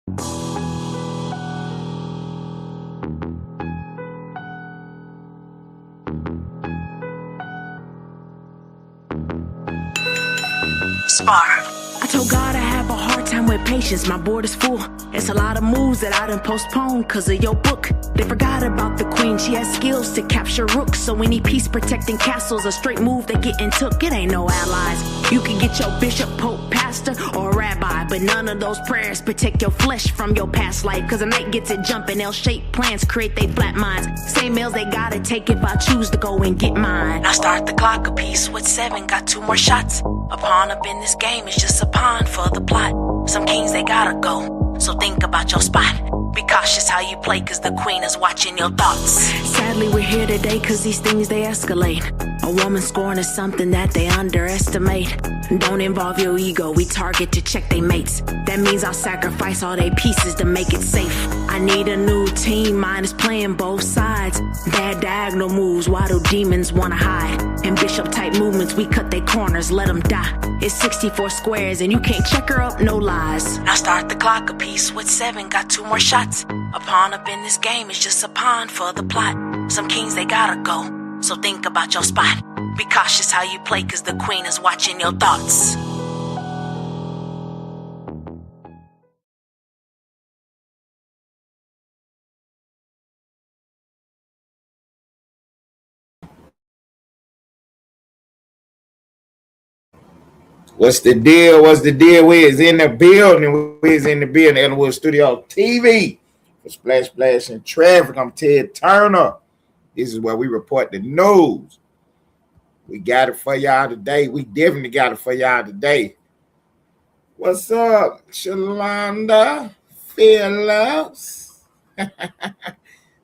I told God I have a hard time with patience, my board is full. It's a lot of moves that I done postponed cause of your book. They forgot about the queen, she has skills to capture rooks. So any peace protecting castles, a straight move they getting took. It ain't no allies. You can get your bishop, pope, pastor, or a rabbi, but none of those prayers protect your flesh from your past life. Cause a night gets it jumping, they'll shape plans, create they flat minds. Same meals they gotta take if I choose to go and get mine. I start the clock a piece with 7, got 2 more shots. A pawn up in this game is just a pawn for the plot. Some kings they gotta go, so think about your spot. Be cautious how you play cause the queen is watching your thoughts. Sadly we're here today cause these things they escalate. A woman scorn is something that they underestimate. Don't involve your ego, we target to check they mates. That means I'll sacrifice all they pieces to make it safe. I need a new team, mine is playing both sides. Bad diagonal moves, why do demons wanna hide? And bishop type movements, we cut their corners, let them die. It's 64 squares and you can't check her up, no lies. Now start the clock a piece with 7, got 2 more shots. A pawn up in this game is just a pawn for the plot. Some kings they gotta go, so think about your spot. Be cautious how you play cause the queen is watching your thoughts. What's the deal? What's the deal? We is in the building. We is in the building. Ellenwood Studio TV. For Splash Splash and Traffic, I'm Ted Turner. This is where we report the news. We got it for y'all today. We definitely got it for y'all today. What's up, Shalonda Phillips?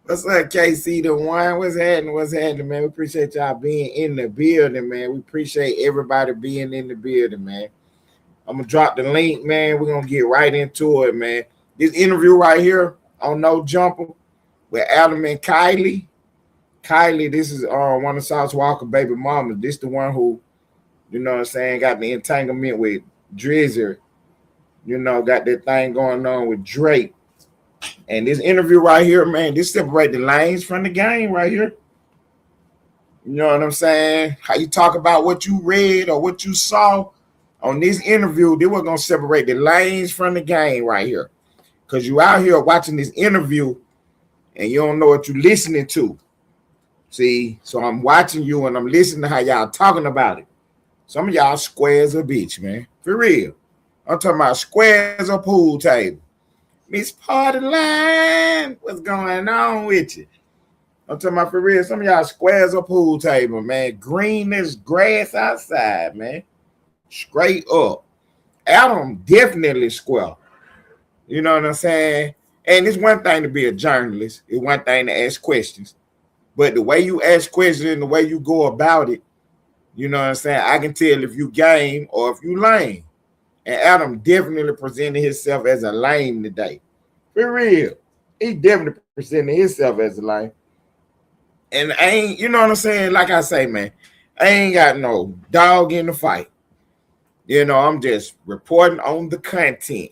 What's up, KC the One? What's happening? What's happening, man? We appreciate y'all being in the building, man. We appreciate everybody being in the building, man. I'm going to drop the link, man. We're going to get right into it, man. This interview right here on No Jumper with Adam and Kiley. Kiley, this is one of Sauce Walka baby mamas. This the one who, you know what I'm saying, got the entanglement with Drizzy. You know, got that thing going on with Drake. And this interview right here, man, this separate the lanes from the game right here. You know what I'm saying? How you talk about what you read or what you saw on this interview, they were going to separate the lanes from the game right here. Because you out here watching this interview and you don't know what you're listening to. See, so I'm watching you and I'm listening to how y'all talking about it. Some of y'all squares a bitch, man. For real. I'm talking about squares a pool table. Miss Party Line, what's going on with you? I'm talking about for real. Some of y'all squares a pool table, man. Green as grass outside, man. Straight up. Adam definitely square. You know what I'm saying? And it's one thing to be a journalist. It's one thing to ask questions. But the way you ask questions and the way you go about it, you know what I'm saying? I can tell if you game or if you lame. And Adam definitely presented himself as a lame today. For real. He definitely presented himself as a lame. And I ain't, you know what I'm saying? Like I say, man, I ain't got no dog in the fight. You know, I'm just reporting on the content.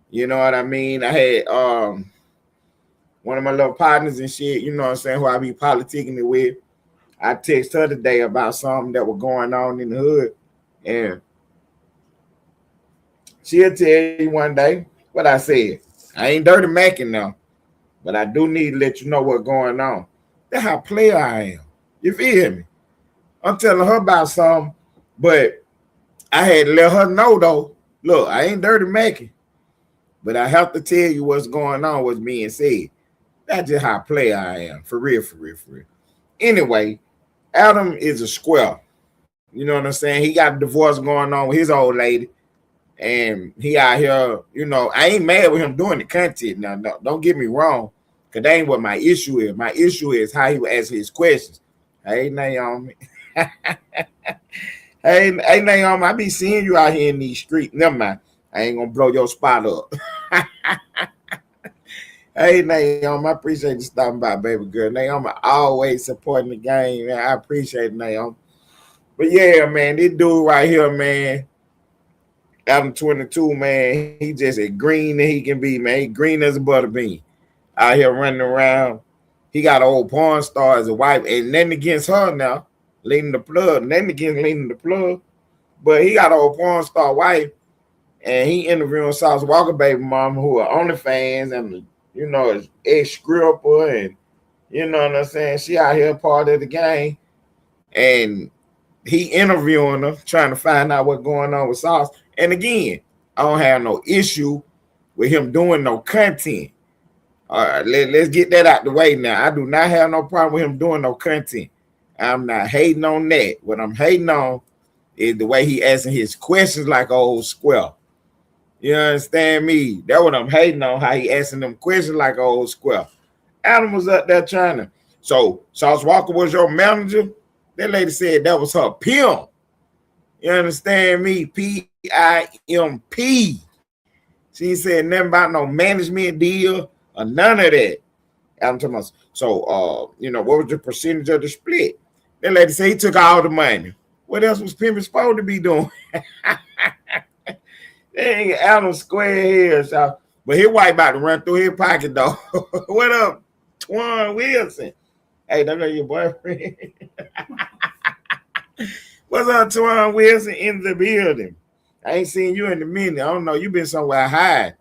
You know what I mean? I had one of my little partners and shit, you know what I'm saying, who I be politicking it with. I text her today about something that was going on in the hood. And she'll tell you one day what I said. I ain't dirty macking now, but I do need to let you know what's going on. That's how player I am. You feel me? I'm telling her about something, but I had to let her know, though, look, I ain't dirty macking, but I have to tell you what's going on, what's being said. That's just how player I am. For real, for real, for real. Anyway, Adam is a square. You know what I'm saying? He got a divorce going on with his old lady. And he out here, you know, I ain't mad with him doing the content. Now, no, don't get me wrong, because that ain't what my issue is. My issue is how he would answer his questions. Hey, Naomi. hey, Naomi, I be seeing you out here in these streets. Never mind. I ain't going to blow your spot up. Hey, Naomi, I appreciate you stopping by, baby girl. Naomi always supporting the game, man. I appreciate it, Naomi. But, yeah, man, this dude right here, man, Adam22, man, he just as green as he can be, man. He green as a butter bean. Out here running around. He got an old porn star as a wife. And nothing against her now. Leading the plug. Nothing against leading the plug. But he got an old porn star wife. And he interviewing Sauce Walka baby mama who are OnlyFans and, you know, ex-stripper. And, you know what I'm saying? She out here part of the game. And he interviewing her, trying to find out what's going on with Sauce. And again, I don't have no issue with him doing no content. All right, let's get that out the way now. I do not have no problem with him doing no content. I'm not hating on that. What I'm hating on is the way he asking his questions like old square. You understand me? That's what I'm hating on, how he asking them questions like old square. Adam was up there trying to. So Sauce Walka was your manager? That lady said that was her pimp. You understand me? P-I-M-P. She said nothing about no management deal or none of that. I'm talking about, so, you know, what was the percentage of the split? That lady said he took all the money. What else was Pimpin' supposed to be doing? Dang, Adam square here, so. But his wife about to run through his pocket, though. What up, Twan Wilson? Hey, that got your boyfriend. What's up, Twan Wilson in the building? I ain't seen you in a minute. I don't know. You been somewhere high.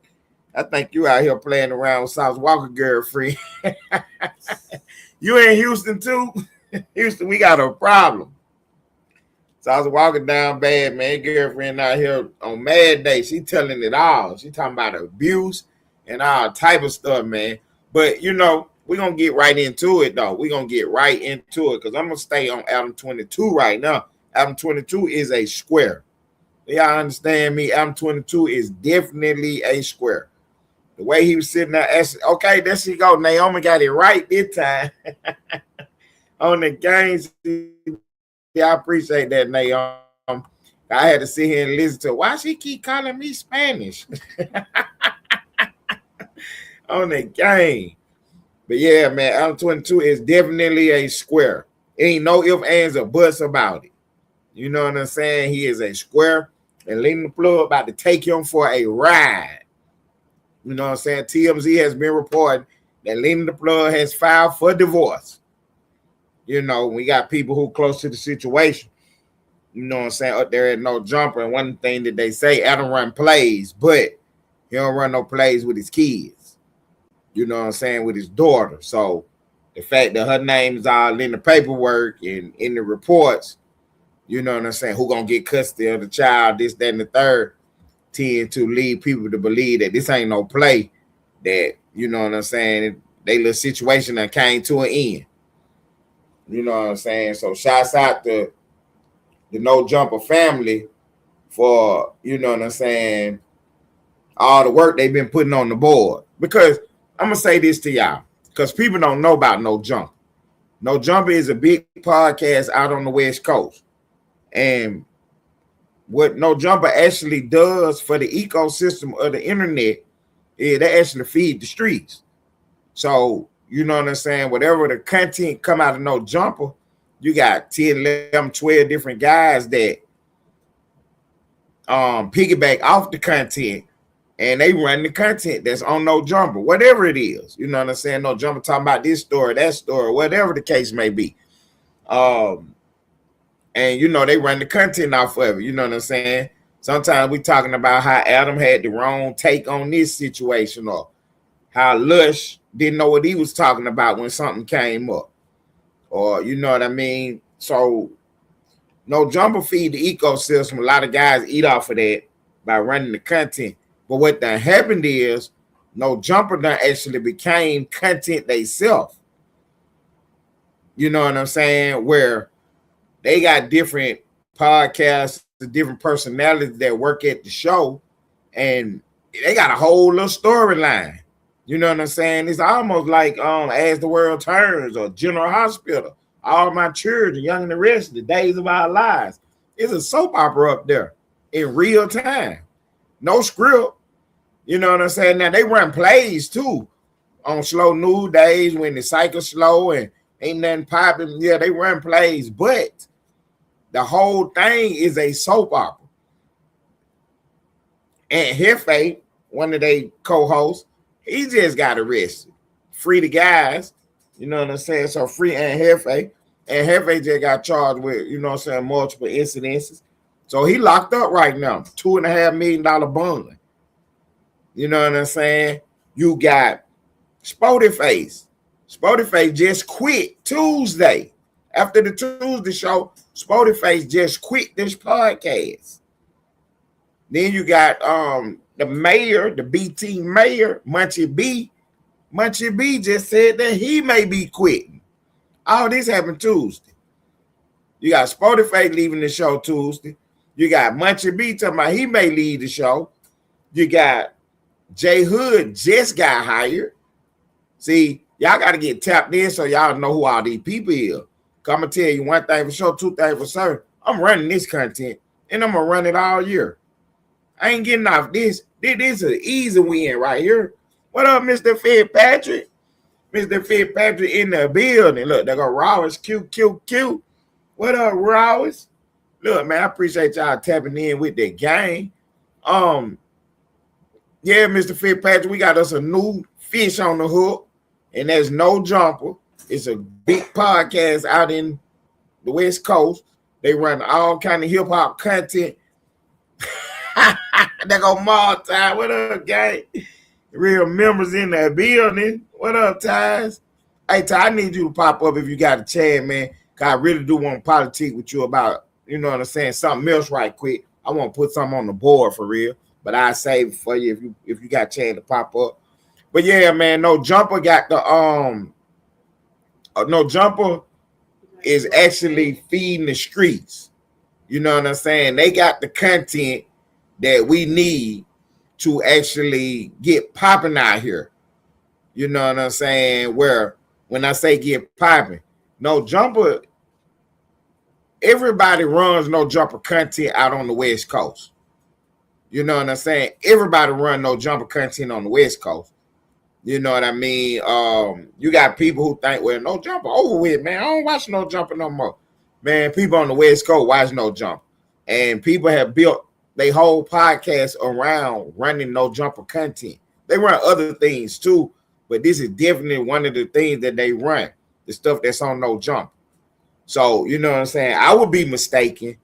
I think you out here playing around with Sauce Walka girlfriend. You in Houston too? Houston, we got a problem. Sauce Walka down bad, man. Girlfriend out here on Mad Day. She telling it all. She talking about abuse and all type of stuff, man. But, you know, we're going to get right into it, though. We're going to get right into it because I'm going to stay on Adam22 right now. Adam22 is a square. Y'all understand me? Adam22 is definitely a square. The way he was sitting there asking, okay, there she go. Naomi got it right this time. On the games. Yeah, I appreciate that, Naomi. I had to sit here and listen to it. Why she keep calling me Spanish? On the game. But yeah, man, Adam22 is definitely a square. Ain't no ifs, ands, or buts about it. You know what I'm saying? He is a square. And Leading the Plug about to take him for a ride. You know what I'm saying? TMZ has been reporting that Leading the Plug has filed for divorce. You know, we got people who close to the situation. You know what I'm saying? Up there at No Jumper. And one thing that they say, Adam run plays, but he don't run no plays with his kids. You know what I'm saying? With his daughter. So the fact that her name is all in the paperwork and in the reports, you know what I'm saying? Who gonna get custody of the child, this, that, and the third, tend to lead people to believe that this ain't no play, that, you know what I'm saying, they little situation that came to an end. You know what I'm saying? So shouts out to the No Jumper family for, you know what I'm saying, all the work they've been putting on the board. Because I'm going to say this to y'all, because people don't know about No Jumper. No Jumper is a big podcast out on the West Coast. And what No Jumper actually does for the ecosystem of the internet is they actually feed the streets. So, you know what I'm saying? Whatever the content come out of No Jumper, you got 10, 11, 12 different guys that piggyback off the content and they run the content that's on No Jumper, whatever it is. You know what I'm saying? No Jumper talking about this story, that story, whatever the case may be. And, you know, they run the content off of it. You know what I'm saying? Sometimes we talking about how Adam had the wrong take on this situation, or how Lush didn't know what he was talking about when something came up. Or, you know what I mean? So, No Jumper feed the ecosystem. A lot of guys eat off of that by running the content. But what done happened is No Jumper done actually became content themselves. You know what I'm saying? Where they got different podcasts, different personalities that work at the show, and they got a whole little storyline. You know what I'm saying? It's almost like As the World Turns or General Hospital, All My Children, Young and the Rest, The Days of Our Lives. It's a soap opera up there in real time. No script. You know what I'm saying? Now, they run plays, too, on slow news days when the cycle's slow and ain't nothing popping. Yeah, they run plays, but the whole thing is a soap opera. And Hefe, one of their co-hosts, he just got arrested. Free the guys, you know what I'm saying? So free and Hefe. And Hefe just got charged with, you know what I'm saying, multiple incidences. So he locked up right now, $2.5 million bond. You know what I'm saying? You got Spotify. Spotify just quit Tuesday. After the Tuesday show, Spotify just quit this podcast. Then you got the mayor, the BT mayor, Munchie B. Munchie B just said that he may be quitting. All this happened Tuesday. You got Spotify leaving the show Tuesday. You got Munchie B talking about he may leave the show. You got J Hood just got hired. See, y'all got to get tapped in so y'all know who all these people is. I'm going to tell you one thing for sure, two things for certain. I'm running this content, and I'm going to run it all year. I ain't getting off this. This is an easy win right here. What up, Mr. Fitzpatrick? Mr. Fitzpatrick in the building. Look, they go Rowers, Q. What up, Rowers? Look, man, I appreciate y'all tapping in with the game. Yeah, Mr. Fitzpatrick, we got us a new fish on the hook, and there's No Jumper. It's a big podcast out in the West Coast. They run all kind of hip-hop content. They go multi. What up, gang? Real members in the building. What up, Ties? Hey, Ty, I need you to pop up if you got a chance, man. Because I really do want to politic with you about, you know what I'm saying, something else right quick. I want to put something on the board for real. But I save it for you if you got a chance to pop up. But yeah, man, No Jumper got the No Jumper is actually feeding the streets. You know what I'm saying? They got the content that we need to actually get popping out here. You know what I'm saying? Where when I say get popping, No Jumper, everybody runs No Jumper content out on the West Coast. You know what I'm saying? Everybody run No Jumper content on the West Coast. You know what I mean? You got people who think, well, No Jumper over with, man. I don't watch No Jumper no more. Man, people on the West Coast watch No Jumper. And people have built their whole podcast around running No Jumper content. They run other things too, but this is definitely one of the things that they run, the stuff that's on No Jumper. So, you know what I'm saying? I would be mistaken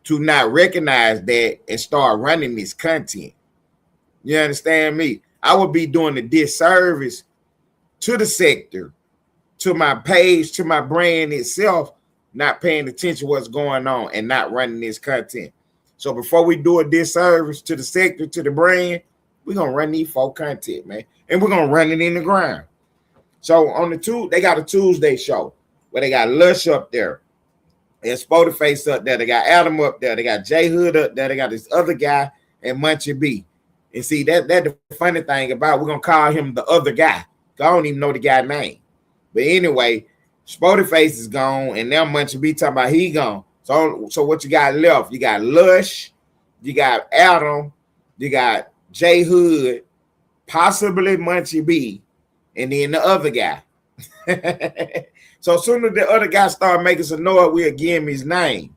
to not recognize that and start running this content. You understand me? I would be doing a disservice to the sector, to my page, to my brand itself, not paying attention to what's going on and not running this content. So before we do a disservice to the sector, to the brand, we're going to run these folk content, man. And we're going to run it in the ground. So on they got a Tuesday show where they got Lush up there. There's Spotify up there. They got Adam up there. They got J Hood up there. They got this other guy and Munchie B. And see, that the funny thing about, we're going to call him the other guy. I don't even know the guy's name. But anyway, Spotify is gone, and now Munchie B talking about he gone. So what you got left? You got Lush, you got Adam, you got J Hood, possibly Munchie B, and then the other guy. So as soon as the other guy start making some noise, we'll give him his name.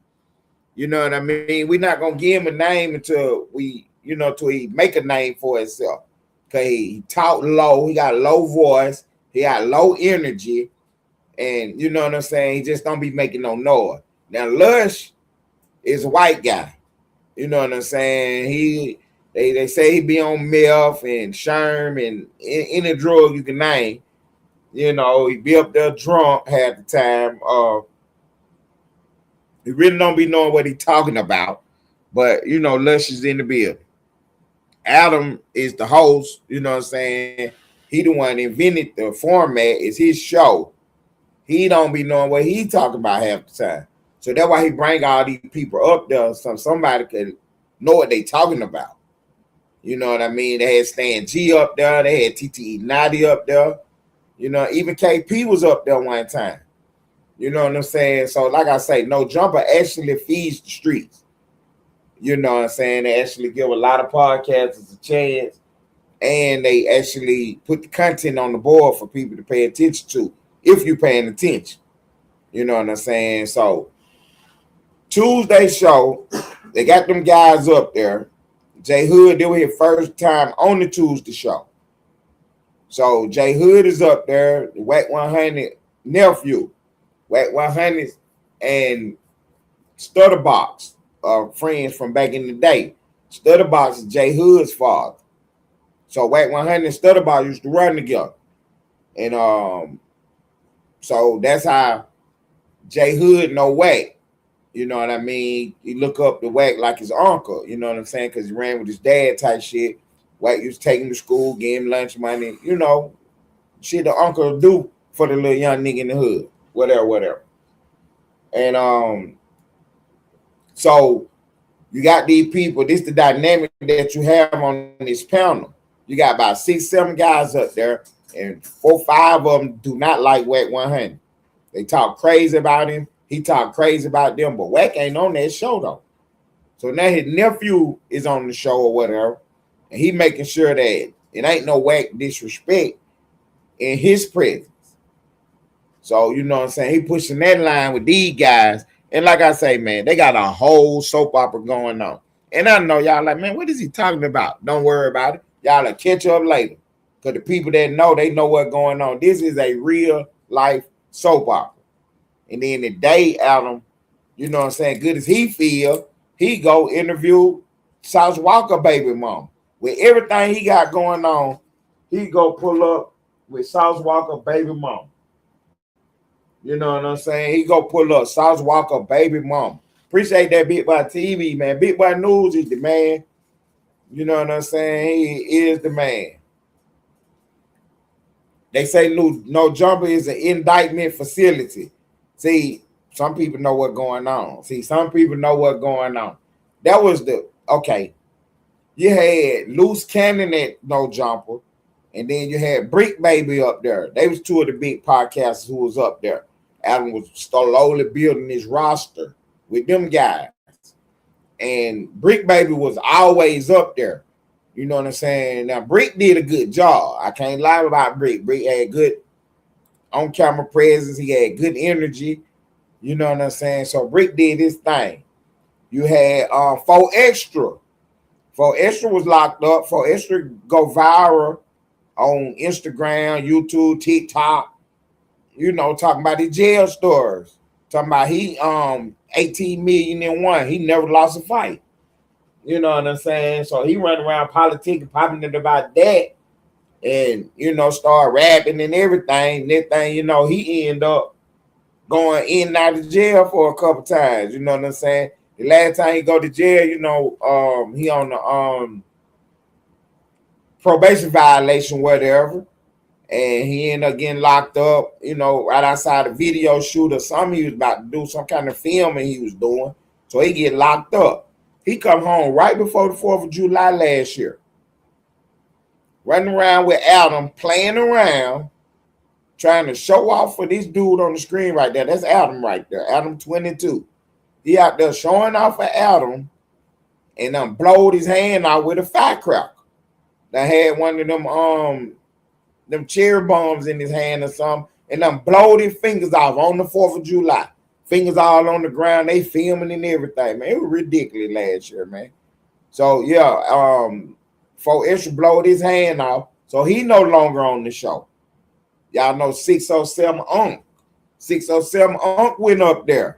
You know what I mean? We're not gonna give him a name until till he make a name for himself. Cause he talk low, he got low voice, he got low energy, and you know what I'm saying? He just don't be making no noise. Now Lush is a white guy. You know what I'm saying? They say he be on meth and sherm and any drug you can name. You know, he be up there drunk half the time. He really don't be knowing what he talking about. But, you know, Lush is in the building. Adam is the host. You know what I'm saying? He the one invented the format. It's his show. He don't be knowing what he talking about half the time. So that's why he bring all these people up there so somebody can know what they talking about. You know what I mean? They had Stan G up there. They had TTE Naughty up there. You know, even KP was up there one time. You know what I'm saying? So like I say, No Jumper actually feeds the streets. You know what I'm saying? They actually give a lot of podcasters a chance. And they actually put the content on the board for people to pay attention to, if you're paying attention. You know what I'm saying? So Tuesday show, they got them guys up there. J Hood, they were his first time on the Tuesday show. So J Hood is up there, the Wack 100 nephew, Wack 100 and Stutterbox are friends from back in the day. Stutterbox is J Hood's father. So Wack 100 and Stutterbox used to run together. And so that's how J Hood know Wack. You know what I mean? You look up the Wack like his uncle, you know what I'm saying? Because he ran with his dad type shit. Wack used to take him to school, give him lunch money, you know, shit the uncle do for the little young nigga in the hood. Whatever. And so you got these people, this is the dynamic that you have on this panel. You got about 6-7 guys up there, and 4-5 of them do not like Wack 100. They talk crazy about him. He talk crazy about them, but Wack ain't on that show though. So now his nephew is on the show or whatever, and he making sure that it ain't no Wack disrespect in his presence. So you know what I'm saying? He pushing that line with these guys, and like I say, man, they got a whole soap opera going on. And I know y'all like, man, what is he talking about? Don't worry about it. Y'all will catch up later, because the people that know, they know what's going on. This is a real life soap opera. And then the day Adam, you know what I'm saying, good as he feel, he go interview South Walka baby mom. With everything he got going on, he go pull up with South Walka baby mom. You know what I'm saying? He go pull up South Walka baby mom. Appreciate that Big Boy TV, man. Big Boy News is the man. You know what I'm saying? He is the man. They say no jumper is an indictment facility. See, some people know what's going on. Some people know what's going on. That was okay. You had Loose Cannon at No Jumper, and then you had Brick Baby up there. They was two of the big podcasters who was up there. Adam was slowly building his roster with them guys. And Brick Baby was always up there. You know what I'm saying? Now, Brick did a good job. I can't lie about Brick. Brick had good on-camera presence. He had good energy. You know what I'm saying? So Brick did his thing. You had 4 Extra. 4 Extra was locked up. 4 Extra go viral on Instagram, YouTube, TikTok. You know, talking about the jail stories. Talking about he 18 million in one. He never lost a fight. You know what I'm saying? So he run around politicking, popping it about that. And, you know, start rapping and everything. Next thing you know, he end up going in and out of jail for a couple times. You know what I'm saying? The last time he go to jail, you know, he on the probation violation, whatever. And he ended up getting locked up, you know, right outside a video shoot or something. He was about to do some kind of filming he was doing. So he get locked up. He come home right before the 4th of July last year. Running around with Adam, playing around, trying to show off for this dude on the screen right there. That's Adam right there, Adam22. He out there showing off for Adam and blowed his hand out with a firecracker. That had one of them cherry bombs in his hand or something, and blowed his fingers off on the 4th of July. Fingers all on the ground, they filming and everything, man. It was ridiculous last year, man. So yeah, 4 Extra blowed his hand off, so he no longer on the show. Y'all know 607 Unk. 607 Unk went up there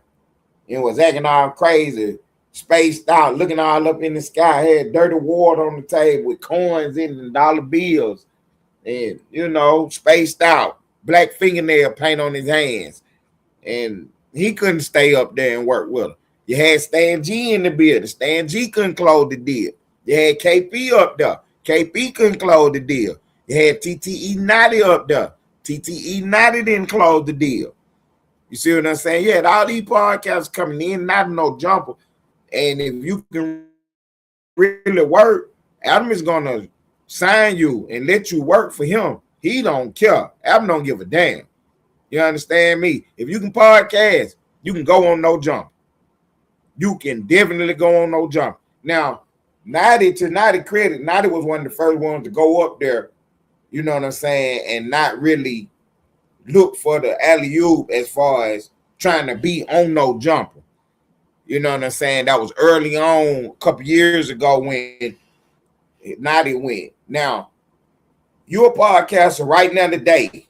and was acting all crazy, spaced out, looking all up in the sky, had dirty water on the table with coins in and dollar bills, and you know, spaced out, black fingernail paint on his hands, and he couldn't stay up there and work with him. You had Stan G in the building. Stan G couldn't close the deal. You had KP up there. KP couldn't close the deal. You had TTE Naughty up there. TTE Naughty didn't close the deal. You see what I'm saying? You had all these podcasts coming in, not no jumper. And if you can really work, Adam is going to sign you and let you work for him. He don't care. Adam don't give a damn. You understand me? If you can podcast, you can go on No Jump. You can definitely go on No Jump. Now, Naughty credit, Naughty was one of the first ones to go up there, you know what I'm saying, and not really look for the alley-oop as far as trying to be on No Jumper. You know what I'm saying? That was early on, a couple years ago when Now they went. Now, you're a podcaster right now today.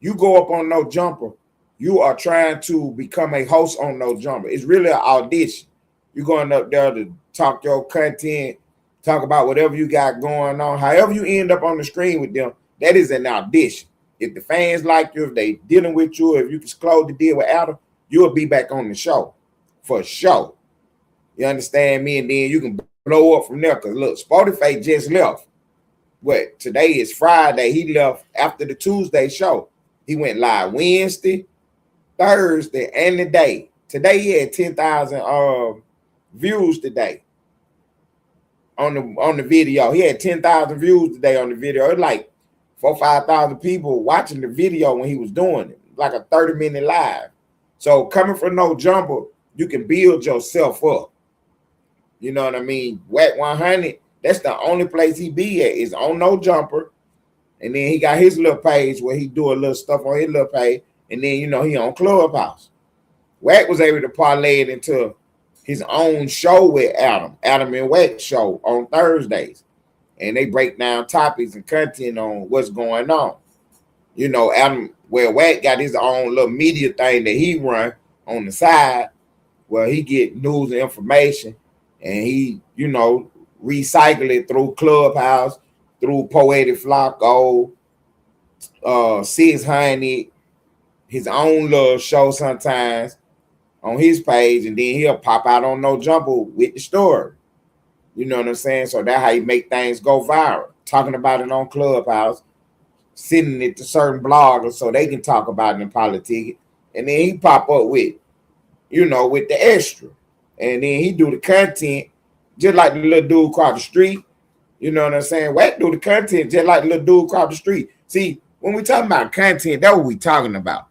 You go up on No Jumper. You are trying to become a host on No Jumper. It's really an audition. You're going up there to talk your content, talk about whatever you got going on. However you end up on the screen with them, that is an audition. If the fans like you, if they dealing with you, if you can close the deal with Adam, you'll be back on the show for sure. You understand me? And then you can blow up from there. Because look, Spotify just left. What? Today is Friday. He left after the Tuesday show. He went live Wednesday, Thursday, and today. Today he had 10,000 views today on the video. He had 10,000 views today on the video. It's like 4,000-5,000 people watching the video when he was doing it, like a 30-minute live. So coming from No Jumper, you can build yourself up. You know what I mean? Whack 100, that's the only place he be at is on No Jumper. And then he got his little page where he do a little stuff on his little page. And then, you know, he on Clubhouse. Whack was able to parlay it into his own show with Adam and Whack show on Thursdays. And they break down topics and content on what's going on. You know, Whack got his own little media thing that he run on the side where he get news and information. And he, you know, recycle it through Clubhouse, through Poetic Flacco, 600, his own little show sometimes on his page, and then he'll pop out on No Jumper with the story. You know what I'm saying? So that's how you make things go viral. Talking about it on Clubhouse, sending it to certain bloggers so they can talk about it in politics. And then he pop up with, you know, with the extra. And then he do the content just like the little dude across the street. You know what I'm saying? Whack do the content just like the little dude across the street. See, when we talking about content, that's what we talking about.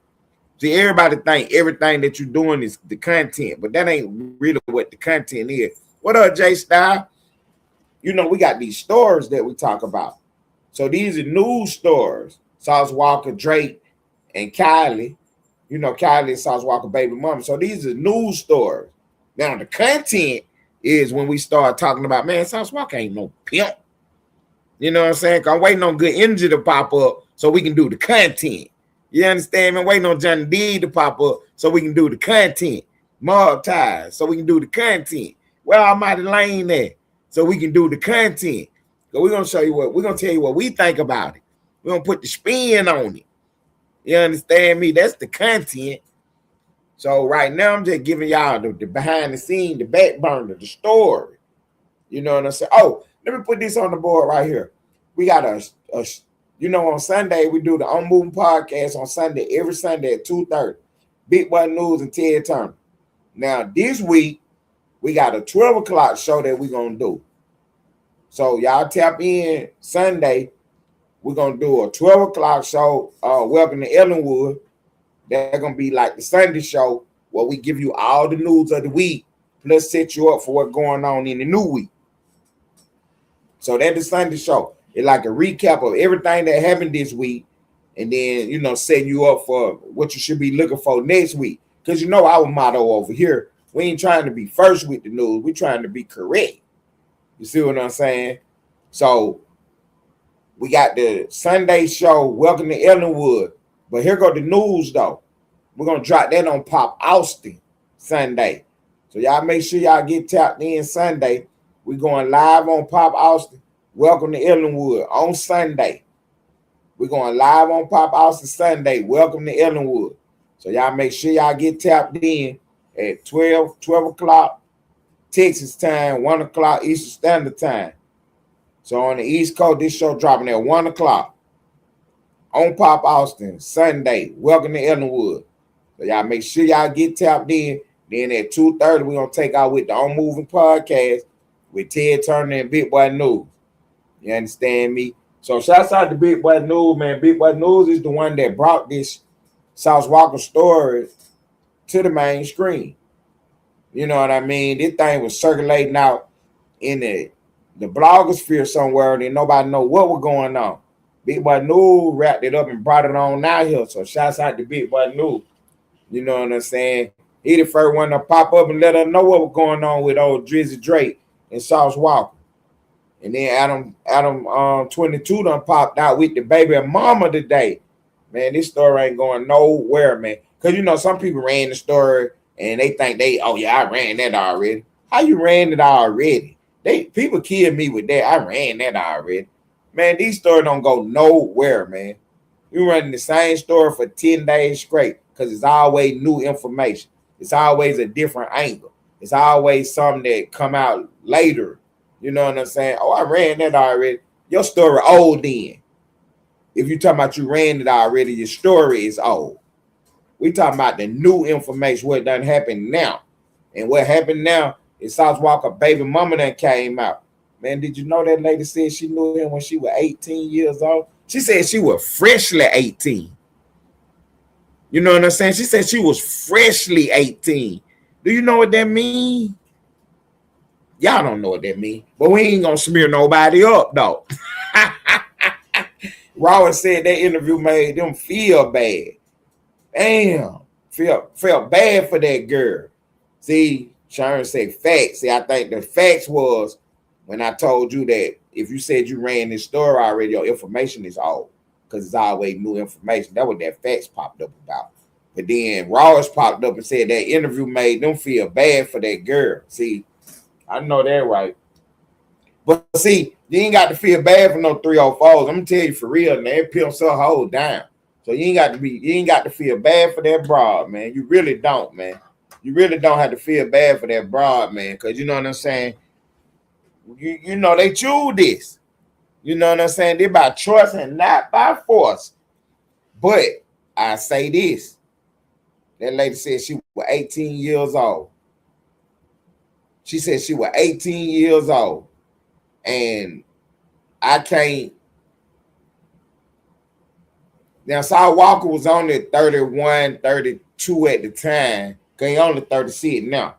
See, everybody think everything that you're doing is the content, but that ain't really what the content is. What up, J Style? You know, we got these stories that we talk about. So these are news stories. Sauce Walka, Drake, and Kiley. You know, Kiley and Sauce Walka baby mama. So these are news stories. Now, the content is when we start talking about, man, Sauce Walka ain't no pimp. You know what I'm saying? I'm waiting on good energy to pop up so we can do the content. You understand me? Waiting on Johnny D to pop up so we can do the content. Mob ties so we can do the content. Well, Almighty Lane there so we can do the content. So we're going to show you we're going to tell you what we think about it. We're going to put the spin on it. You understand me? That's the content. So right now, I'm just giving y'all the behind the scene, the back burner, the story. You know what I'm saying? Oh, let me put this on the board right here. We got you know, on Sunday, we do the Unmoving Podcast on Sunday, every Sunday at 2:30. Big Boy News and Ted Turner. Now, this week, we got a 12 o'clock show that we're going to do. So y'all tap in Sunday. We're going to do a 12 o'clock show. Welcome to Ellenwood. That's going to be like the Sunday show where we give you all the news of the week, plus set you up for what's going on in the new week. So that's the Sunday show. It's like a recap of everything that happened this week, and then, you know, setting you up for what you should be looking for next week. Because, you know, our motto over here, we ain't trying to be first with the news. We're trying to be correct. You see what I'm saying? So we got the Sunday show, Welcome to Ellenwood. But here go the news, though. We're going to drop that on Pop Austin Sunday. So y'all make sure y'all get tapped in Sunday. We're going live on Pop Austin. Welcome to Ellenwood on Sunday. We're going live on Pop Austin Sunday. Welcome to Ellenwood. So y'all make sure y'all get tapped in at 12 o'clock Texas time, 1 o'clock Eastern Standard Time. So on the East Coast, this show dropping at 1 o'clock on Pop Austin Sunday. Welcome to Ellenwood. So y'all make sure y'all get tapped in. Then at 2:30, we're going to take out with the Unmoving Podcast with Ted Turner and Big Boy News. You understand me? So shouts out to Big Boy News, man. Big Boy News is the one that brought this Sauce Walka story to the main screen. You know what I mean? This thing was circulating out in the blogosphere somewhere, and nobody know what was going on. Big Boy News wrapped it up and brought it on out here. So shouts out to Big Boy News. You know what I'm saying? He the first one to pop up and let us know what was going on with old Drizzy Drake and Sauce Walka. And then Adam 22 done popped out with the baby and Momma today. Man, this story ain't going nowhere, man. Cause some people ran the story and they think oh yeah, I ran that already. How you ran it already? People killed me with that. I ran that already. Man, these stories don't go nowhere, man. You running the same story for 10 days straight because it's always new information. It's always a different angle. It's always something that come out later. You know what I'm saying? Oh, I ran that already. Your story old then. If you talking about you ran it already, your story is old. We talking about the new information, what done happened now. And what happened now is South Walker baby mama that came out. Man, did you know that lady said she knew him when she was 18 years old? She said she was freshly 18. You know what I'm saying? She said she was freshly 18. Do you know what that means? Y'all don't know what that means. But we ain't gonna smear nobody up, though. Rowan said that interview made them feel bad. Damn. Felt bad for that girl. See, Sharon said facts. See, I think the facts was when I told you that if you said you ran this story already, your information is old. Because it's always new information. That's what that facts popped up about. But then Ross popped up and said that interview made them feel bad for that girl. See, I know that right. But see, you ain't got to feel bad for no 304s. I'm gonna tell you for real, man. It pimps her whole down. So you ain't got to feel bad for that broad, man. You really don't, man. You really don't have to feel bad for that broad, man. Cause you know what I'm saying? You know they choose this. You know what I'm saying? They're by choice and not by force. But I say this. That lady said she was 18 years old. She said she was 18 years old. And I can't. Now, Saul Walker was only 31, 32 at the time. Because he only 36 now.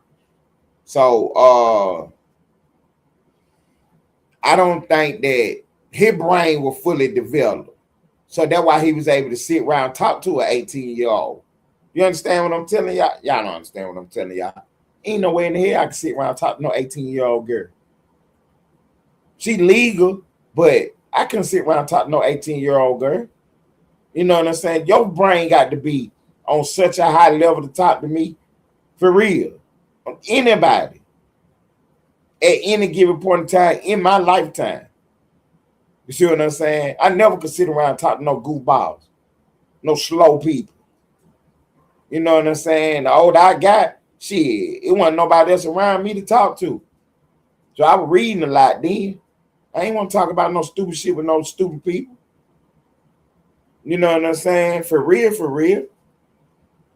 So, I don't think that his brain was fully developed. So that's why he was able to sit around and talk to an 18-year-old. You understand what I'm telling y'all? Y'all don't understand what I'm telling y'all. Ain't no way in the hell I can sit around and talk to no 18-year-old girl. She legal, but I couldn't sit around and talk to no 18-year-old girl. You know what I'm saying? Your brain got to be on such a high level to talk to me. For real. Anybody. At any given point in time in my lifetime. You see what I'm saying? I never could sit around and talk to no goofballs. No slow people. You know what I'm saying? The older I got, shit, it wasn't nobody else around me to talk to. So I was reading a lot then. I ain't want to talk about no stupid shit with no stupid people. You know what I'm saying? For real, for real.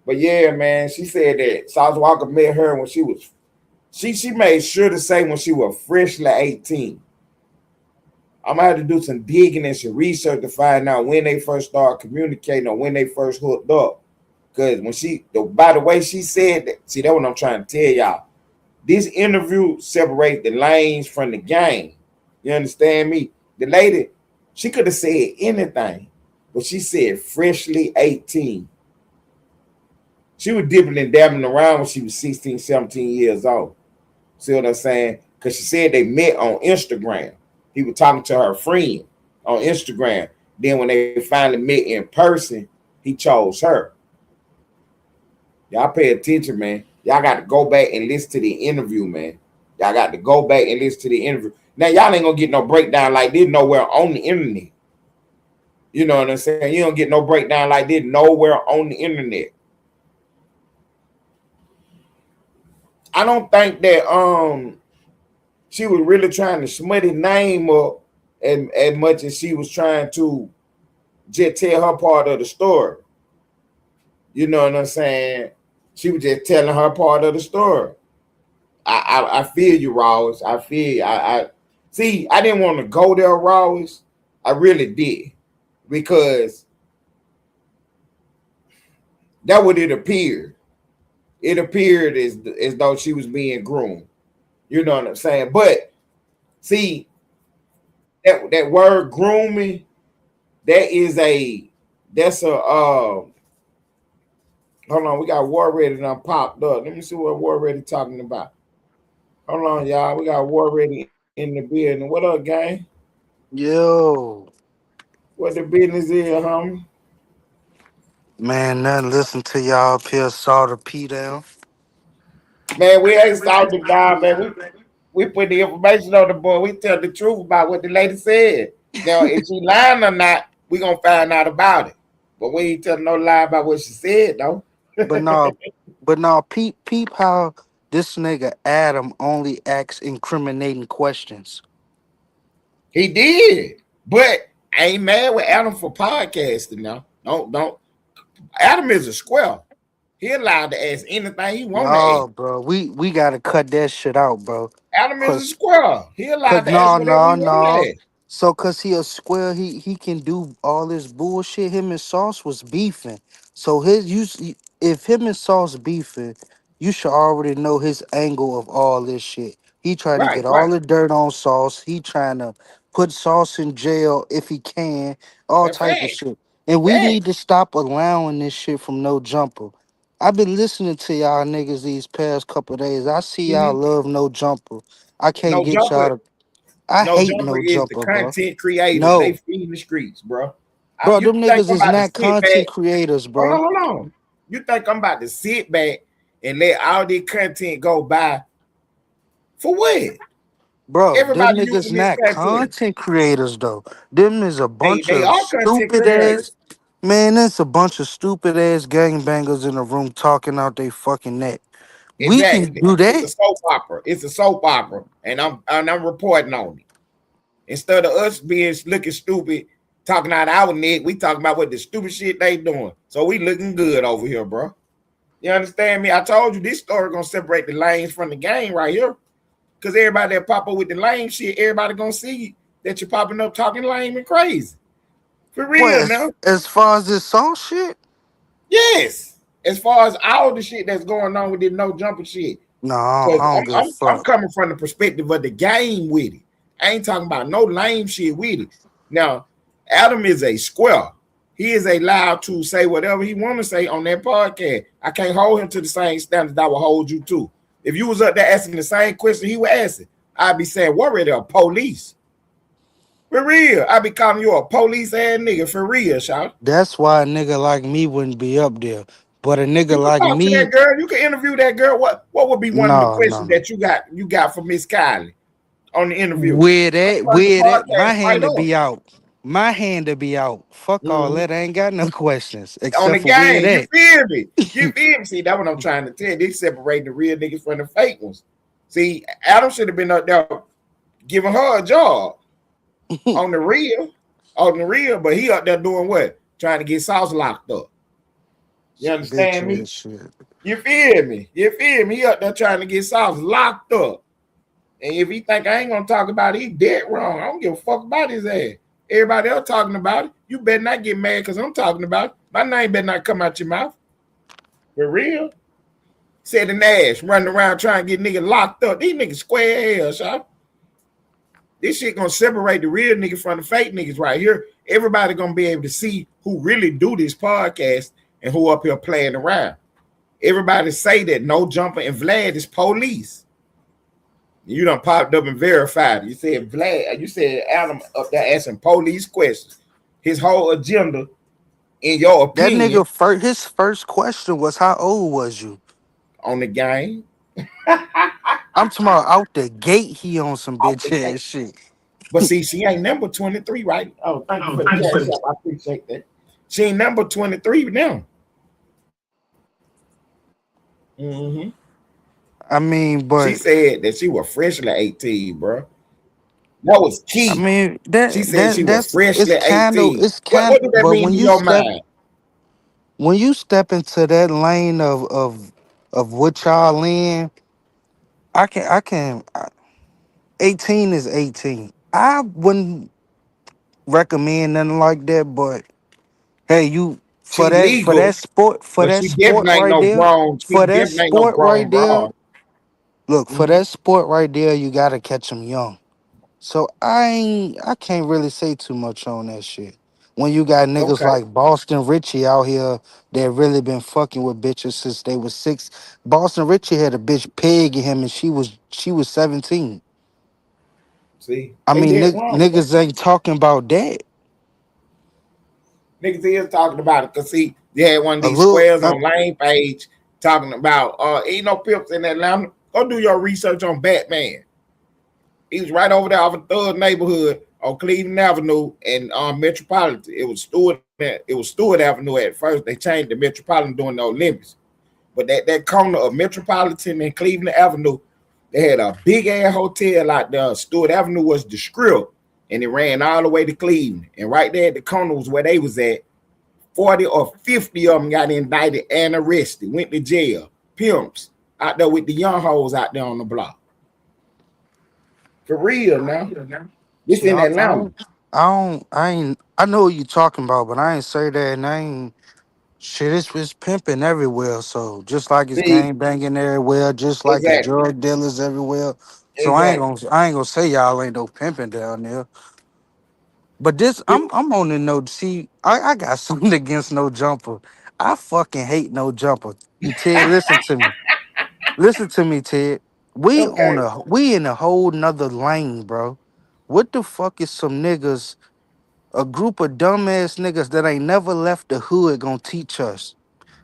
But yeah, man, she said that South Walker met her when she was, she made sure to say when she was freshly 18. I'm gonna have to do some digging and some research to find out when they first started communicating or when they first hooked up. Because when by the way she said that, see, that's what I'm trying to tell y'all. This interview separates the lanes from the game. You understand me? The lady, she could have said anything, but she said freshly 18. She was dipping and dabbing around when she was 16, 17 years old. See what I'm saying? Because she said they met on Instagram. He was talking to her friend on Instagram. Then when they finally met in person, he chose her. Y'all pay attention, man. Y'all got to go back and listen to the interview, man. Y'all got to go back and listen to the interview. Now, y'all ain't going to get no breakdown like this nowhere on the internet. You know what I'm saying? You don't get no breakdown like this nowhere on the internet. I don't think that she was really trying to smut his name up as much as she was trying to just tell her part of the story. You know what I'm saying? She was just telling her part of the story. I feel you, Rawls. I feel you. I see, I didn't want to go there, Rawls. I really did. Because that what it appeared. It appeared as though she was being groomed. You know what I'm saying? But see, that word grooming, that's a hold on, we got War Ready done popped up. Let me see what War Ready talking about. Hold on, y'all. We got War Ready in the building. What up, gang? Yo, What the business is, homie? man, nothing. Listen to y'all up here, saw the P down. Man, we ain't solved the guy, man. We put the information on the board. We tell the truth about what the lady said. Now, if she lying or not, we gonna find out about it. But we ain't telling no lie about what she said, though. But no, but no, peep how this nigga Adam only asks incriminating questions. He did. But I ain't mad with Adam for podcasting now. Don't. Adam is a square. He allowed to ask anything he want to ask. No, bro, we gotta cut that shit out, bro. Adam is a Cause square. He allowed Cause to ask no, whatever no, he want no. to ask. So cause he a square, he can do all this bullshit. Him and Sauce was beefing. So if him and Sauce beefing, you should already know his angle of all this shit. He trying to Right, get all right. the dirt on Sauce. He trying to put Sauce in jail if he can, all That type of fact. shit. And we Fact. need to stop allowing this shit from No Jumper. I've been listening to y'all niggas these past couple of days. I see y'all Mhm. love No Jumper. I can't No get jumper. y'all to I No hate jumper No is the Jumper, bro. content creators. They No, feeding the streets, bro. bro, You them think niggas I'm is about to not sit back? content creators, Hold on, bro. hold on. You think I'm about to sit back and let all this content go by for what? Bro, them Everybody niggas using this not content. content creators though. Them is a bunch They of are content stupid creators. ass man. It's a bunch of stupid ass gangbangers in the room talking out they fucking neck. We can Exactly. do It's a that, soap opera. It's a soap opera, and I'm reporting on it. Instead of us being looking stupid, talking out our neck, we talking about what the stupid shit they doing. So we looking good over here, bro. You understand me? I told you this story gonna separate the lanes from the game right here. Cause everybody that pop up with the lame shit, everybody gonna see that you're popping up talking lame and crazy. For boy. real now. As far as this song shit, Yes. As far as all the shit that's going on with this no jumper shit. no, Cause I don't give a I'm fuck, coming from the perspective of the game with it. I ain't talking about no lame shit with it. Now, Adam is a square. He is allowed to say whatever he want to say on that podcast. I can't hold him to the same standards I will hold you to. If you was up there asking the same question he was asking, I'd be saying, "What the police?" For real, I'd be calling you a police ass nigga for real, shout. That's why a nigga like me wouldn't be up there. But a nigga You can like talk to me, that girl. You can interview that girl. What would be one of the no, questions no. that you got for Miss Kylie on the interview? Where The that, my podcast right hand to on. be out. My hand to be out. Fuck all Mhm. that. I ain't got no questions On the except for where game. You that. feel me? You feel me? See, that's what I'm trying to tell you. They separate the real niggas from the fake ones. See, Adam should have been up there giving her a job on the real, but he up there doing what? Trying to get Sauce locked up. You Some bitch understand me? ass shit. You feel me? You feel me? He up there trying to get Sauce locked up. And if he think I ain't gonna talk about it, he dead wrong. I don't give a fuck about his ass. Everybody else talking about it. You better not get mad because I'm talking about it. My name better not come out your mouth. For real. Said the Nash running around trying to get niggas locked up. These niggas square hell, shot. This shit gonna separate the real niggas from the fake niggas right here. Everybody gonna be able to see who really do this podcast and who up here playing around. Everybody say that No Jumper and Vlad is police. You done popped up and verified it. You said Vlad, you said Adam up there asking police questions. His whole agenda, in your That opinion, nigga his first question was how old was you? on the game, I'm talking about out the gate he on some off bitch the game. ass shit. But see, she ain't number 23, right? Oh, thank you for the cash up. I appreciate that. She ain't number 23 now. Mm-hmm. I mean, She but said that she was freshly 18, bro. That was I key. mean She said she was it's freshly kind of 18. What do that but mean in your mind? when you step into that lane of what y'all in, I can 18 is 18. I wouldn't recommend nothing like that, but hey, you She legal, for but that she sport definitely ain't right no there, grown. She for that definitely ain't no sport right grown there, broad. look, for Mm-hmm. that sport right there, you gotta catch them young. So I can't really say too much on that shit. When you got niggas Okay. like Boston Richie out here that really been fucking with bitches since they was six. Boston Richie had a bitch pegging him and she was 17. See, I they mean, dead wrong, bro. niggas ain't talking about that. Niggas is talking about it because see, they had one of A these little, squares on Lane page talking about ain't no pimps in Atlanta. Go do your research on Batman. He was right over there off a thug neighborhood on Cleveland Avenue and Metropolitan. It was Stewart Avenue at first. They changed the Metropolitan during the Olympics. But that corner of Metropolitan and Cleveland Avenue, they had a big ass hotel out there. Stewart Avenue was the script, and it ran all the way to Cleveland. And right there at the corner was where they was at. 40 or 50 of them got indicted and arrested, went to jail. Pimps out there with the young hoes out there on the block. For real now. This see, in Atlanta. I ain't, I know what you talking about, but I ain't say that name. Shit, it's pimping everywhere. So just like it's See, gang banging everywhere, just like it's exactly. drug dealers everywhere. So Exactly. I ain't gonna say y'all ain't no pimping down there. But this, I'm on the note. See, I got something against no jumper. I fucking hate no jumper. And Ted, listen to me. Listen to me, Ted. Okay. We in a whole nother lane, bro. What the fuck is some niggas, a group of dumbass niggas that ain't never left the hood gonna teach us?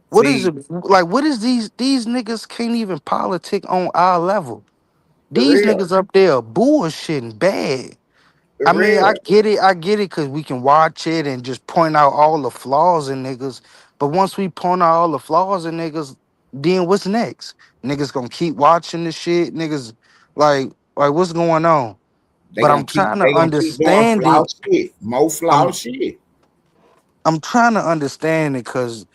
What is See, it like? What is these niggas can't even politic on our level? for These real. niggas up there bullshitting bad. For I mean, real. I get it, cause we can watch it and just point out all the flaws in niggas. But once we point out all the flaws in niggas, then what's next? Niggas gonna keep watching the shit. Niggas like what's going on? They But gonna keep they to gonna keep doing understand it. flawed shit. More flawed I'm shit. I'm trying to understand it, cause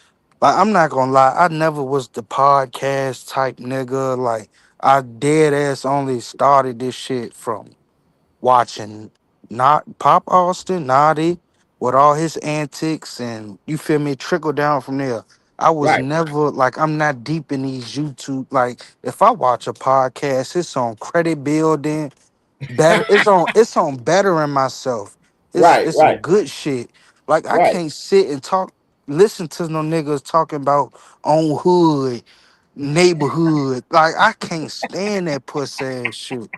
like I'm not gonna lie, I never was the podcast type nigga. Like I dead ass only started this shit from watching not Pop Austin, Naughty, with all his antics, and you feel me, trickle down from there. I was Right. never like I'm not deep in these YouTube. Like if I watch a podcast, it's on credit building, better. It's on bettering myself. Right, It's some right, good shit. Like I right. can't sit and talk, listen to no niggas talking about on hood, neighborhood. Like I can't stand that pussy ass shit.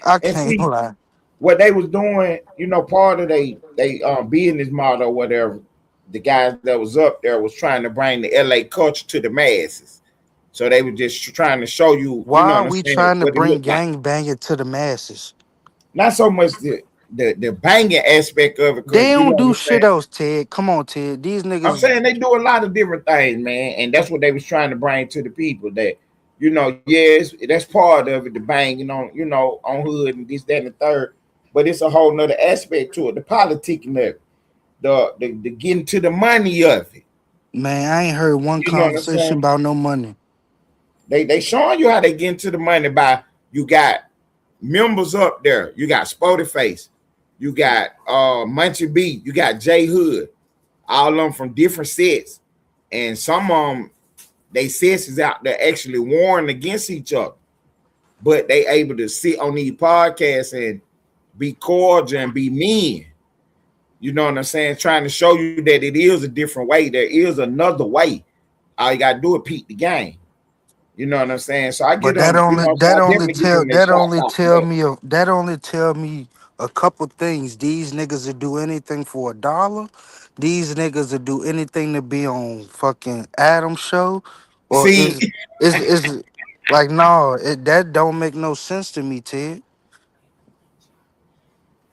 I And can't see lie. what they was doing, part of they business model or whatever, the guys that was up there was trying to bring the LA culture to the masses. So they were just trying to show you, Why are we understand trying to what it bring looked like. gang banging to the masses? Not so much the banging aspect of it, because They you don't know what do I'm shit saying. else, Ted. Come on, Ted. These I'm niggas, saying they do a lot of different things, man, and that's what they was trying to bring to the people. That yes, that's part of it, the banging on, on hood and this, that, and the third. But it's a whole nother aspect to it, the politicking of it, the getting to the money of it. man, I ain't heard one You know what I'm conversation saying? about no money. They showing you how they get into the money by you got members up there, you got Sporty Face, you got Munchie B, you got J Hood, all of them from different sets, and some of them they sets is out there actually warring against each other, but they able to sit on these podcasts and be cordial and be mean. You know what I'm saying? Trying to show you that it is a different way. There is another way. All you gotta do is peep the game. You know what I'm saying? So I But get them. So I definitely give them their shots out for that. that only tell me a couple things. These niggas would do anything for $1. These niggas would do anything to be on fucking Adam show, or See, is like no, that don't make no sense to me, Ted.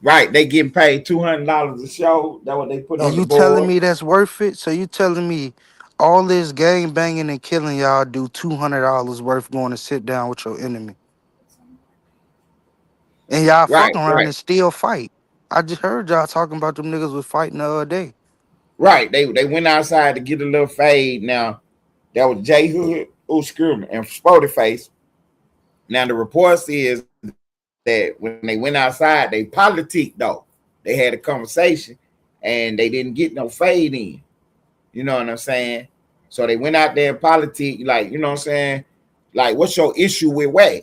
right? They getting paid $200 a show. That's what they put And on the you telling board. me that's worth it? So you telling me all this gang banging and killing y'all do $200 worth going to sit down with your enemy, and y'all Right, fuck around right, and still fight? I just heard y'all talking about them niggas was fighting the other day. right. They went outside to get a little fade. Now that was J Hood, excuse and Sporty Face. Now the report says that when they went outside, they politic though. They had a conversation and they didn't get no fade in. You know what I'm saying? So they went out there and politic, like, you know what I'm saying? Like, what's your issue with Wack?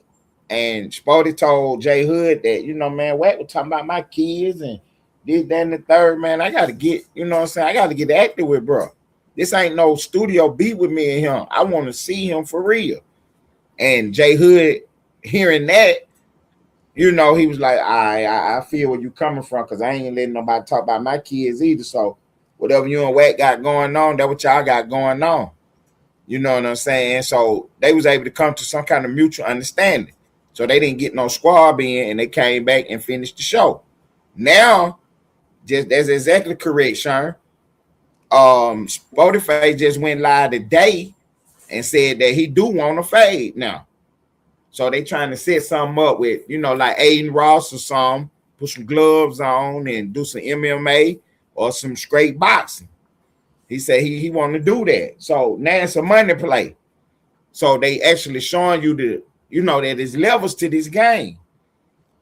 And Spody told J Hood that, man, Wack was talking about my kids and this, that, and the third, man. I gotta get, you know what I'm saying? I gotta get active with bro. This ain't no studio beat with me and him. I want to see him for real. And J Hood hearing that, you know, he was like, I feel where you coming from, because I ain't letting nobody talk about my kids either. So whatever you and Wack got going on, that's what y'all got going on. You know what I'm saying? So they was able to come to some kind of mutual understanding. So they didn't get no squab in, and they came back and finished the show. Now, just that's exactly correct, Sean. Spotify just went live today and said that he do want to fade now. So they trying to set something up with, you know, like Aiden Ross or something, put some gloves on and do some MMA or some straight boxing. He said he want to do that. So now it's a money play. So they actually showing you the, you know, that there's levels to this game.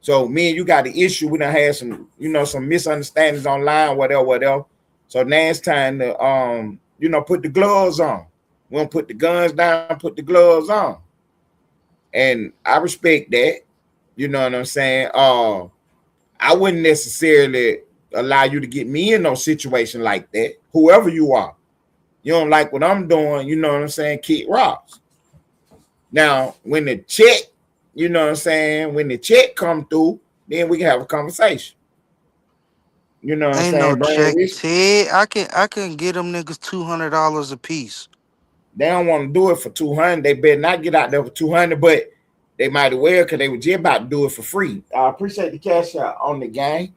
So me and you got the issue. We done had some, you know, some misunderstandings online, whatever. So now it's time to you know, put the gloves on. We don't put the guns down, put the gloves on. And I respect that. You know what I'm saying? I wouldn't necessarily allow you to get me in no situation like that. Whoever you are. You don't like what I'm doing, you know what I'm saying? Kick rocks. Now, when the check, you know what I'm saying? When the check come through, then we can have a conversation. You know what I'm Ain't saying? no Brand check, risk. Ted. I can get them niggas $200 a piece. They don't want to do it for 200. They better not get out there for 200, but they might as well, because they were just about to do it for free. I appreciate the cash out on the game.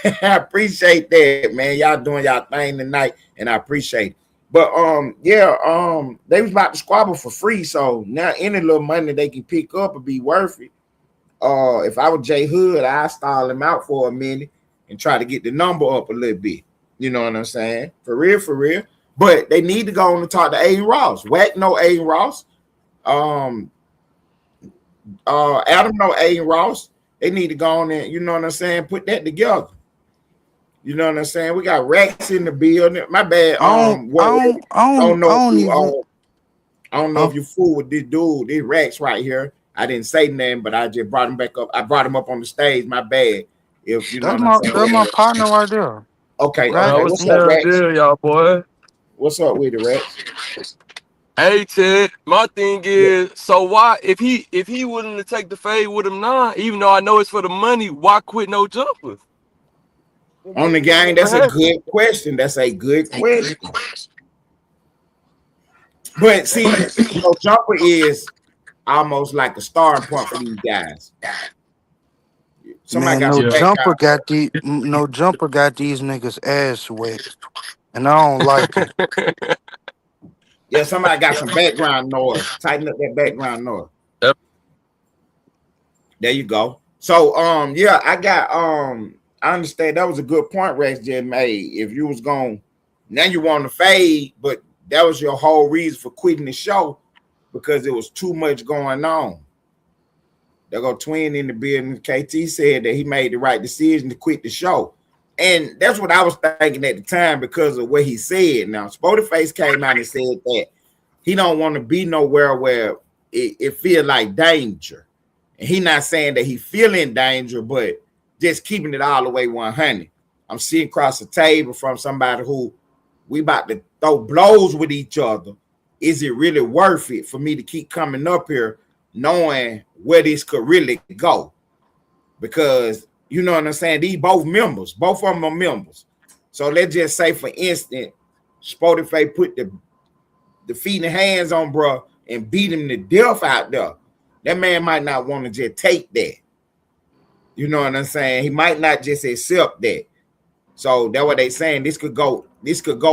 I appreciate that, man. Y'all doing y'all thing tonight, and I appreciate it. But they was about to squabble for free, so now any little money they can pick up would be worth it. If I was Jay Hood, I'd stall him out for a minute and try to get the number up a little bit. You know what I'm saying? For real. But they need to go on and talk to Aiden Ross. Wack no Aiden Ross. Adam no Aiden Ross. They need to go on and, you know what I'm saying, put that together. You know what I'm saying? We got racks in the building. My bad. I Don't know if don't you even. I don't know if you fool with this dude. These racks right here. I didn't say nothing, but I just brought him back up. I brought him up on the stage. My bad. If you know what I'm That's my saying. partner right there. Okay. Right. Man, what's What's up, the Rex? deal, y'all boy? What's up with the Rex? Hey Ted, my thing Yeah. is, so why if he willing to take the fade with him now, even though I know it's for the money, why quit no jumpers? On the game, that's a good question. That's a good question. But see, no jumper is almost like a starting point for these guys. Somebody Man, got some background. no jumper got these niggas ass wet, and I don't like it. Yeah, somebody got some background noise. Tighten up that background noise. Yep. There you go. So yeah, I understand that was a good point Rex just made. If you was going, now you want to fade, but that was your whole reason for quitting the show, because there was too much going on. They go twin in the building. KT said that he made the right decision to quit the show. And that's what I was thinking at the time, because of what he said. Now, Spotify came out and said that he don't want to be nowhere where it feel like danger. And he not saying that he feeling danger, but just keeping it all the way 100. I'm sitting across the table from somebody who we about to throw blows with each other. Is it really worth it for me to keep coming up here knowing where this could really go? Because you know what I'm saying? These both of them are members. So let's just say, for instance, Spotify put the feet and hands on bro and beat him to death out there. That man might not want to just take that. You know what I'm saying? He might not just accept that. So that's what they saying. This could go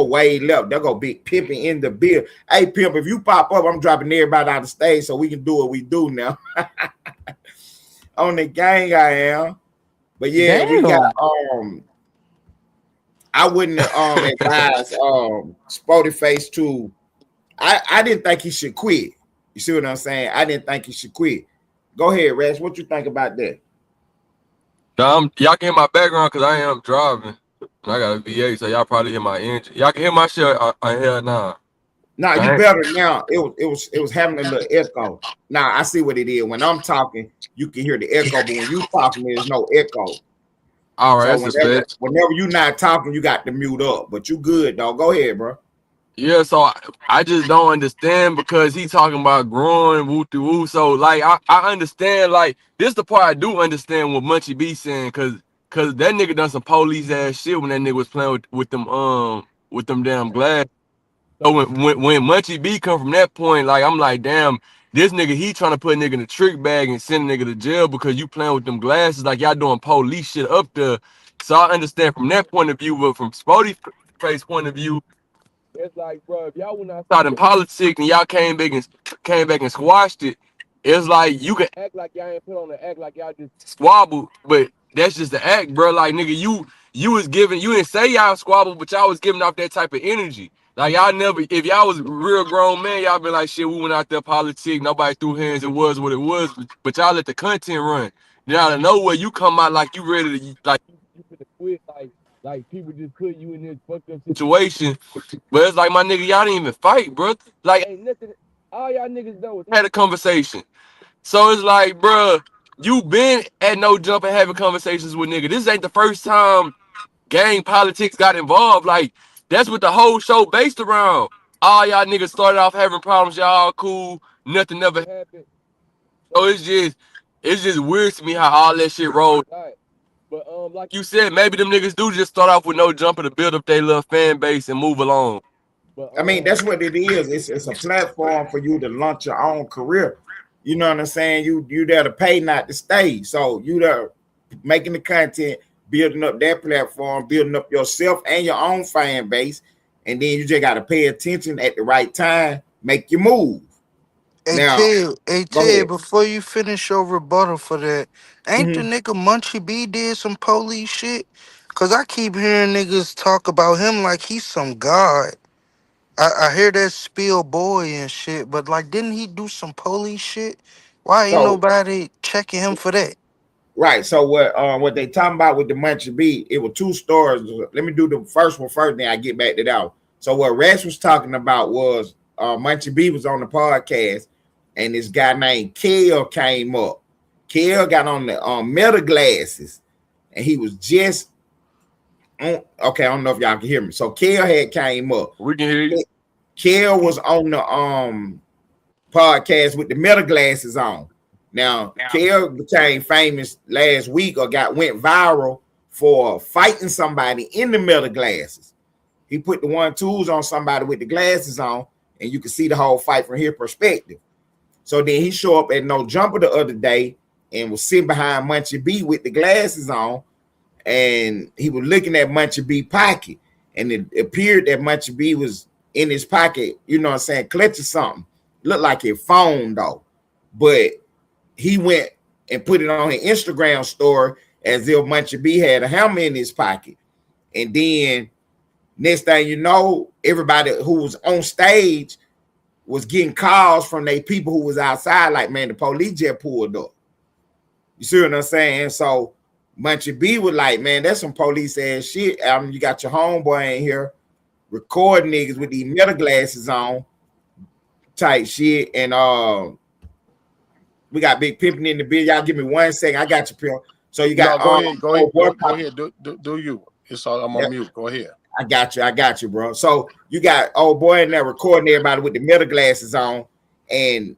way left. They're gonna be pimping in the bill. Hey, pimp, if you pop up, I'm dropping everybody out of stage so we can do what we do now. On the gang, I am. But yeah, Damn. we got I wouldn't advise Spotify to. I didn't think he should quit. You see what I'm saying? I didn't think he should quit. Go ahead, Rex. What you think about that? Y'all can hear my background because I am driving. And I got a V8, so y'all probably hear my engine. Y'all can hear my shit I hear it now. Nah, you better now. It was having a little echo. Now I see what it is. When I'm talking, you can hear the echo, but when you talking, there's no echo. All right, So whenever you're not talking, you got to mute up. But you good, dog. Go ahead, bro. Yeah, so I just don't understand because he talking about growing woo to woo. So like I understand like this the part I do understand what Munchie B saying cause that nigga done some police ass shit when that nigga was playing with them damn glass. So when Munchie B come from that point, like I'm like, damn, this nigga he trying to put a nigga in a trick bag and send a nigga to jail because you playing with them glasses, like y'all doing police shit up there. So I understand from that point of view, but from Spody face point of view, it's like, bro, if y'all went outside in politics and y'all came back and squashed it, it's like you can act like y'all ain't put on the act like y'all just squabbled, but that's just the act, bro. Like nigga, you was giving, you didn't say y'all squabbled, but y'all was giving off that type of energy. Like y'all never, if y'all was real grown man, y'all been like, shit, we went out there politic, nobody threw hands, it was what it was, but y'all let the content run. Then out of nowhere, you come out like you ready to, like you finna quit, like people just put you in this fucked up situation. But it's like my nigga, y'all didn't even fight, bro. Like ain't nothing. All y'all niggas done was had a conversation. So it's like, bro, you been at no jump and having conversations with nigga. This ain't the first time gang politics got involved. Like that's what the whole show based around. All y'all niggas started off having problems. Y'all all cool. Nothing never happened. So it's just weird to me how all that shit rolled out. But like you said, maybe them niggas do just start off with no jumper to build up their little fan base and move along. But I mean, that's what it is. It's a platform for you to launch your own career. You know what I'm saying? You there to pay, not to stay. So you there making the content, building up that platform, building up yourself and your own fan base, and then you just got to pay attention at the right time, make your move. Now, Hey go Ted, ahead. before you finish your rebuttal for that, ain't the Mhm. nigga Munchie B did some police shit? Cause I keep hearing niggas talk about him like he's some god. I hear that spill boy and shit, but like didn't he do some police shit? Why ain't So nobody checking him for that? right. So what they talking about with the Munchie B? It was two stories. Let me do the first one first, then I get back to that one. So what Rex was talking about was Munchie B was on the podcast, and this guy named Kel came up. Kel got on the meta glasses, and he was just on. Okay, I don't know if y'all can hear me. So Kel had came up. We can hear you. Kel was on the podcast with the meta glasses on. Now, Kel became famous last week or went viral for fighting somebody in the meta glasses. He put the 1-2s on somebody with the glasses on, and you can see the whole fight from his perspective. So then he showed up at No Jumper the other day and was sitting behind Munchie B with the glasses on, and he was looking at Munchie B pocket, and it appeared that Munchie B was in his pocket, you know what I'm saying, clutching something. Looked like his phone though, but he went and put it on his Instagram story as if Munchie B had a hammer in his pocket. And then next thing you know, everybody who was on stage was getting calls from they people who was outside, like, man, the police just pulled up. You see what I'm saying? So Munchie B was like, man, that's some police ass shit. You got your homeboy in here recording niggas with these metal glasses on, type shit. And we got Big Pimpin' in the bill. Y'all give me 1 second. I got you, Pimp. So you got No, go ahead, go ahead, oh boy, go ahead. Do you? It's all. I'm yeah, on mute. Go ahead. I got you, bro. So you got old boy in there recording everybody with the metal glasses on, and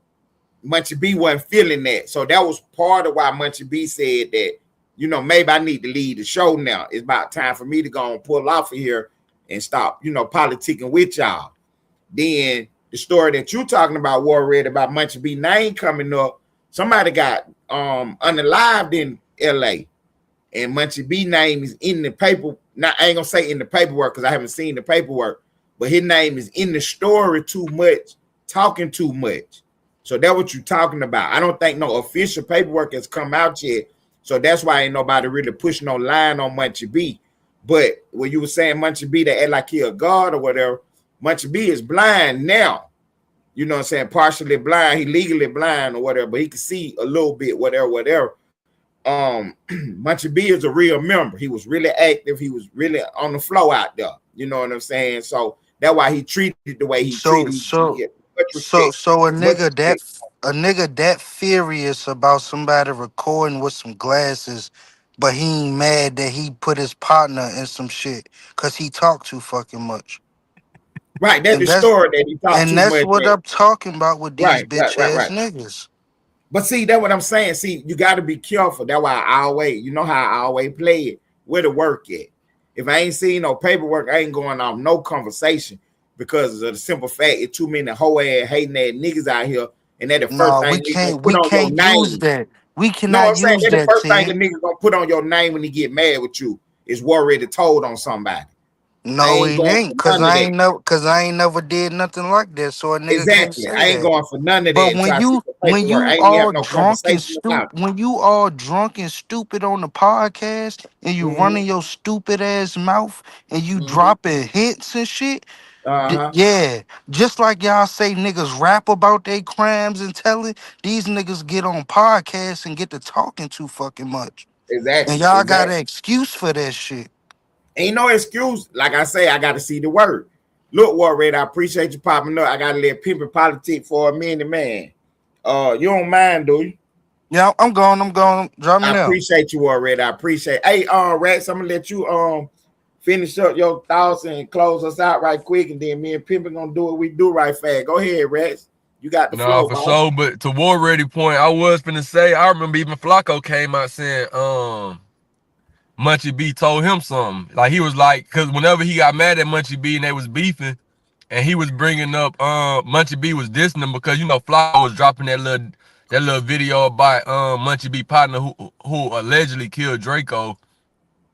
Munchie B wasn't feeling that. So that was part of why Munchie B said that, you know, maybe I need to leave the show now. It's about time for me to go and pull off of here and stop, you know, politicking with y'all. Then the story that you talking about, Warred, about Munchie B name coming up, somebody got unalived in LA, and Munchie B name is in the paper. Now I ain't gonna say in the paperwork because I haven't seen the paperwork, but his name is in the story too much, talking too much. So that's what you're talking about. I don't think no official paperwork has come out yet. So that's why ain't nobody really pushing no line on Munchie B. But when you were saying Munchie B, they act like he a god or whatever, Munchie B is blind now. You know what I'm saying? Partially blind. He legally blind or whatever, but he can see a little bit, whatever, whatever. Munchie B is a real member. He was really active. He was really on the flow out there. You know what I'm saying? So that's why he treated the way he So treated. so Much so respect. so Much respect. a nigga that furious about somebody recording with some glasses, but he ain't mad that he put his partner in some shit because he talked too fucking much. Right, that's And the that's story that he talked and too that's much. what I'm talking about with these Right, right, bitch right, ass right. niggas. But see, that's what I'm saying. See, you got to be careful. That's why I always, you know how I always play it, where the work at. If I ain't seen no paperwork, I ain't going off no conversation because of the simple fact it's too many hoe ass hating ass niggas out here, and that the first No, thing we niggas gonna can't. put We on your can't use name. that. We No, cannot I'm saying use that the that, first thing the Ted. nigga gonna put on your name when he get mad with you is what already told on somebody. I No, ain't it going ain't. for Cause none of I that. ain't never. Cause I ain't never did nothing like that. So a nigga can't Exactly. say I ain't that. going for none of that But until I see the when paperwork. I you ain't even have all no drunk and conversation stupid, about it. when you all drunk and stupid on the podcast, and you running your stupid ass mouth, and you dropping hints and shit. Uh-huh. Yeah, just like y'all say niggas rap about their crimes and tell it, these niggas get on podcasts and get to talking too fucking much. And Exactly. y'all got Exactly. an excuse for that shit. Ain't no excuse. Like I say, I gotta see the word. Look, Warred, I appreciate you popping up. I gotta let pimping politics for a minute, man. You don't mind, do you? Yeah, I'm going. I'm going. Drop me I down. appreciate you already. I appreciate. Hey, Rex, I'm gonna let you finish up your thoughts and close us out right quick, and then me and Pimpin gonna do what we do right fast. Go ahead, Rex. You got the Nah, flow, for boss. sure. But to War Ready point, I was finna say, I remember even Flacco came out saying, Munchie B told him something. Like he was like, cause whenever he got mad at Munchie B and they was beefing, and he was bringing up, Munchie B was dissing him because you know Flacco was dropping that little video about Munchie B partner who allegedly killed Draco.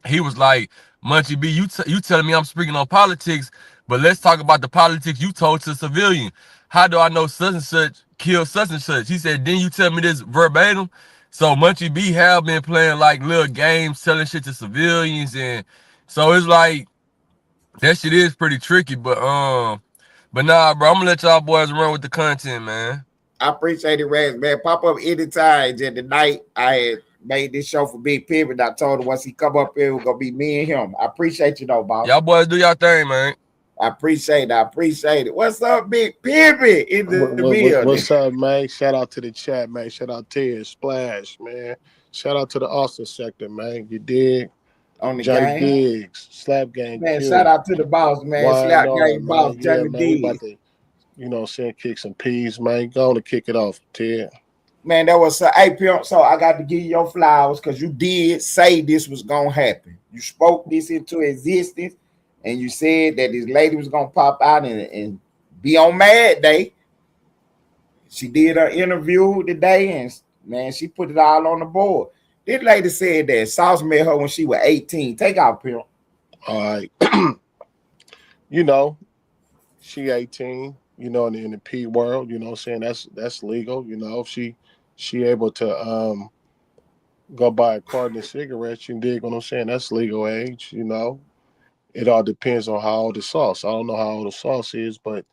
He was like, Munchie B, you telling me I'm speaking on politics, but let's talk about the politics you told to civilian. How do I know such and such killed such and such? He said, didn't you tell me this verbatim? So Munchie B have been playing like little games, telling shit to civilians, and so it's like that shit is pretty tricky. But nah, bro, I'm gonna let y'all boys run with the content, man. I appreciate it, Rex, man. Pop up anytime. Just tonight, I had made this show for Big Pimpin'. I told him once he come up here, it was gonna be me and him. I appreciate you, though, boss. Y'all boys do y'all thing, man. I appreciate it. I appreciate it. What's up, Big Pimpin' in the building? What's up, man? Shout out to the chat, man. Shout out to Splash, man. Shout out to the Austin sector, man. You dig? On the Johnny game. Diggs, Slap Gang Man, shout Q, out to the boss, man. Slap YNR, game boss, man. Yeah, Johnny man. We D. about to, kick some peas, man. Go on to kick it off, Ted. Man, that was hey, Pimp. So I got to give you your flowers because you did say this was gonna happen. You spoke this into existence, and you said that this lady was gonna pop out and be on Mad Day. She did her interview today, and man, she put it all on the board. This lady said that Sauce met her when she was 18. Take out, Pimp. All right. You know, she 18, in the P world, what I'm saying? That's legal, if she able to go buy a carton of cigarettes, you dig what I'm saying? That's legal age. It all depends on how old the sauce. I don't know how old the sauce is, but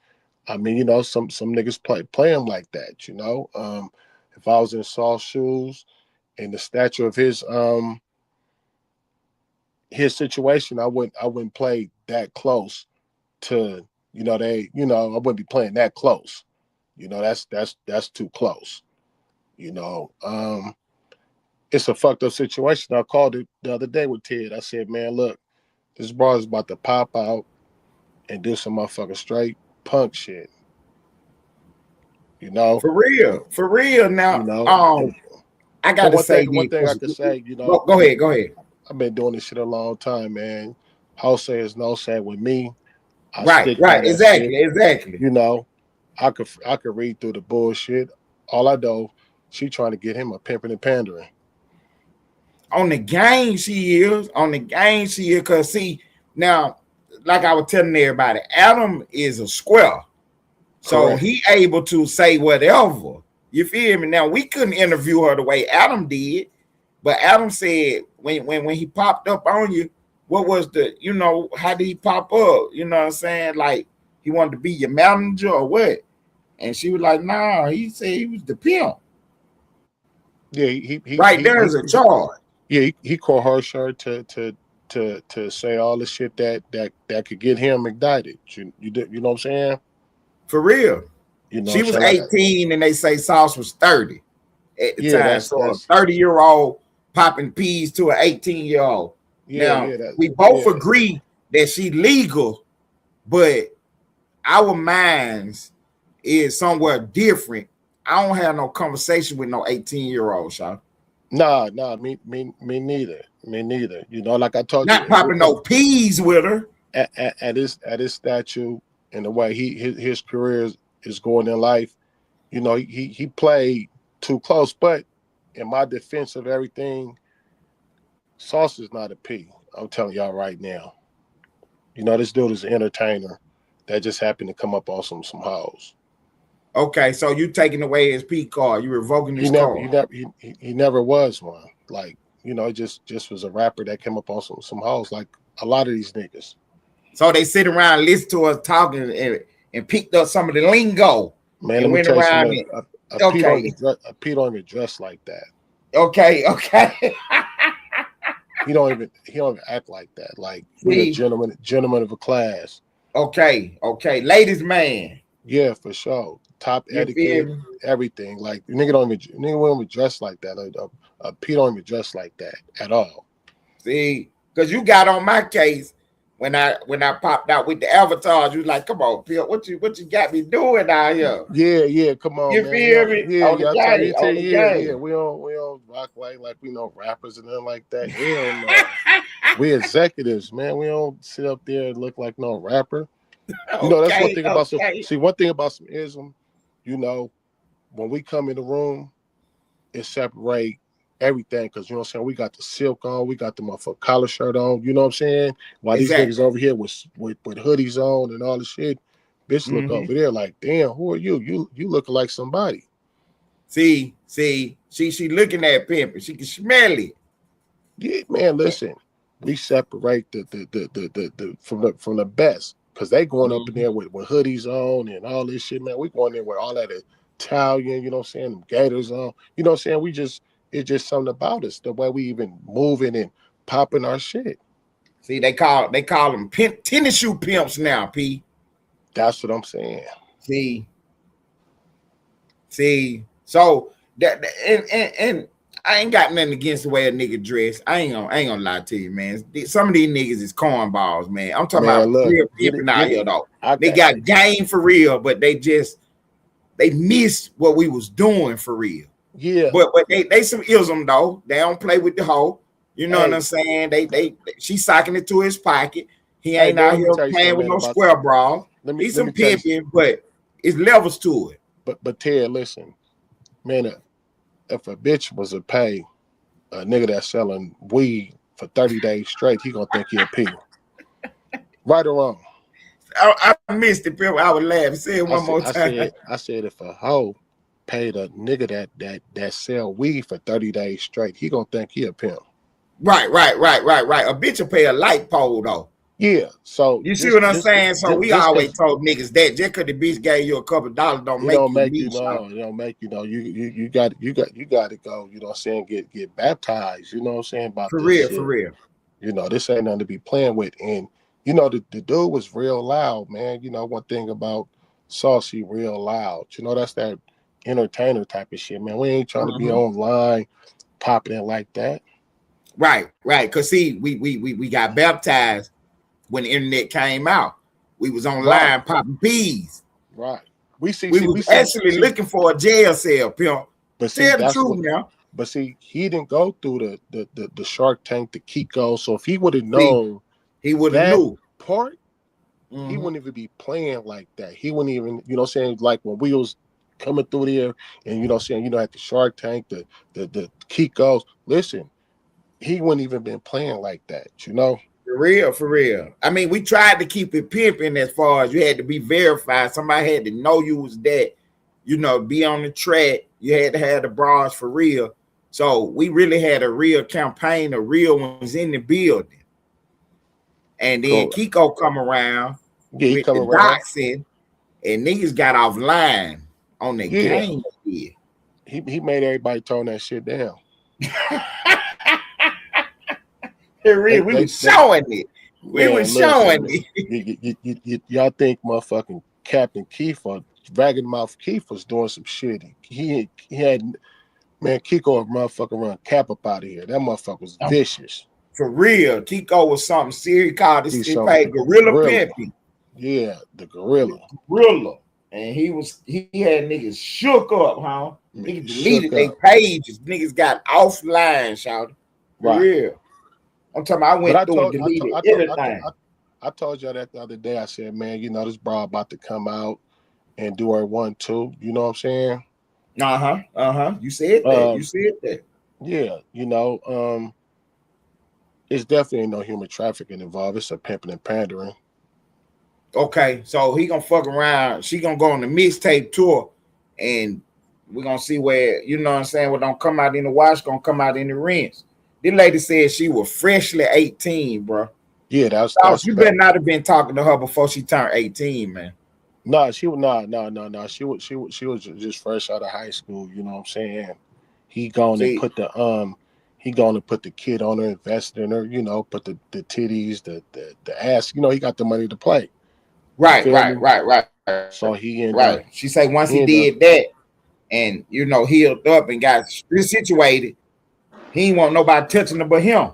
I mean, some niggas play him like that. If I was in Sauce shoes and the stature of his situation, I wouldn't play that close to, I wouldn't be playing that close. That's too close. You know, um, it's a fucked up situation. I called it the other day with Ted. I said, man, look, this bro is about to pop out and do some motherfucking straight punk shit. You know, For real. you Now, know. I But gotta one say thing, one this. thing I could say, Go ahead, go ahead. I've been doing this shit a long time, man. How say is no say with me. I Right, stick by right, that shit. exactly. You know, I could read through the bullshit. All I know, she trying to get him a pimping and pandering. On the game, she is. On the game, she is. Cause see, now, like I was telling everybody, Adam is a square. So Correct. he able to say whatever. You feel me? Now we couldn't interview her the way Adam did, but Adam said when he popped up on you, what was how did he pop up? You know what I'm saying? Like he wanted to be your manager or what? And she was like, nah, he said he was the pimp. Yeah, he he Right he, there's he, a charge. yeah, he called her to say all the shit that could get him indicted. You know what I'm saying? For real. You know what She I'm was saying? Like, 18 and they say Sauce was 30 at the yeah, time. So a 30-year-old popping peas to an 18-year-old. yeah, Now yeah, that, we both yeah, agree that she legal, but our minds is somewhere different. I don't have no conversation with no 18-year-old, Sean. Nah, me neither. Me neither. You know, like I told Not you, popping no peas with her. at his statue and the way his career is going in life, you know, he played too close. But in my defense of everything, Sauce is not a P. I'm telling y'all right now. You know, this dude is an entertainer that just happened to come up on some hoes. Okay, so you taking away his P card, you revoking his card. He never was one. Like, you know, just was a rapper that came up on some hoes, like a lot of these niggas. So they sit around, listen to us talking, and picked up some of the lingo. Man, and let me went tell you around something. A P don't even dress like that. Okay. He don't even act like that. Like, we a gentleman of a class. Okay. Ladies man. Yeah, for sure. Top etiquette, everything. Like, nigga don't even dress like that. A P don't even dress like that at all. See, because you got on my case when I popped out with the avatars. You like, come on, Phil, what you got me doing out here? Yeah, come on, you man. Feel me? Yeah. We don't rock like we know rappers and nothing like that. Hell no. We executives, man. We don't sit up there and look like no rapper. You know, that's one thing about one thing about some ism, you know, when we come in the room, it separate everything, because, you know what I'm saying, we got the silk on, we got the motherfucking collar shirt on, you know what I'm saying? While these niggas over here with hoodies on and all the shit, bitch look over there like, damn, who are you? You looking like somebody. See, she looking at pimping. She can smell it. Yeah, man, listen, we separate the from the best, because they going up in there with hoodies on and all this shit, man. We going there with all that Italian, you know what I'm saying, them gators on, you know what I'm saying. It's just something about us, the way we even moving and popping our shit. See, they call them tennis shoe pimps now, P. That's what I'm saying. See. So that and I ain't got nothing against the way a nigga dress. I ain't gonna lie to you, man. Some of these niggas is cornballs, man. I'm talking about real pimping out here, though. They got game for real, but they missed what we was doing for real. Yeah, but they some ism though. They don't play with the hoe. You know what I'm saying? She socking it to his pocket. He ain't out here playing with no square bra. He's some pimping, but it's levels to it. But Ted, listen, man, if a bitch was to pay a nigga that's selling weed for 30 days straight, he gonna think he a P. Right or wrong? I missed it, Pimp. I would laugh. Say it one more time. I said if a hoe paid a nigga that sell weed for 30 days straight, he gonna think he a pimp. Right. A bitch will pay a light pole though. Yeah. So you see what I'm saying? So we always told niggas that just because the bitch gave you a couple $, don't make you know. You got to go. You know what I'm saying? Get baptized. You know what I'm saying? About for real. You know, this ain't nothing to be playing with. And you know, the dude was real loud, man. You know, one thing about Saucy, real loud. You know, that's that entertainer type of shit, man. We ain't trying to be online popping it like that. Right. Cause see, we got baptized when the internet came out. We was online popping peas. Right. We was actually looking for a jail cell, Pimp. But see, tell the truth now. But see, he didn't go through the Shark Tank, the Kiko. So if he would have known, he would have knew part. He wouldn't even be playing like that. He wouldn't even, you know what I'm saying, like when we was coming through there and, you know what I'm saying, you know, at the Shark Tank, the Kikos, listen, he wouldn't even been playing like that, you know? For real. I mean, we tried to keep it pimping as far as you had to be verified. Somebody had to know you was that, you know, be on the track. You had to have the bras for real. So we really had a real campaign, a real ones in the building. And then Kiko come around with the doxing, and niggas got offline on the game. He made everybody tone that shit down. We was showing it. We was showing it. Y'all think motherfucking Captain Kiefer, Ragged Mouth Keith was doing some shit. He had, man, Kiko a motherfucker run cap up out of here. That motherfucker was vicious. For real, Kiko was something serious. Called this shit paid Gorilla Pimping. Yeah, the gorilla. Gorilla. And he had niggas shook up, huh? Niggas Shook deleted their up. pages. Niggas got offline, shout. For Right. real. I'm talking about I But went through and deleted everything. I told y'all that the other day. I said, man, this bra about to come out and do her 1-2. You know what I'm saying? You said that. You Um, said that. yeah, it's definitely no human trafficking involved. It's a pimping and pandering. Okay, so he gonna fuck around. She gonna go on the mixtape tour, and we're gonna see where, you know what I'm saying, what don't come out in the wash gonna come out in the rinse. This lady said she was freshly 18, bro. Yeah, So you better not have been talking to her before she turned 18, man. No, she was no. She was just fresh out of high school. You know what I'm saying? He going to See, put the kid on her, invest in her. Put the titties, the ass. He got the money to play. You right, feel right, me? right, right, So he end right. up She say once he he end up did that and healed up and got situated, he ain't want nobody touching her but him.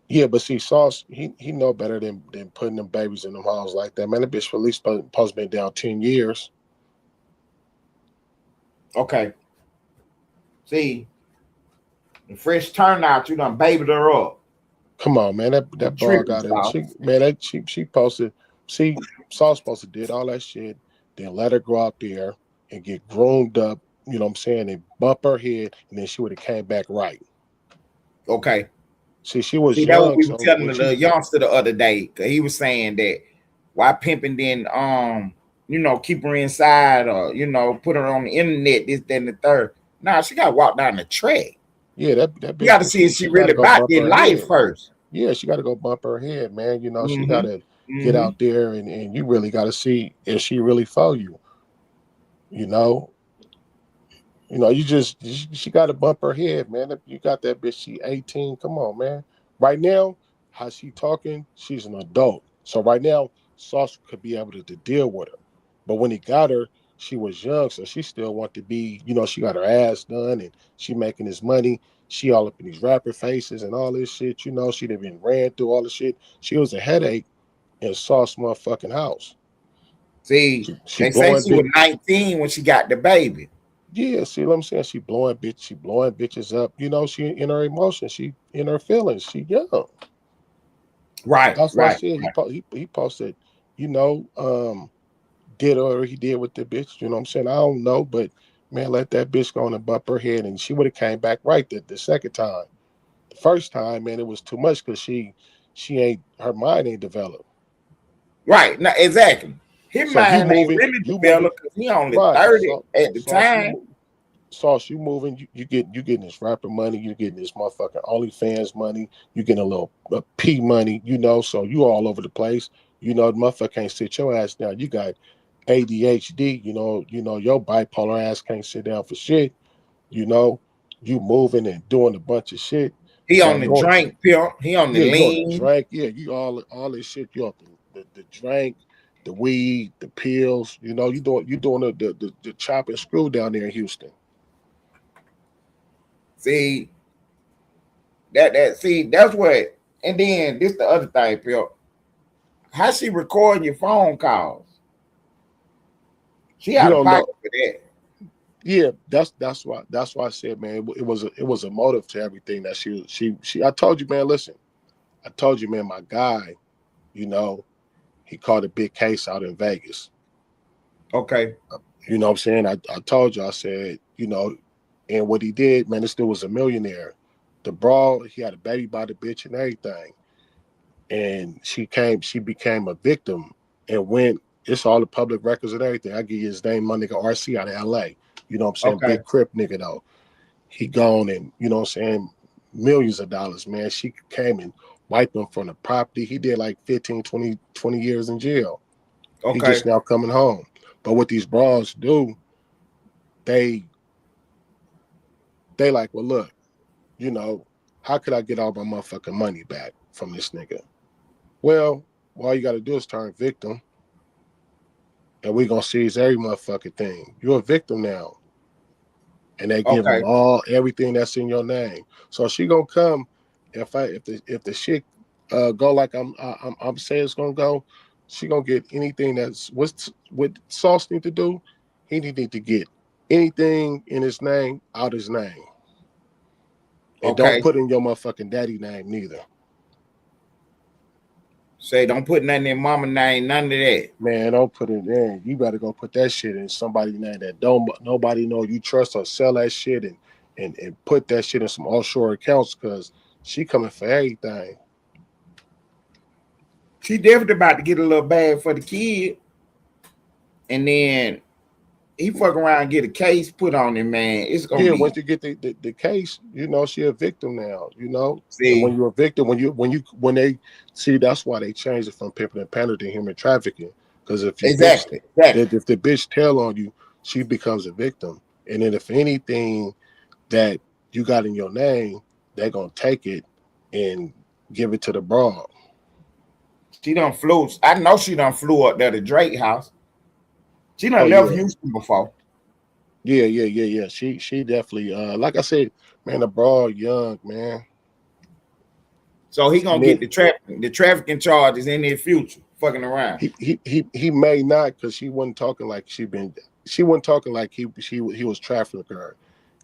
yeah, but see, Sauce, he know better than putting them babies in them halls like that. Man, that bitch for at least supposed to be down 10 years. Okay. See, the fresh turnout, you done babied her up. Come on, man. You That broad tripping, got it. Sal. She posted. See, Sauce supposed to did all that shit, then let her go out there and get groomed up. You know what I'm saying? And bump her head, and then she would have came back right. Okay. See, she was See, that what young, we were so telling what the you? youngster the other day. Cause he was saying that why pimping then keep her inside or put her on the internet, this, that, and the third. Nah, she gotta walk down the track. Yeah, that You bitch. gotta see if she She got really to go about bump their her life head. first. Yeah, she got to go bump her head, man. She got Mm-hmm. to get Mm-hmm. out there, and you really got to see if she really for you. You know, she got to bump her head, man. If you got that bitch, she 18. Come on, man. Right now, how she talking, she's an adult. So right now, Sauce could be able to deal with her. But when he got her, she was young, so she still want to be, she got her ass done and she making his money. She all up in these rapper faces and all this shit. She done been ran through all the shit. She was a headache in Sauce motherfucking house. See, She they say blowing she was bit. 19 when she got the baby. Yeah, see what I'm saying? She blowing bitches up. She in her emotions. She in her feelings. She young. Right, That's why I right, said right. he posted, you know, um, did or he did with the bitch. You know what I'm saying? I don't know, but man, let that bitch go on and bump her head, and she would have came back right the second time. The first time, man, it was too much because she ain't her mind ain't developed. Right. Now, exactly. His So mind ain't really you moving, developed because he only right? 30 at the Sauce, time. Sauce, you moving, you getting this rapper money, you getting this motherfucking OnlyFans money, you getting a little P money, so you all over the place. The motherfucker can't sit your ass down. You got ADHD, your bipolar ass can't sit down for shit. You know, you moving and doing a bunch of shit. He So on the knowing, drink pill. He on the yeah, you on the lean. drink, yeah, you all this shit, you on the drink, the weed, the pills, you doing the chop and screw down there in Houston. See, that's what. And then this the other thing, pill. How she recording your phone calls? She You out of don't know. pocket for that. Yeah, that's why I said, man, it was a motive to everything that she. I told you, man. Listen, I told you, man. My guy, you know, he caught a big case out in Vegas. Okay. You know what I'm saying? I told you, I said, and what he did, man, this dude was a millionaire. The brawl, he had a baby by the bitch and everything, and she became a victim and went. It's all the public records and everything. I give you his name, my nigga RC out of LA. You know what I'm saying? Okay. Big Crip nigga though. He gone and what I'm saying, millions of dollars, man. She came and wiped him from the property. He did like 15, 20 years in jail. He Okay. just now coming home. But what these bras do, they like, well, look, how could I get all my motherfucking money back from this nigga? Well, all you gotta do is turn victim, and we gonna seize every motherfucking thing. You're a victim now. And they give Okay. them everything that's in your name. So she gonna come if the shit go like I'm saying it's gonna go. She gonna get anything that's what Sauce need to do. He need to get anything in his name out his name, and don't Okay. put in your motherfucking daddy name neither. Say don't put nothing in mama name, none of that. Man, don't put it in. You better go put that shit in somebody's name that don't nobody know you trust, or sell that shit and put that shit in some offshore accounts, because she coming for everything. She definitely about to get a little bad for the kid. And then he fuck around and get a case put on him, man. It's gonna Yeah, be once you get the case, you know, she a victim now, you know. And when see you're a victim, when they see, that's why they changed it from pimping and pandering to human trafficking. Because if you bitch exactly. if the bitch tell on you, she becomes a victim. And then if anything that you got in your name, they're gonna take it and give it to the broad. She done flew. I know she done flew up there to Drake house. She Oh done left yeah. Houston before. Yeah. She definitely like I said, man, the broad young, man. So he gonna get Mid the trafficking charges in the future, fucking around. he may not, because she wasn't talking like she wasn't talking like he was trafficking her.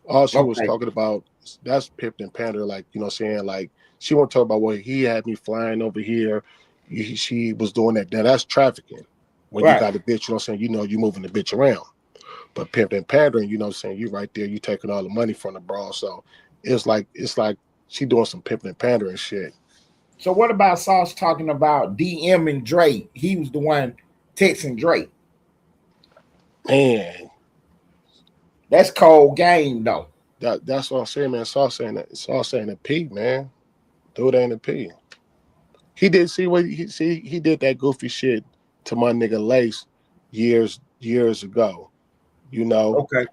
All she was Okay, talking about, that's pimped and pander, like, you know what I'm saying? Like, she won't talk about, well, he had me flying over here. She was doing that. Now that's trafficking. When you right. got a bitch, you know what I'm saying, you know you moving the bitch around. But pimped and pandering, you know what I'm saying, you right there, you taking all the money from the bra. So it's like she doing some pimping and pandering shit. So what about Sauce talking about DM and Drake? He was the one texting Drake. Man, That's cold game though. that's what I'm saying, man. Sauce saying a P, man. Dude ain't a P. He did he did that goofy shit to my nigga Lace years ago. You know, Okay.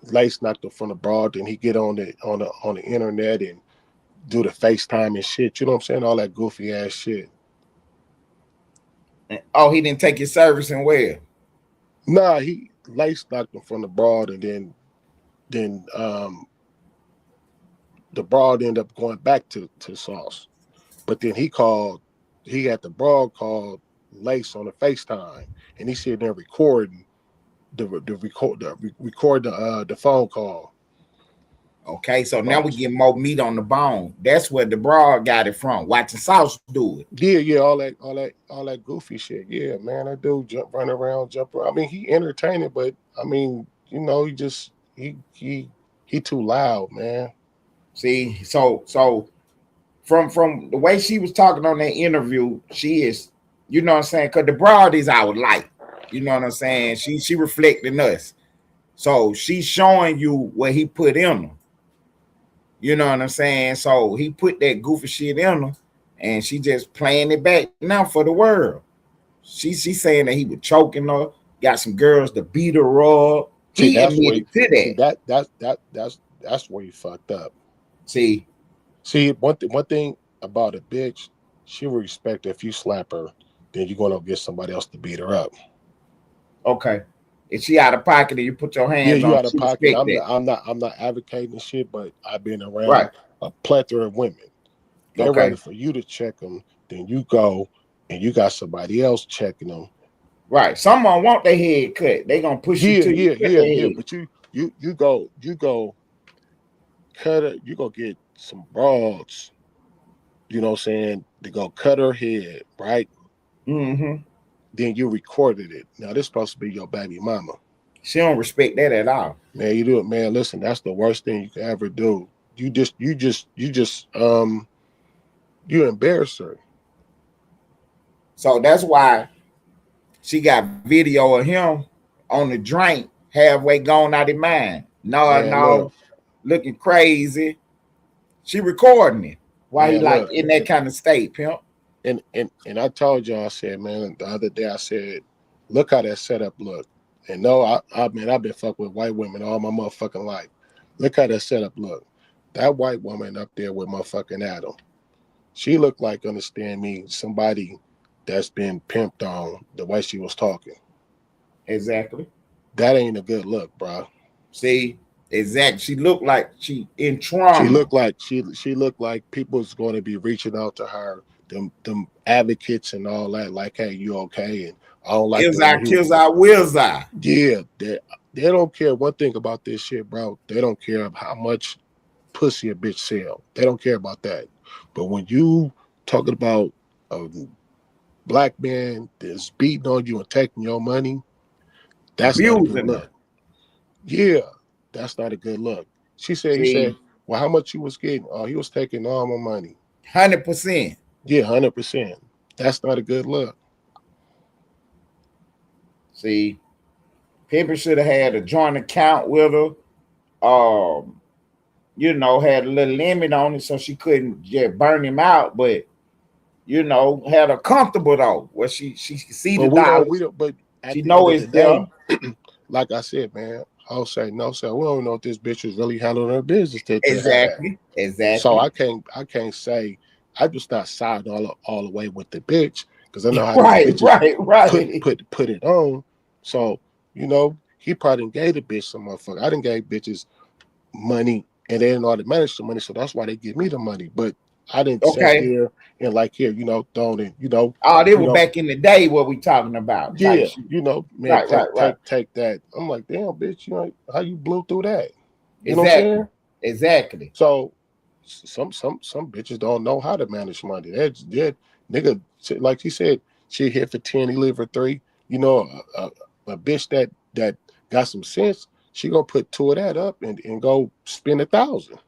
Lace knocked him from the broad, and he get on the internet and do the FaceTime and shit. You know what I'm saying? All that goofy ass shit. Oh, he didn't take his service and where? Nah, he Lace knocked him from the broad, and then the broad ended up going back to Sauce. But then he had the broad called Lace on the FaceTime, and he sitting there recording the phone call. Okay, so now we Boss. get more meat on the bone. That's where the broad got it from. Watching Sauce do it. Yeah, all that goofy shit. Yeah, man, that dude run around, jump around. I mean, he entertaining, but I mean, you know, he too loud, man. See, so from the way she was talking on that interview, she is, you know what I'm saying? Because the broad is our light. You know what I'm saying? She reflecting us. So she's showing you what he put in her. You know what I'm saying? So he put that goofy shit in her, and she just playing it back now for the world. She's saying that he was choking her, got some girls to beat her up. See, He that's where admitted to see that. that's where you fucked up. See, See, one thing about a bitch, she will respect if you slap her, then you're gonna get somebody else to beat her up. okay. If she out of pocket and you put your Yeah, hands you on, out of she pocket. respect that. I'm not advocating shit, but I've been Right. around a plethora of women. They're ready Okay. for you to check them, then you go and you got somebody else checking them. Right. Someone want their head cut. They gonna push you till you cut their head. But you go cut it. You go get some broads. You know what I'm saying? To go cut her head, right? Mm-hmm. Then you recorded it. Now this supposed to be your baby mama. She don't respect that at all. Man, you do it, man. Listen, that's the worst thing you can ever do. You embarrass her. So that's why she got video of him on the drink, halfway gone out of mind. Man, look, No, looking crazy. She recording it while he man, like look. in that kind of state, pimp. And I told y'all, I said, man, the other day I said, look how that setup look. And no, I've been fucking with white women all my motherfucking life. Look how that setup look. That white woman up there with motherfucking Adam. She looked like, understand me, somebody that's been pimped on the way she was talking. Exactly. That ain't a good look, bro. See, exactly. She looked like she in She trauma. looked like she looked like people's going to be reaching out to her them advocates and all that, like, hey, you okay? And I don't like Kills the way our, he kills our, wills our. yeah, they don't care one thing about this shit, bro. They don't care how much pussy a bitch sell. They don't care about that. But when you talking about a black man that's beating on you and taking your money, that's not a good Abusing look. her. Yeah, that's not a good look. He See, said, well, how much you was getting? Oh, he was taking all my money. 100%. Yeah, 100%. That's not a good look. See, Pimpin should have had a joint account with her. You know, had a little limit on it so she couldn't just burn him out, but you know, had her comfortable though, where she could see But the we dollars. don't, but at She the end know of it's the there. day, like I said, man, I'll say no, sir. We don't know if this bitch was really handling her business to have that. Exactly. So Exactly. I can't say I just not side all the way with the bitch because I know how these Right, bitches right, right. put it on. So you know he probably didn't gave the bitch some motherfucker. I didn't gave bitches money and they didn't know how to manage the money, so that's why they give me the money. But I didn't sit Okay. there and like here, you know, don't it, Oh, they were back in the day what we talking about. Type yeah, shit. man, Right, right, right. take that. I'm like, damn, bitch, you know how you blew through that? You know what I'm Exactly. saying? Exactly. So some bitches don't know how to manage money. That nigga, like she said, she hit for 10, he live for 3. You know, a bitch that got some sense, she gonna put 2 of that up and go spend 1,000.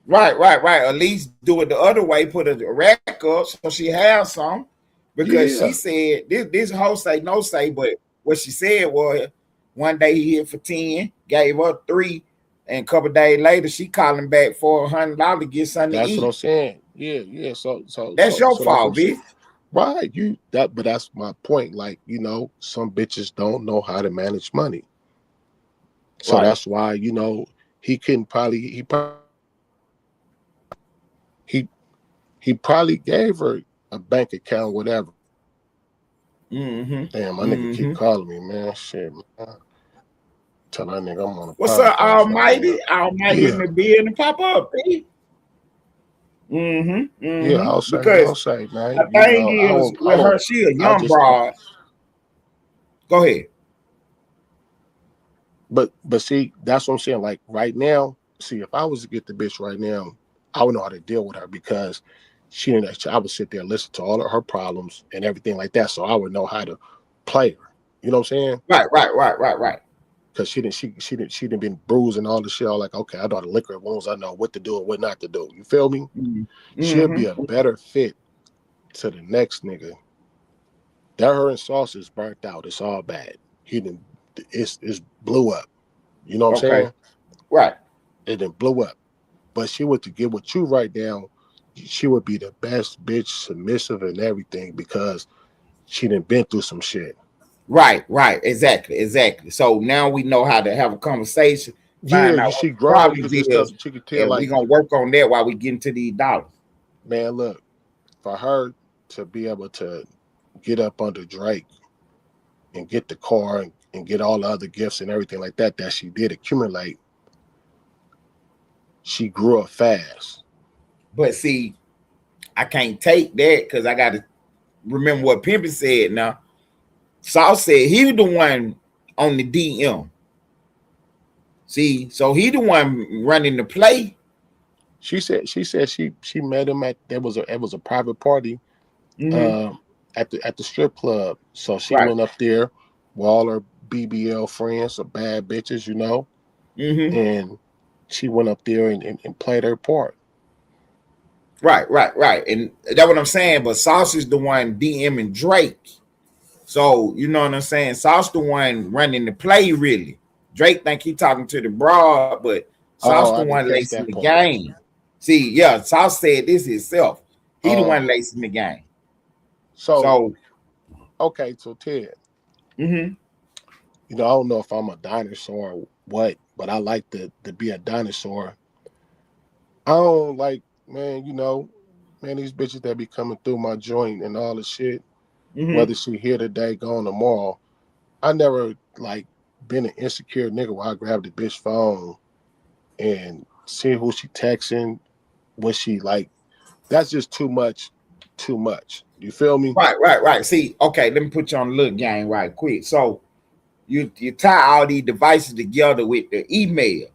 Right, right, right. At least do it the other way, put a rack up so she has some. Because she Yeah, said this whole say no say, but what she said was one day he hit for 10, gave her 3, and a couple days later she calling back for $100 to get something to that's what I'm eat. saying. Yeah. That's your So that's what I'm fault, saying. bitch. Right, but that's my point. Like, some bitches don't know how to manage money. So Right. that's why, he he probably gave her a bank account, whatever. Mm-hmm. Damn, my nigga keep Mm-hmm. calling me, man. Shit, man. Tell that nigga I'm on a What's up, podcast right Almighty? now. Almighty in Yeah, the building, pop up, B. Mm-hmm. yeah. Mm-hmm. I'll Because say, man. the thing is I with her, won't. she a I young just, broad. Go ahead. but see, that's what I'm saying. Like right now, see, if I was to get the bitch right now, I would know how to deal with her because she didn't. I would sit there and listen to all of her problems and everything like that, so I would know how to play her. You know what I'm saying? Right, right, right, right, right. Because she didn't been bruised and all the shit. I was like, okay, I know the liquor wounds. I know what to do and what not to do. You feel me? She'll be a Mm-hmm. better fit to the next nigga. That her and Sauce is burnt out. It's all bad. He didn't. It's blew up. You know what I'm Okay. saying? Right. It didn't blew up. But she would to get with you right now. She would be the best bitch, submissive and everything because she done been through some shit. Right, right. Exactly, exactly. So now we know how to have a conversation, Yeah, find you out what see, the grown. You problem could just tell. is, She could tell and we're like, gonna work on that while we get into these dollars. man, look, for her to be able to get up under Drake and get the car and get all the other gifts and everything like that she did accumulate, she grew up fast. But see, I can't take that because I gotta remember what Pimpin said now. Sauce said he was the one on the DM. See, so he the one running the play. She met him at it was a private party Mm-hmm. um at the strip club. So she Right. went up there with all her BBL friends, some bad bitches, Mm-hmm. and she went up there and played her part. Right, right, right. And that's what I'm saying. But Sauce is the one DMing Drake. So you know what I'm saying? Sauce the one running the play really. Drake think he talking to the broad, but Sauce Oh, the I didn't one catch lacing that the part. game. See, yeah, Sauce said this himself. He the one Oh, lacing the game. so So okay, so Ted, mm-hmm. I don't know if I'm a dinosaur or what, but I like to be a dinosaur. I don't like, man, man, these bitches that be coming through my joint and all the shit, Mm-hmm. whether she here today, gone tomorrow. I never like been an insecure nigga where I grab the bitch phone and see who she texting, what she like. That's just too much too much. You feel me? Right. See, okay, let me put you on a little game right quick. So you tie all these devices together with the email.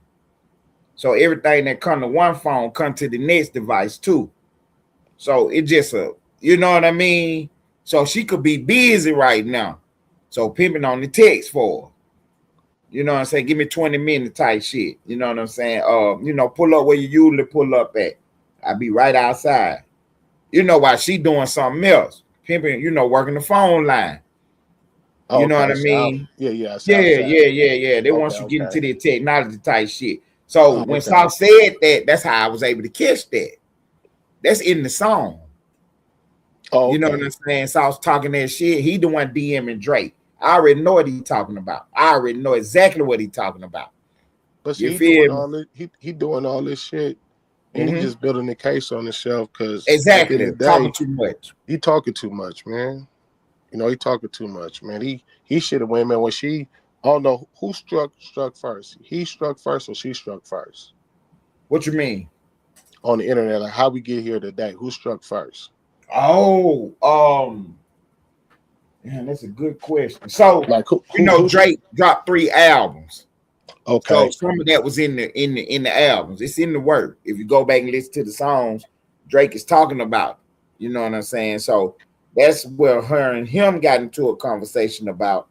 So everything that come to one phone come to the next device too. So it just you know what I mean? So she could be busy right now. So pimping on the text for her. You know what I'm saying? Give me 20 minutes type shit. You know what I'm saying? Pull up where you usually pull up at. I'll be right outside. You know why she doing something else. Pimping, working the phone line. You know what Okay, I mean? yeah, Southside. Yeah. They want you getting Okay. into the technology type shit. So Oh, when okay. South said that, that's how I was able to catch that. That's in the song. Oh, You know what okay. I'm saying? South's talking that shit. He the one DMing Drake. I already know what he talking about. I already know exactly what he talking about. But You see, feel me? he doing all this shit, and he Mm-hmm. just building the case on himself. Because at the end Exactly. of the Talking day, too much. he talking too much, man. He talking too much, man. He should have went, man. When she, I don't know who struck first. He struck first, or she struck first What you mean? on the internet. Like how we get here today. Who struck first? Oh, man, that's a good question. So, Like who? Drake dropped 3 albums. So Okay, some of that was in the albums. It's in the work. If you go back and listen to the songs, Drake is talking about. You know what I'm saying? So that's where her and him got into a conversation about.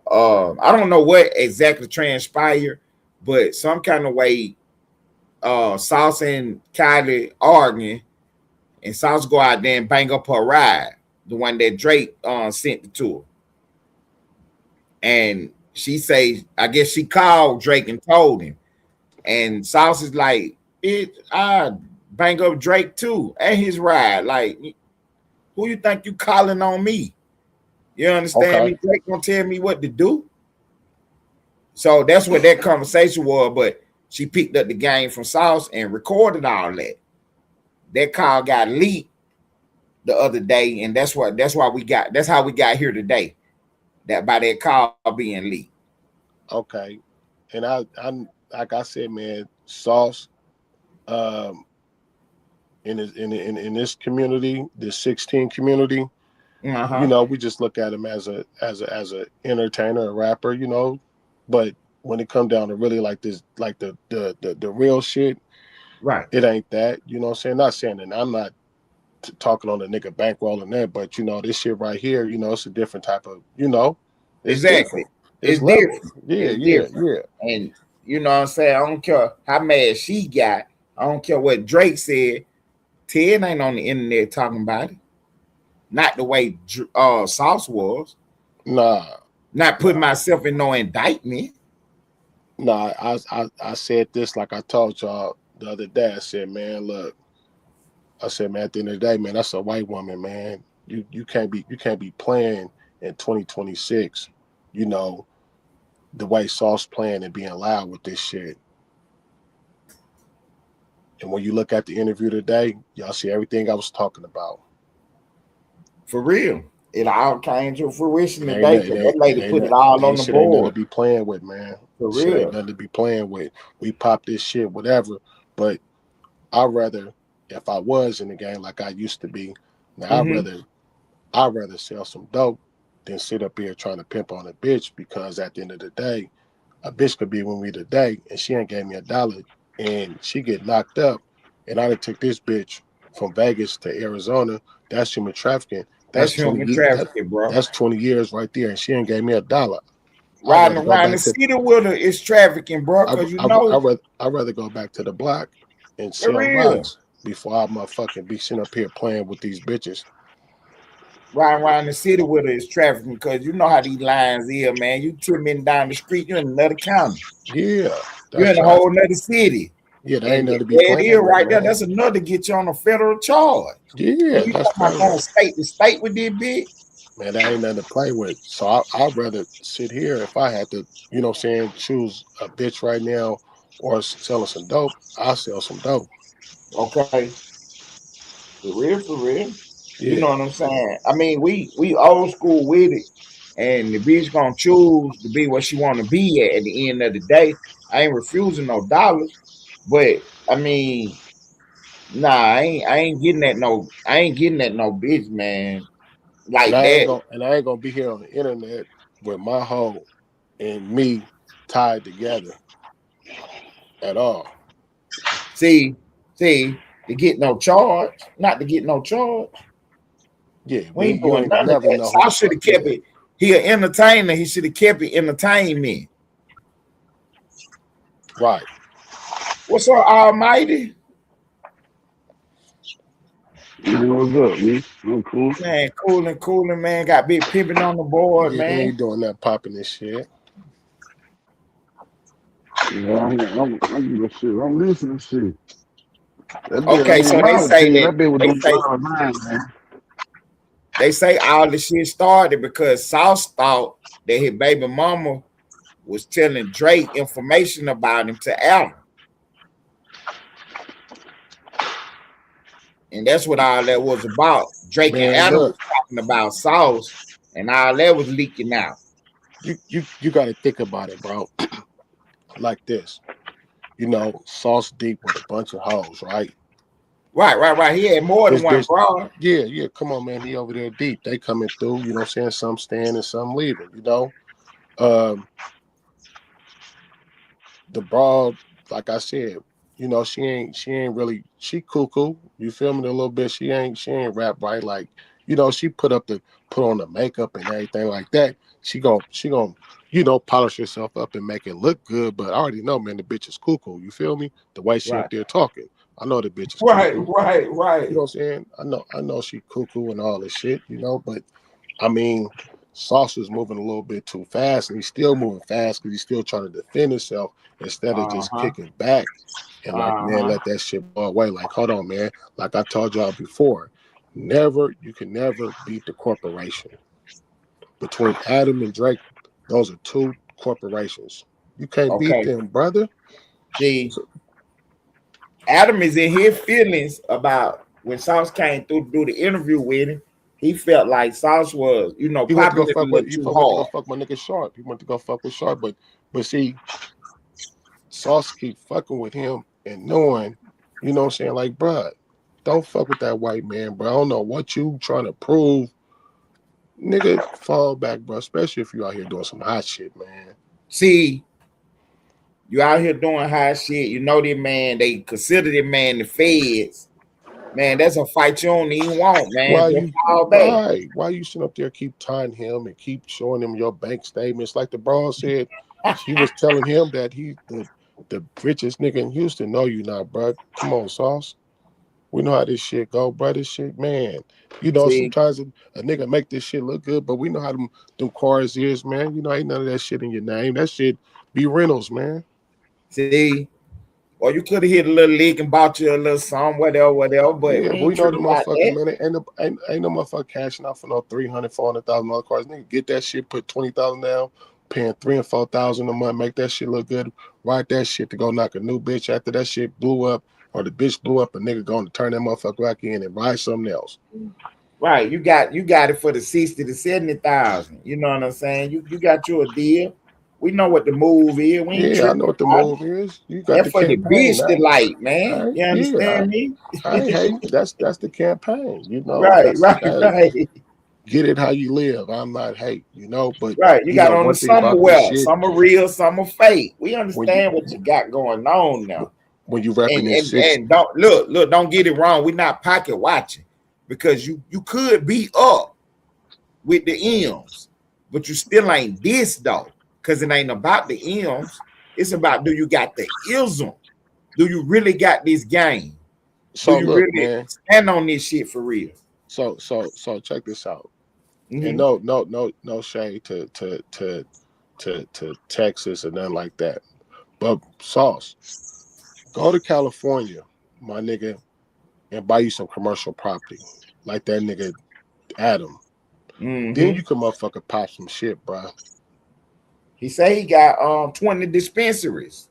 I don't know what exactly transpired, but some kind of way, Sauce and Kiley arguing, and Sauce go out there and bang up her ride, the one that Drake sent it to her. And she say, I guess she called Drake and told him. And Sauce is like, I bang up Drake too and his ride. Like, who you think you calling on me? You understand okay, me? Drake gonna tell me what to do. So that's what that conversation was. But she picked up the game from Sauce and recorded all that. That call got leaked the other day, and that's how we got here today. That by that call being leaked. okay. And I like I said, man, Sauce, um, in this community, this 16 community, Uh-huh. we just look at him as a entertainer, a rapper, But when it come down to really like this, like the real shit, Right. it ain't that. You know what I'm saying? Not saying that I'm not talking on the nigga bankroll and that, but this shit right here, it's a different type of, it's Exactly. different. It's It's levels. different. Yeah, It's yeah, different. yeah. And you know what I'm saying? I don't care how mad she got. I don't care what Drake said. Ted ain't on the internet talking about it. Not the way Sauce was. Nah, Not putting nah, myself in no indictment. nah. I said this like I told y'all the other day. I said, man, look, I said, man, at the end of the day, man, that's a white woman, man. You can't be playing in 2026, you know, the way Sauce playing and being loud with this shit. And when you look at the interview today, y'all see everything I was talking about. For real. It all came to fruition It ain't today it because that ain't lady it ain't put it that all on this the shit ain't nothing to board. be playing with, man. For This shit ain't real. nothing to be playing with. We pop this shit, whatever. But I'd rather, if I was in the game like I used to be, now Mm-hmm. I'd rather sell some dope than sit up here trying to pimp on a bitch, because at the end of the day, a bitch could be with me today and she ain't gave me $1 and she get knocked up, and I done took this bitch from Vegas to Arizona. That's human trafficking. That's That's 20 human years. trafficking, bro. That's 20 years right there, and she ain't gave me $1. I'd Riding rather go around the back to city with her is trafficking, bro. I Because I I'd rather go back to the block and for sell real. rocks before I motherfucking be sitting up here playing with these bitches. Riding around the city with her is trafficking because you know how these lines is, man. You 2 minutes down the street, you're in another county. Yeah, You're that's in a whole trafficking. nother city. Yeah, they ain't And nothing to be there it is playing with, right there. man. That's enough to get you on a federal charge. And Yeah, you that's talking about federal. going state to state with this bitch? Man, that ain't nothing to play with. So I'd rather sit here if I had to, what I'm saying, choose a bitch right now or selling some dope. I'll sell some dope. Okay. For real, for real. You know Yeah. what I'm saying? I mean, we old school with it. And the bitch gonna choose to be what she wanna be at the end of the day. I ain't refusing no dollars. But I mean, Nah, I ain't getting that no. I ain't getting that no bitch, man. And Like I ain't that. gonna be here on the internet with my hoe and me tied together at all. See, to get no charge, not to get no charge. Yeah, We ain't you doing ain't gonna none of never that. know who the South should fuck. have kept Yeah, it. He an entertainer. He should have kept it entertainment. right. What's up, Almighty? What's up, man? I'm cool. Man, cooling, man. Got big pimping on the board, Yeah, he man. ain't doing that popping this shit. Yeah, I'm shit. I'm listening to shit. That bit Okay, ain't so they mine say to you. that That bit was they them say trying to mine, man. they say all the shit started because Sauce thought that his baby mama was telling Drake information about him to Adam. And that's what all that was about. Drake and Man, Adam look, was talking about Sauce, and all that was leaking out. you got to think about it, bro. Like this, Sauce Deep with a bunch of hoes, right? Right. He had more than This one bitch, bra. yeah. Come on, man. He over there deep. They coming through. You know what I'm saying? Some staying and some leaving. Um, the broad, like I said, she ain't really she cuckoo. You feel me a little bit. She ain't rap right. Like, she put on the makeup and everything like that. She gon' polish herself up and make it look good. But I already know, man, the bitch is cuckoo. You feel me? The way she up Right. there talking. I know the bitch is Right, cuckoo. right, You know right. what I'm saying? I know she cuckoo and all this shit, but I mean, Sauce was moving a little bit too fast, and he's still moving fast because he's still trying to defend himself instead of just Uh-huh. kicking back and like, man, Uh-huh. let that shit blow away. Like, hold on, man. Like I told y'all before, you can never beat the corporation. Between Adam and Drake, those are two corporations. You can't beat Okay. them, brother. See, So, Adam is in his feelings about when Sauce came through to do the interview with him. He felt like Sauce was, he went to go popping it a fuck little with too went to go hard. fuck my nigga Sharp. He went to go fuck with Sharp, but see, Sauce keep fucking with him and knowing, you know what I'm saying? Like, bruh, don't fuck with that white man, bro. I don't know what you trying to prove. Nigga, fall back, bro. Especially if you out here doing some hot shit, man. See, you out here doing high shit. You know this man, they consider this man the feds. Man, that's a fight you don't even want, man. Why Just you fall back. right? Why you sitting up there keep tying him and keep showing him your bank statements? Like the bro said, she was telling him that he the richest nigga in Houston. No, you not, bro. Come on, Sauce. We know how this shit go, bro. This shit, man. See, Sometimes a nigga make this shit look good, but we know how them cars is, man. Ain't none of that shit in your name. That shit be rentals, man. see, or you could have hit a little leak and bought you a little song, whatever. But Yeah, we but we ain't know the tripping about motherfucker, that. man. Ain't no motherfucker cashing out for no 300, 400,000 dollar cars. Nigga, get that shit, put 20,000 down, paying 3 and 4,000 a month, make that shit look good. Ride that shit to go knock a new bitch after that shit blew up, or the bitch blew up, a nigga going to turn that motherfucker back in and buy something else. Right, you got it for the 60 to 70,000. You know what I'm saying? You got you a deal. We know what the move is. We ain't Yeah, I tripping know what the about it. move is. You got That the for the campaign. bitch to like, man. You Yeah, understand me? I ain't hate. That's the campaign. Right, right, Hey, right, get it how you live. I'm not hate. But right. You got on the one thing summer about this wear, shit, some are real, some are fake. We when you understand what you got going on now. when you repping And this and six, and don't don't get it wrong. We're not pocket watching because you could be up with the M's, but you still ain't this though, because it ain't about the M's. It's about, do you got the ism? Do you really got this game? Do so you look, really man. stand on this shit for real? So check this out. And Mm-hmm. no shade to Texas or nothing like that. But Sauce, go to California, my nigga, and buy you some commercial property like that nigga Adam. Then Mm-hmm. you can motherfucker pop some shit, bro. He say he got 20 dispensaries.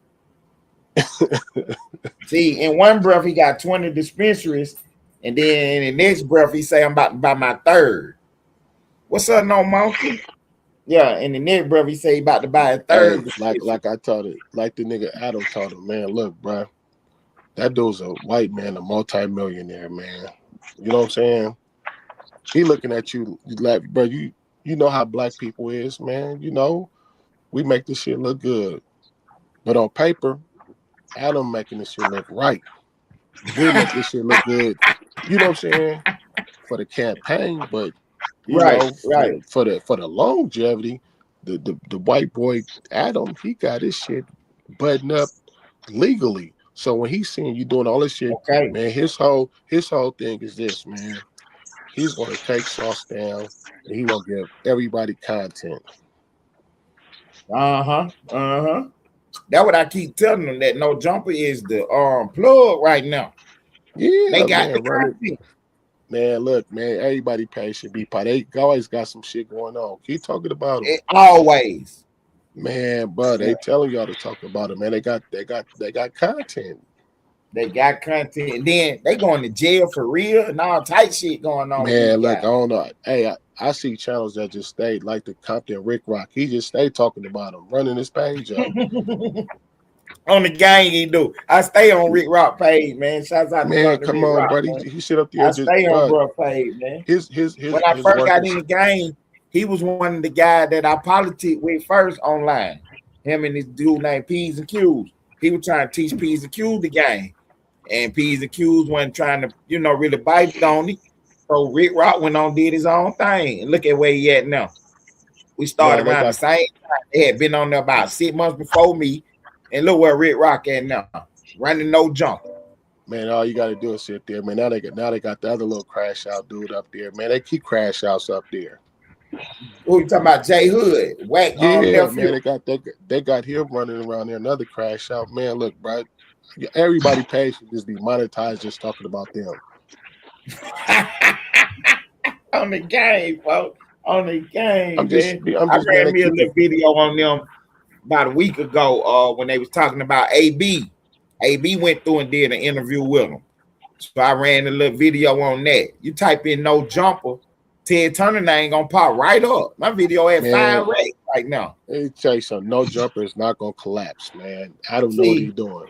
See, in one breath he got 20 dispensaries, and then in the next breath he say I'm about to buy my third. What's up, no monkey? Yeah, in the next breath he say he about to buy a third Hey, dispensary. like I told it, like the nigga Adam told him, man, look, bro, That dude's a white man, a multi-millionaire, man. You know what I'm saying? He looking at you like, bro, you know how black people is, man. You know, we make this shit look good. But on paper, Adam making this shit look right. We make this shit look good. You know what I'm saying? For the campaign, but you Right, know, right. for the longevity, the white boy Adam, he got his shit buttoned up legally. So when he's seeing you doing all this shit, Okay. man, his whole thing is this, man. He's gonna take sauce down and he gonna give everybody content. Uh-huh. Uh-huh. That's what I keep telling them, that No Jumper is the plug right now. They Yeah, got the man, run it. content. Man, look, man, everybody pay should be part. They always got some shit going on. Keep talking about them. Always. Man, bro, they telling y'all to talk about it, man. They got content. They got content. Then they going to jail for real and all tight shit going on with these Man, look, I guys. don't know. Hey, I see channels that just stay like the Compton Rick Rock. He just stay talking about him, running his page up. On the gang he do. I stay on Rick Rock page, man. Shouts out to Man, Compton come Rick on, Rock, buddy. man. He sit up there I just, stay on bro. bro page, man. His When I first got workers. in the game, he was one of the guys that I politic with first online. Him and this dude named P's and Q's. He was trying to teach P's and Q's the game. And P's and Q's wasn't trying to, really bite on it. So Rick Rock went on, did his own thing. And look at where he at now. We started Man, they around the got same time. They had been on there about 6 months before me. And look where Rick Rock at now. Running No Jumper. man. All you got to do is sit there, man. Now they got the other little crash out dude up there, man. They keep crash outs up there. Who you talking about? Jay Hood, whack Yeah, nephew. man. They got him running around there. Another crash out, man. Look, bro. Everybody pays should just be monetized just talking about them. On the game, folks. On the game, I'm just man. I'm I just man. ran They me a keep it. little video on them about a week ago when they was talking about AB. AB went through and did an interview with him. So I ran a little video on that. You type in No Jumper, Ted Turner name gonna pop right up. My video at Man, 5 rate right now. let me tell you something. No Jumper is not gonna collapse, man. I don't know what he's See, doing.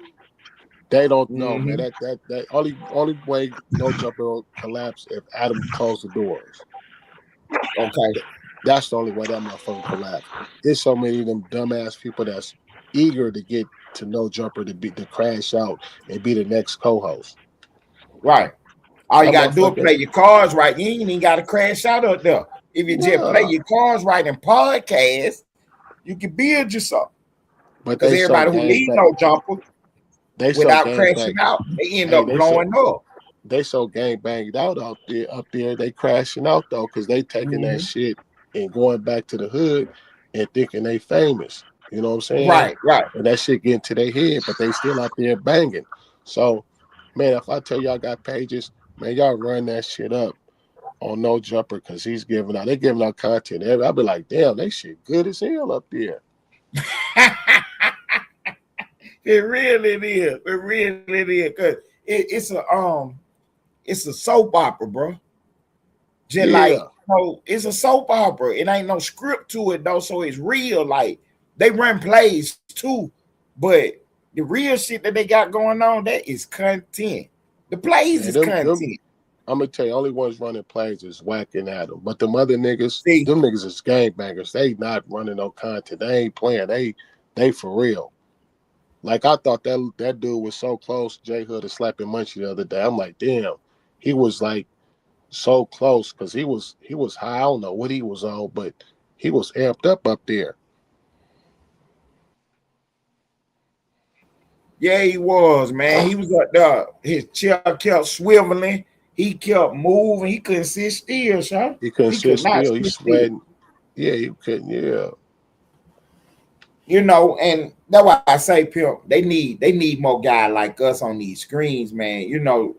They don't know, man. mm-hmm. That only way No Jumper will collapse if Adam closed the doors. Okay. That's the only way that motherfucker collapse. There's so many of them dumbass people that's eager to get to No Jumper to crash out and be the next co-host. Right. All you That gotta do is motherfucker, play your cards right. You ain't even gotta crash out up there. If you just play nah. your cards right and podcast, you can build yourself. But Because they so everybody who gang leave bang. No Jumper They so without gang crashing bang. out, they end Hey, up blowing up. they so gang banged out up there. They crashing out though, because they taking that Mm-hmm. shit and going back to the hood and thinking they famous. You know what I'm saying? Right, right. And that shit getting to their head, but they still out there banging. So, man, if I tell y'all got pages, man, y'all run that shit up on No Jumper because they giving out content. I'll be like, damn, they shit good as hell up there. It really is. It really is. Cause it's a soap opera, bro. Just Yeah. it's a soap opera. It ain't no script to it though, so it's real. Like they run plays too, but the real shit that they got going on, that is content. The plays Man, is them content. I'm gonna tell you, only ones running plays is Whack and Adam. But them other niggas, See, them niggas is gangbangers. They not running no content. They ain't playing. They for real. Like I thought that dude was so close, J Hood, to slapping Munchie the other day. I'm like, damn, he was like so close because he was high. I don't know what he was on, but he was amped up there. yeah, he was, man. He was up there. His chair kept swiveling. He kept moving. He couldn't sit still, son. He couldn't He sit could not still. sit He's still. sweating. Yeah, he couldn't. Yeah. And that's why I say, Pimp, they need more guys like us on these screens, man.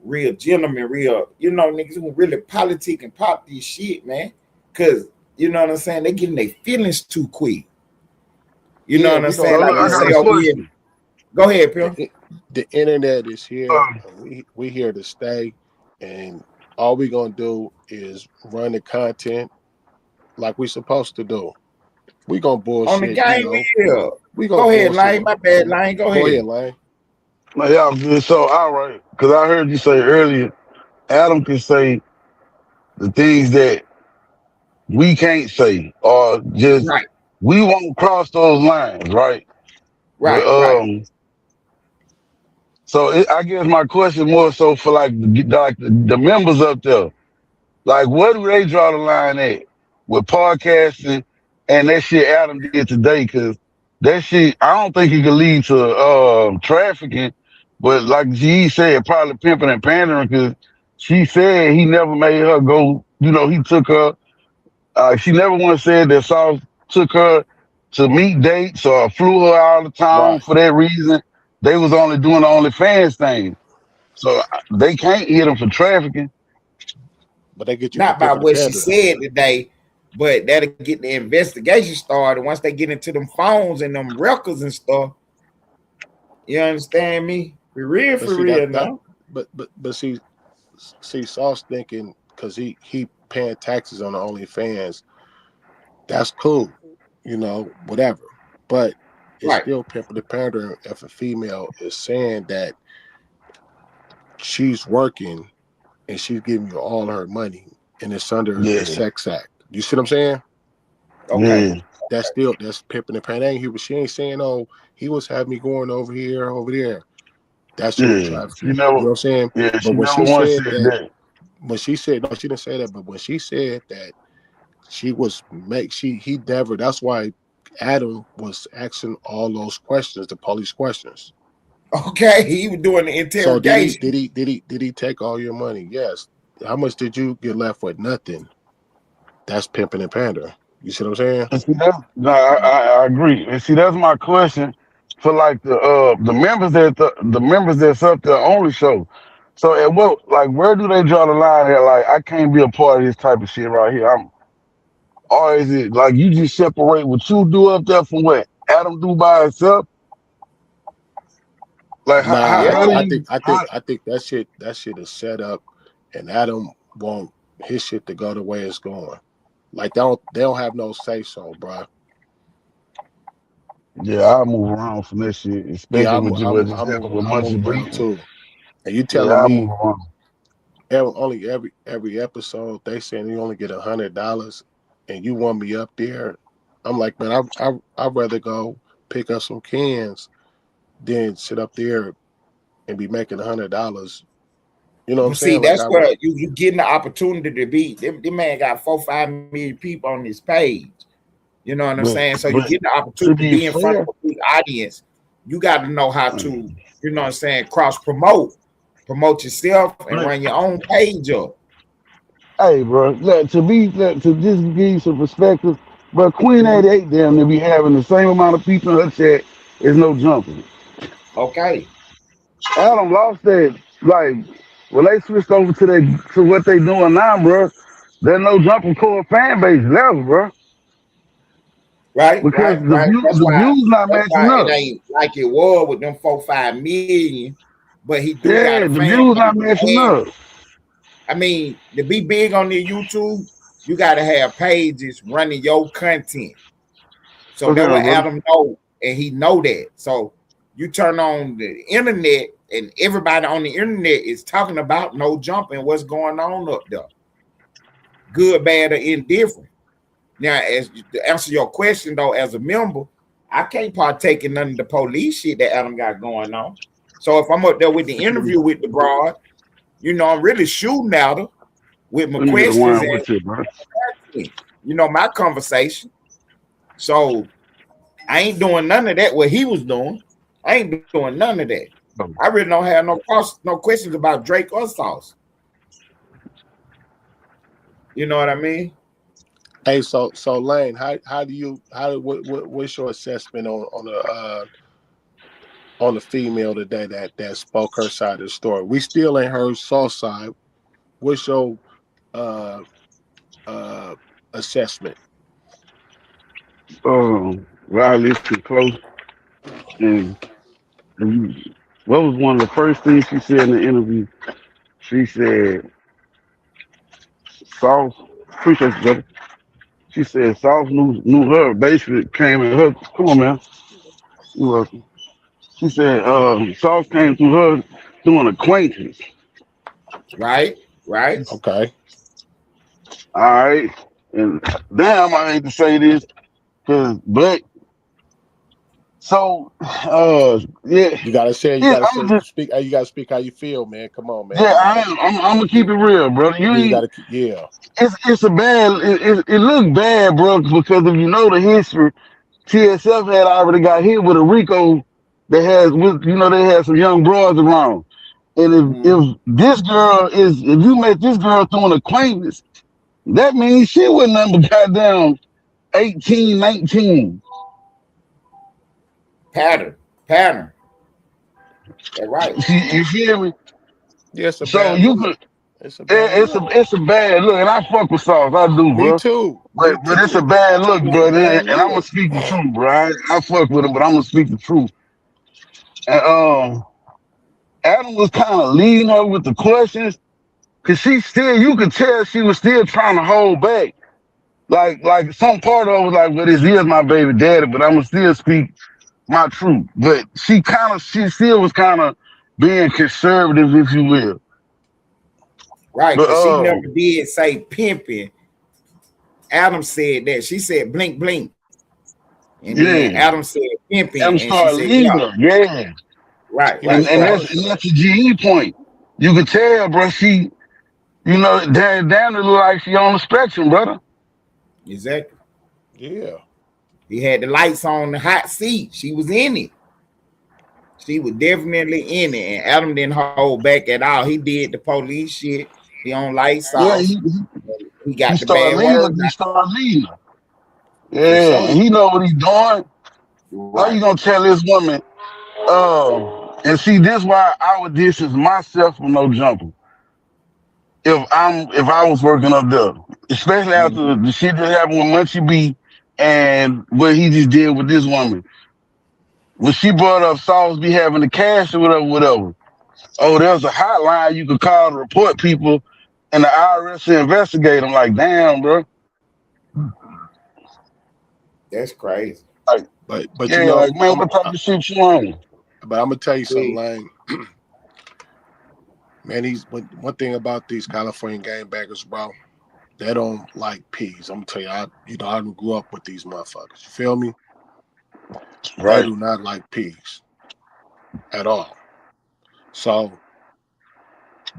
Real gentlemen, real, niggas who really politic and pop this shit, man. Cause you know what I'm saying? They getting their feelings too quick. You know Yeah, what I'm we gonna saying? Well, Like look, they I got say a over here. question. Go ahead, Pimp. The internet is here. Um, We here to stay, and all we gonna do is run the content like we supposed to do. We gonna On the bullshit, game here. we gonna Go ahead, bullshit. Lane. My bad, Lane. Go Go ahead, ahead. Lane. No, y'all good. So, all right, because I heard you say earlier, Adam can say the things that we can't say, or just Right, we won't cross those lines, right? But right. so I guess my question more so for like the members up there, like where do they draw the line at with podcasting and that shit Adam did today? Because that shit, I don't think it could lead to trafficking, but like G said, probably pimping and pandering. Because she said he never made her go. You know, he took her. She never once said that Sauce took her to meet dates or flew her out of town Right. for that reason. They was only doing the OnlyFans thing. So they can't hit them for trafficking. But they get you for Not by pimping the what she pandering. said today, but that'll get the investigation started. Once they get into them phones and them records and stuff, you understand me? But For see real that now. but see Sauce thinking because he paying taxes on the OnlyFans, that's cool, whatever. But it's Right. still pimping the pandering if a female is saying that she's working and she's giving you all her money and it's under a Yeah, sex act. You see what I'm saying? Okay. yeah, That's pimping the pandering. She ain't saying, oh, he was having me going over here, over there. That shit ain't yeah. She trafficking. never, You know what I'm saying? yeah, But she never once said that. when she said no, she didn't say that. But when she said that she was make she he never. That's why Adam was asking all those questions, the police questions. Okay. He was doing the So interrogation. did he take all your money? Yes. How much did you get left with? Nothing. That's pimping and pandering. You see what I'm saying? And see, that's no, I agree. And see, that's my question for like the members the members that's up there on the show. So at what like where do they draw the line at? Like I can't be a part of this type of shit right here. Or is it like you just separate what you do up there from what Adam do by himself? Like Yeah. Nah, how do you I think that shit is set up, and Adam want his shit to go the way it's going. Like they don't have no say so, bro. yeah, I move around from this shit, Yeah, especially with what just happened with I move Munchie around B. too. And you Yeah, telling I move me around. only every episode they saying you only get $100, and you want me up there? I'm like, man, I'd rather go pick up some cans than sit up there and be making $100. You know what I'm But see, saying? Like that's I where would. you getting the opportunity to be. Them man got 4-5 million people on this page. You know what I'm saying? So you But get the to opportunity to be be in front fair, of a big audience. You got to know how to, you know what I'm saying, cross promote yourself and but run your own page up. hey, bro, to just give you some perspective, but Queen Mhm. 88 damn to be having the same amount of people in her chat is no jumping. Okay. Adam lost that like when they switched over to what they doing now, bro. There's no jumping core fan base level, bro, because Right. the views not That's matching why it up. ain't like it was with them 4-5 million, but he do got Yeah, a the fan views not base. matching And up. I mean, to be big on their YouTube, you got to have pages running your content. So What's that's what that, bro? Adam know, and he know that. So you turn on the internet, and everybody on the internet is talking about no jumping, what's going on up there, good, bad, or indifferent. Now, as to answer your question though, as a member, I can't partake in none of the police shit that Adam got going on. So if I'm up there with the interview with the broad, I'm really shooting at her with my Let me get a questions wine and with you, bro. my conversation. So I ain't doing none of that. What he was doing, I ain't doing none of that. I really don't have no questions about Drake or Sauce. You know what I mean? Hey, so Lane, what's your assessment on the female today that spoke her side of the story? We still ain't heard Sauce side. What's your uh uh assessment? Well, I listened close, and, what was one of the first things she said in the interview? She said, Sauce, appreciate you, brother. She said Sauce knew her, basically came in her. Come on, man. You welcome. She said, Sauce came through her through an acquaintance. Right, right. Okay. All right. And damn, I hate to say this, but so yeah, You gotta say. You yeah, gotta I'm say. just Speak. You gotta speak how you feel, man. Come on, man. yeah, I am. I'm gonna keep it real, brother. You You ain't gotta. Yeah. it's a bad it look bad, bro, because if you know the history, TSF had already got hit with a RICO that has with they had some young broads around. And Mhm. if this girl if you met this girl through an acquaintance, that means she wasn't number goddamn 18, 19. Pattern, pattern. That's right. You feel me? Yeah, it's a So bad you look. could It's a bad look. it's a bad look, and I fuck with Sauce, I do, Me bro. too. But Me it's a too. bad look, It's a bro. bad And I'm gonna look. speak the truth, bro. I fuck with him, but I'm gonna speak the truth. And Adam was kind of leading her with the questions, cause you could tell she was still trying to hold back. Like some part of it was like, well, this is my baby daddy, but I'm gonna still speak my truth. But she still was kind of being conservative, if you will. Right, But because she never did say pimping. Adam said that. She said blink, blink. And then yeah, Adam said Adam pimping. And she started said, yeah. leading her, yeah. Right, He right, was And right. first. that's a GE point. You could tell, bro. Down to look like she on the spectrum, brother. Exactly. Yeah. He had the lights on the hot seat. She was in it. She was definitely in it. And Adam didn't hold back at all. He did the police shit. He don't like Yeah, sauce. He he got the started bad leading her. words He out started leading her. for Yeah, sure. and he know what he's doing. How Right. you gonna tell this woman? And see, this why I would distance myself from no jumper. If I was working up there, especially after Mhm. the shit that happened with Munchie B and what he just did with this woman. When she brought up Sauce be having the cash or whatever, whatever. Oh, there's a hotline you could call to report people and the IRS to investigate them. Like, damn, bro. That's crazy. Like, But you yeah, know, like, man, what type of shit you on? but I'm gonna tell you something, See, Lane. Man, one thing about these California gangbangers, bro. They don't like peas. I'm gonna tell you, I grew up with these motherfuckers. You feel me? They Right. do not like peas at all. So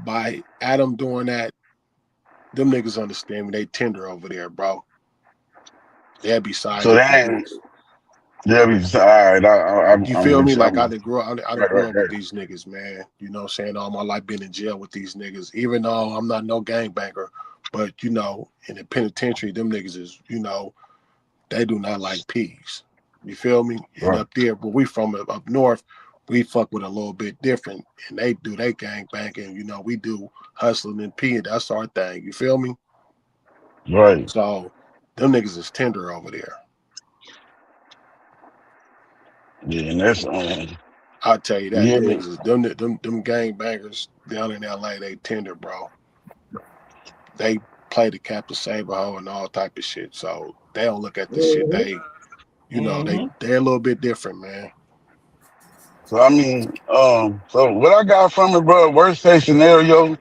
by Adam doing that, them niggas understand me. They tender over there, bro. They'll be siding So with these that niggas. yeah, be all right. You I'm feel me? with you. Like I didn't Right, grow right, up with right. these niggas, man. You know what I'm saying? All my life been in jail with these niggas. Even though I'm not no gangbanger, but in the penitentiary, them niggas is, they do not like peas. You feel me? And Right, up there, where we from up north, we fuck with a little bit different. And they do they gang banging, we do hustling and peeing. That's our thing. You feel me? right. So them niggas is tender over there. Yeah, and that's I'll tell you that. yeah. Them niggas is them gang bangers down in LA, they tender, bro. They play the Captain Saberho and all type of shit. So they don't look at the shit. hmm They hmm they're a little bit different, man. So I mean, so what I got from it, bro, worst case scenario,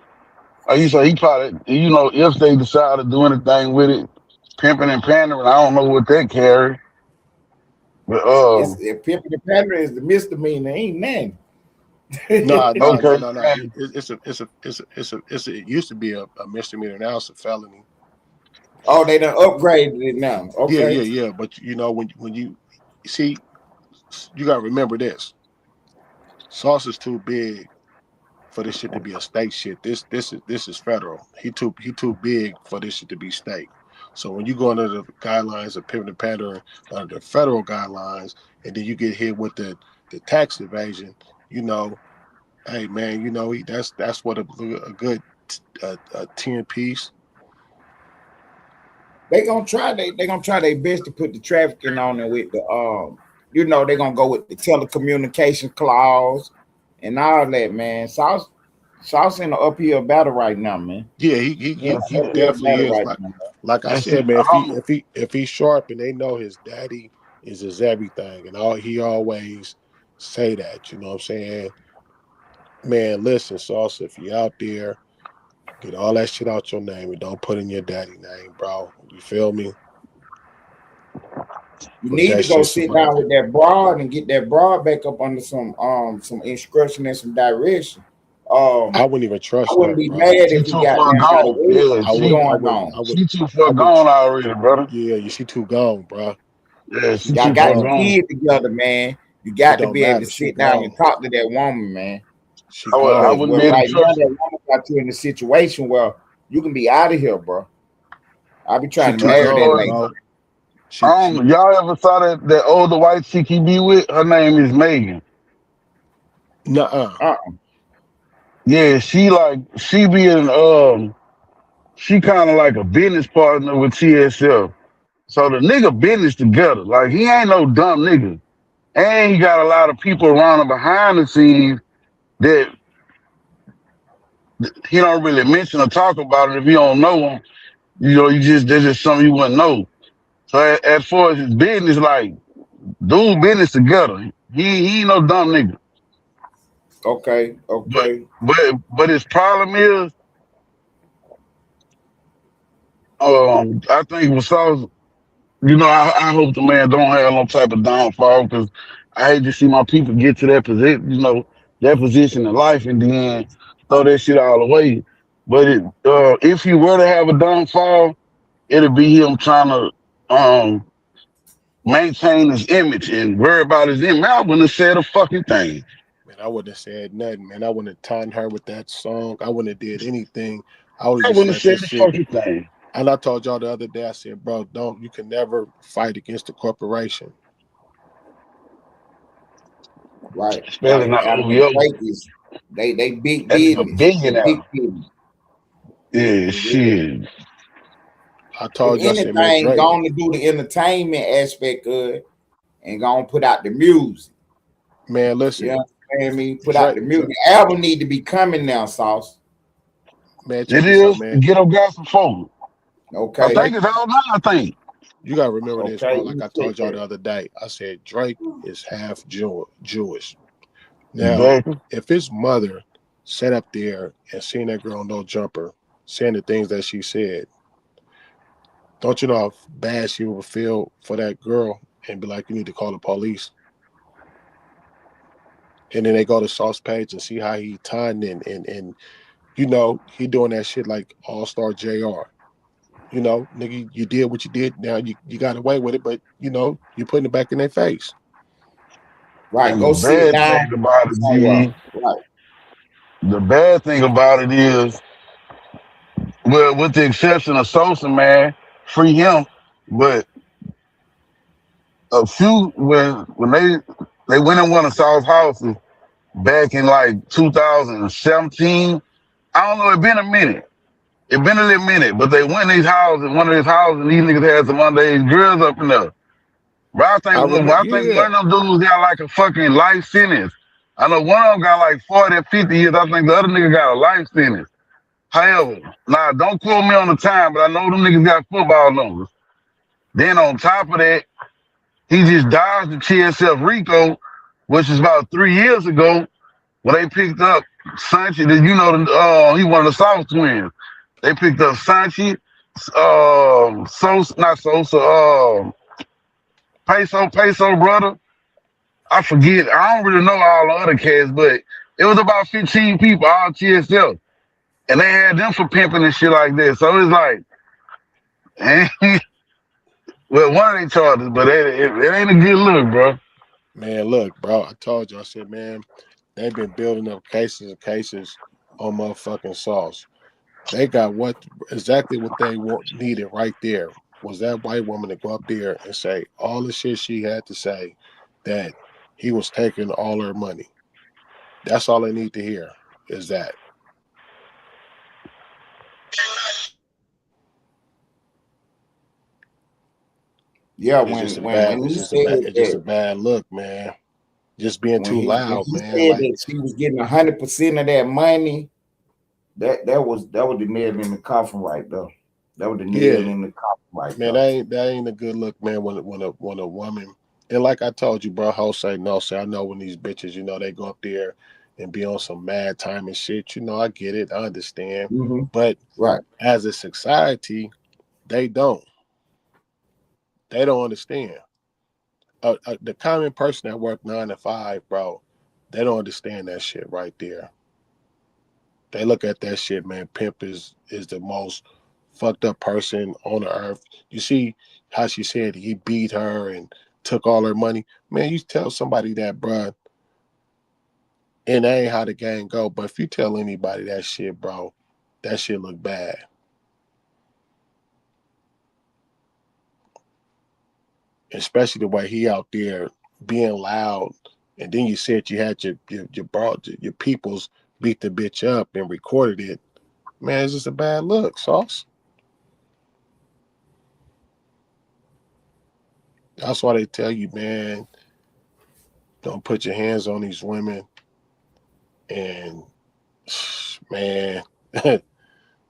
you say he probably, if they decide to do anything with it, pimping and pandering, I don't know what that carry. But it's if pimping the pattern is the misdemeanor, ain't nothing. No, no, no, okay, no, no. man, It used to be a misdemeanor. Now it's a felony. Oh, they done upgraded it now. Yeah, Okay. yeah, yeah. But when you see, you gotta remember this. Sauce is too big for this shit to be a state shit. This is federal. He too big for this shit to be state. So when you go under the guidelines of pivot and pattern under the federal guidelines, and then you get hit with the tax evasion, hey man, that's what a good 10 piece. They gonna try their best to put the trafficking on it with the they're gonna go with the telecommunication clause and all that, man. Sauce in the uphill battle right now, man. Yeah, he He in he the he uphill definitely battle is. right Like now. like I and see, said, man, if he's sharp and they know his daddy is his everything, and he always say that. You know what I'm saying? Man, listen, Sauce, if you out there, get all that shit out your name and don't put in your daddy name, bro. You feel me? You Put need that to go shit sit somewhere. down with that broad and get that broad back up under some instruction and some direction. I Um, wouldn't even I trust wouldn't her, be bro. mad She if he too got far down got gone. away with Yeah, some I shit would, she I going would, on. I would, she too I far would. gone already, brother. Yeah, she too gone, bro. Yeah, She she Y'all too too got far the gone. gone. kid together, man. You It got to don't be able to matter. She sit down and gone. talk to that woman, man. She I Because gone. wouldn't well, be able to right now trust that her. woman got you in a situation where you can be out of here, bro. I be She trying to too Like marry that for gone, lady. bro. She. y'all ever saw that older white chick he be with? Her name is Megan. Nuh-uh. Yeah, she be in she kind of like a business partner with TSL. So the nigga business together. Like he ain't no dumb nigga. And he got a lot of people around him behind the scenes that he don't really mention or talk about it if you don't know him. You know, there's just something you wouldn't know. So as far as his business, like dude business together. He ain't no dumb nigga. Okay, But okay. but his problem is, I think with Sauce, you know, I hope the man don't have no type of downfall because I hate to see my people get to that position, you know, that position in life and then throw that shit all away. But if he were to have a downfall, it'll be him trying to maintain his image and worry about his image. I wouldn't have said a fucking thing. Man, I wouldn't have said nothing, man. I wouldn't have taunted her with that song. I wouldn't have did anything. I would have I just wouldn't have let said this a shit. fucking thing. And I told y'all the other day, I said, bro, you can never fight against the corporation. Right, Especially right. not Adam and OVO. Drake is they big That nigga business. They billionaire. big business. Yeah, For real. shit. I If told you, I said, man, anything, Drake, going to do the entertainment aspect of it and going to put out the music. man, You listen, understand me? Put out Drake, the music. The album need to be coming now, Sauce. man, It check this out, is man. get up got some phone. I Okay, think Drake, it's all nine, I think. you gotta remember this, okay. bro. Let Like me I check told y'all that. the other day, I said Drake is half Jewish. Now, Exactly. if his mother sat up there and seen that girl no jumper saying the things that she said, don't you know how bad she would feel for that girl and be like, you need to call the police. And then they go to Sauce page and see how he timed and you know, he doing that shit like All Star JR. You know, nigga, you did what you did. Now you got away with it, but you know, you putting it back in their face. Right, And the go sit bad down thing about it, somewhere. G, Right, the bad thing about it is, well, with the exception of Sosa, man, free him. But a few when they went in one of Saul's houses back in like 2017. I don't know, it been a minute. It been a little minute, but they went in his house, in one of his houses, and these niggas had some underage girls up in there. But I remember, I think yeah. one of them dudes got like a fucking life sentence. I know one of them got like 40 or 50 years. I think the other nigga got a life sentence. However, now don't quote me on the time, but I know them niggas got football numbers. Then on top of that, he just dodged the TSF Rico, which is about 3 years ago when they picked up Sanchi. You know, he one of the South twins. They picked up Sanchi, Sosa, not Sosa, Peso brother. I forget. I don't really know all the other cats, but it was about 15 people, all TSL. And they had them for pimping and shit like that. So it's like, well, one of they charges, but it ain't a good look, bro. Man, look, bro, I told you, I said, man, they've been building up cases and cases on motherfucking Sauce. They got exactly what they needed right there was that white woman to go up there and say all the shit she had to say that he was taking all her money. That's all they need to hear is that. yeah. But it's just a bad. When It's he just a said bad. It's just a that, bad look, man. Just being too when loud, he man. said Like, that she was getting 100% of that money, that was the nail in the coffin right there. That was the nail yeah, in the coffin right man. there. That ain't a good look, man. When a woman And like I told you, bro, Jose, no, say I know when these bitches, they go up there and be on some mad time and shit. I get it, I understand. Mm-hmm. But Right. as a society, they don't. They don't understand. The common person that work 9 to 5, bro, they don't understand that shit right there. They look at that shit, man. Pimp is the most fucked up person on the earth. You see how she said he beat her and took all her money. Man, you tell somebody that, bro, and that ain't how the game go. But if you tell anybody that shit, bro, that shit look bad. Especially the way he out there being loud. And then you said you had your peoples beat the bitch up and recorded it. Man, it's just a bad look, Sauce. That's why they tell you, man, don't put your hands on these women. And man,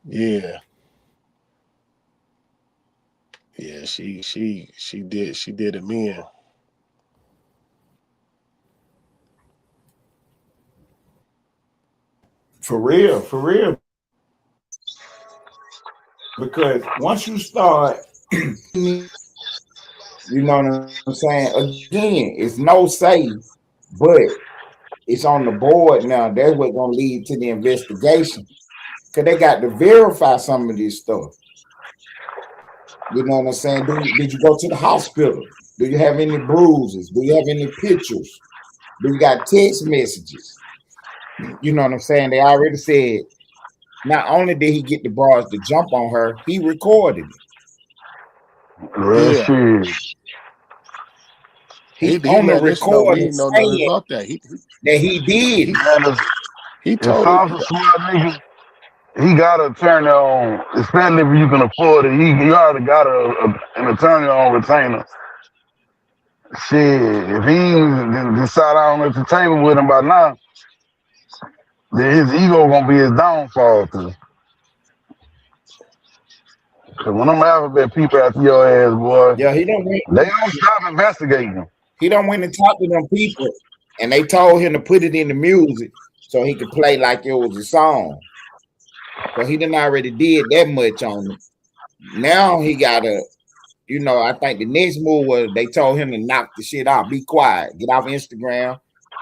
yeah, yeah, she did him in. For real, for real. Because once you start, you know what I'm saying? Again, it's no say, but it's on the board now. That's what's gonna lead to the investigation. Cause they got to verify some of this stuff. You know what I'm saying? Did you go to the hospital? Do you have any bruises? Do you have any pictures? Do you got text messages? You know what I'm saying? They already said not only did he get the bras to jump on her, he recorded it. Real Yeah, shit. he He on the letting us know we recording didn't know nothing saying about that. that he did He it. Man, he if told Sauce a it. smart nigga, he got an attorney on, especially if you can afford it. He already got an attorney on retainer. Shit, if he ain't decide on at the table with him by now, then his ego gonna be his downfall. Cause when them alphabet people after your ass, boy, Yeah, they don't stop investigating. he don't went and talked to them people, and they told him to put it in the music so he could play like it was a song. So he done already did that much on it. Now he gotta, I think the next move was they told him to knock the shit out, be quiet, get off Instagram,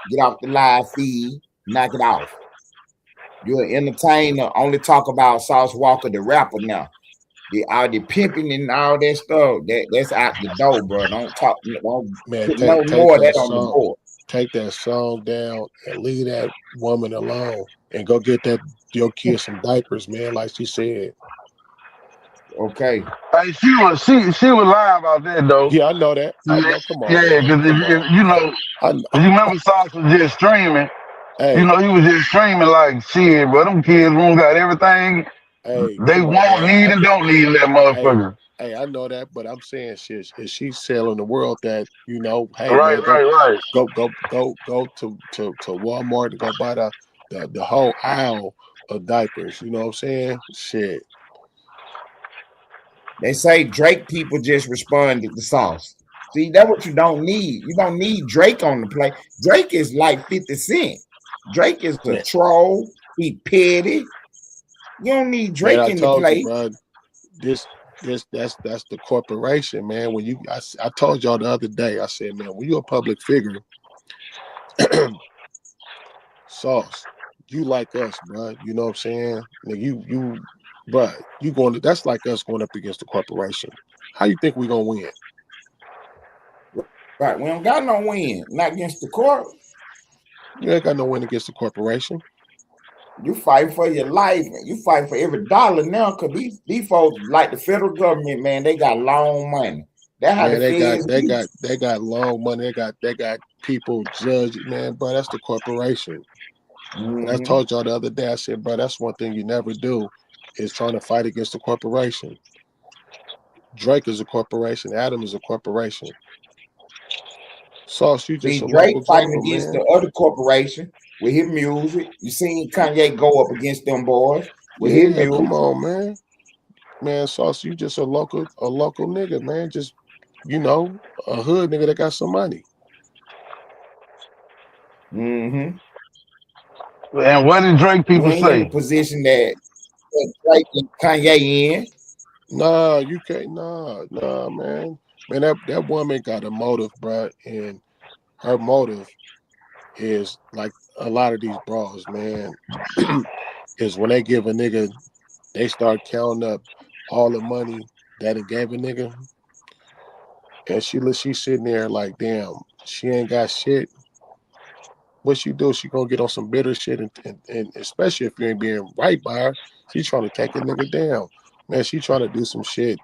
get off the live feed, knock it off. You're an entertainer, only talk about Sauce Walka the rapper now. All the pimping and all that stuff, that's out the door, bro. Don't Man, put no take more of that that on the song, board. down and leave that woman alone and go get your kid some diapers, man. Like she said. Okay. Hey, she was lying about that though. Yeah, I know that. I Yeah, know. Come on, because man. Come on. if you know, I, cause you remember Sauce was just streaming. hey, He was just streaming like shit, but them kids room got everything hey, they come on, want, man. need, and don't need in that Hey, motherfucker. hey, I know that, but I'm saying shit. Is she selling the world that Hey, Right, man, right, right. go to Walmart and go buy the whole aisle of diapers. You know what I'm saying? Shit. They say Drake people just responded to Sauce. See, that's what you don't need. You don't need Drake on the play. Drake is like 50 Cent. Drake is a Man, troll. He petty. You don't need man, Drake I in the told you, play. bro. This that's the corporation, man. When I told y'all the other day, I said, man, when you're a public figure, Sauce, you like us, bro. You know what I'm saying? Now bro, that's like us going up against the corporation. How you think we gonna win? Right. We don't got no win. Not against the court. You ain't got no win against the corporation. You fight for your life. You fight for every dollar now because these folks, like the federal government, man, they got long money. That's how the Man, they got feds they be. got they got long money. They got people judged, man, bro. That's the corporation. And I Mm-hmm. told y'all the other day, I said, bro, that's one thing you never do is trying to fight against the corporation. Drake is a corporation. Adam is a corporation. Sauce, you just See, a Drake local fighting joker, against the man. other corporation with his music. You seen Kanye go up against them boys with his Yeah, music. come on, man. Man, Sauce, you just a local nigga, man. Just you know, a hood nigga that got some money. Mm-hmm. And what did Drake You people ain't in the say? position that Drake and Kanye in. Nah, you can't. Nah, man. Man, that woman got a motive, bruh, and her motive is like a lot of these bras, man. Is when they give a nigga, they start counting up all the money that it gave a nigga, and she's sitting there like, damn, she ain't got shit. What she do? She gonna get on some bitter shit, and especially if you ain't being right by her, she trying to take a nigga down. Man, she trying to do some shit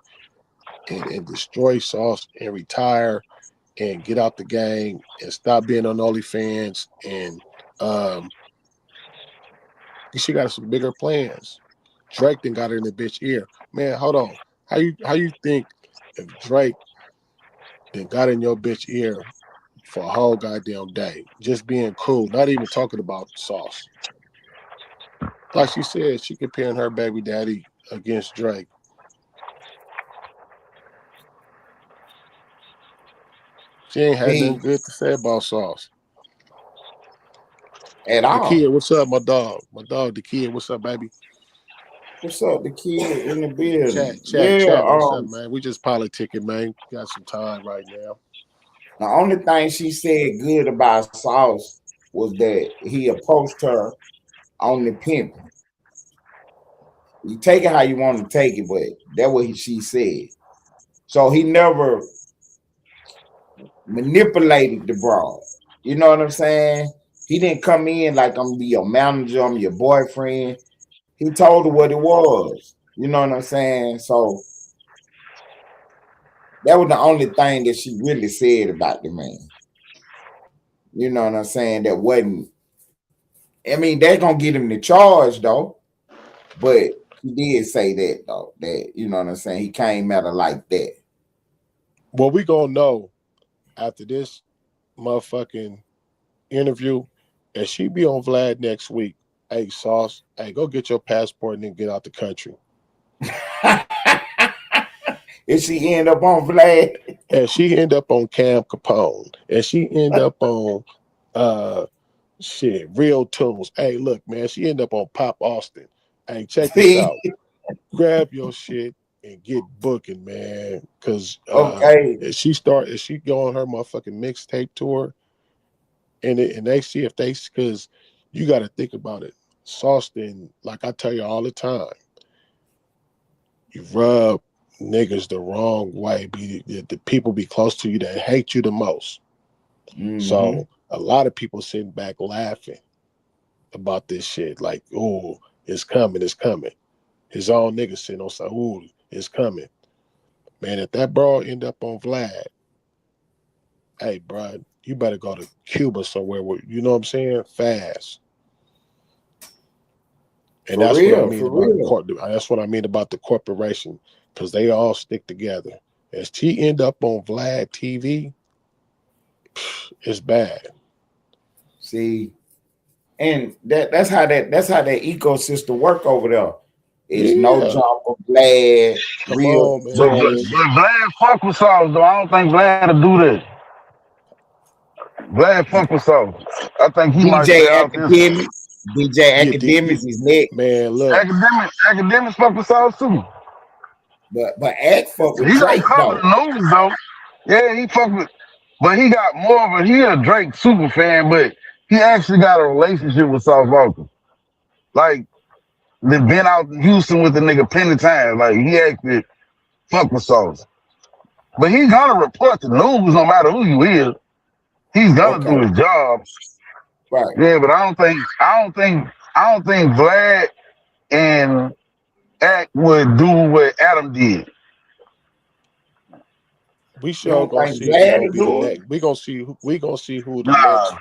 and destroy Sauce and retire and get out the game and stop being on OnlyFans and um she got some bigger plans. Drake then got her in the bitch ear. Man, hold on. How you think if Drake then got in your bitch ear for a whole goddamn day, just being cool, not even talking about Sauce? Like she said, she comparing her baby daddy against Drake. She ain't had nothing He good to say about Sauce. at The kid, all. what's up, my dog? My dog, the kid, what's up, baby? What's up, the kid in the building? Chat, Yeah, what's up, man? We just politicking, man. Got some time right now. the only thing she said good about Sauce was that he approached her on the pimping. You take it how you want to take it, but that's what she said. So he never manipulated the broad. You know what I'm saying? He didn't come in like I'm gonna be your manager, I'm your boyfriend. He told her what it was. You know what I'm saying? So that was the only thing that she really said about the man. You know what I'm saying? That wasn't. I mean, they're gonna get him the charge though, but he did say that though. That you know what I'm saying? He came at her like that. Well, we gonna know after this motherfucking interview, and she be on Vlad next week. Hey, Sauce, hey, go get your passport and then get out the country. If she end up on Vlad, And she end up on Cam Capone, and she end up on uh shit, Real Tunes. Hey, look, man, she end up on Pop Austin. Hey, check this see, out. Grab your shit and get booking, man. Cause okay, if she go on her motherfucking mixtape tour, and they see if they, because you got to think about it. Sauceton, like I tell you all the time, you rub niggas the wrong way. The people be close to you that hate you the most. mm-hmm. So a lot of people sitting back laughing about this shit. Like, oh, it's coming, it's coming. His own niggas sitting on side, ooh, it's coming. Man, if that bro end up on Vlad, hey, bro, you better go to Cuba somewhere where, you know what I'm saying? Fast. And For that's what I real, mean for about real. that's what I mean about the corporation, because they all stick together. As he end up on Vlad TV, it's bad. See, and that's how that ecosystem work over there. It's no Yeah, drop of Vlad, come real on, But, man. but, tunes, but Vlad fuck with Sauce, though. I don't think Vlad will do that. Vlad fuck with Sauce. I think he might stay DJ out this one. Academics, DJ You Academics is next. man, look, Academics fuck with Sauce, too. But Act fuck with He don't Drake cover though. the news, though. Yeah, he fuck with, but he got more of a, he a Drake super fan, but he actually got a relationship with Sauce Walka. Like, they been out in Houston with the nigga plenty times. Like, he actually fuck with Sauce. But he's gonna report the news no matter who you is. He's gonna Okay, do his job. right. Yeah, but I don't think Vlad and Act would do what Adam did. we You sure don't gonna think see who Vlad gonna will be the do it? next. We gonna see who the Nah. next.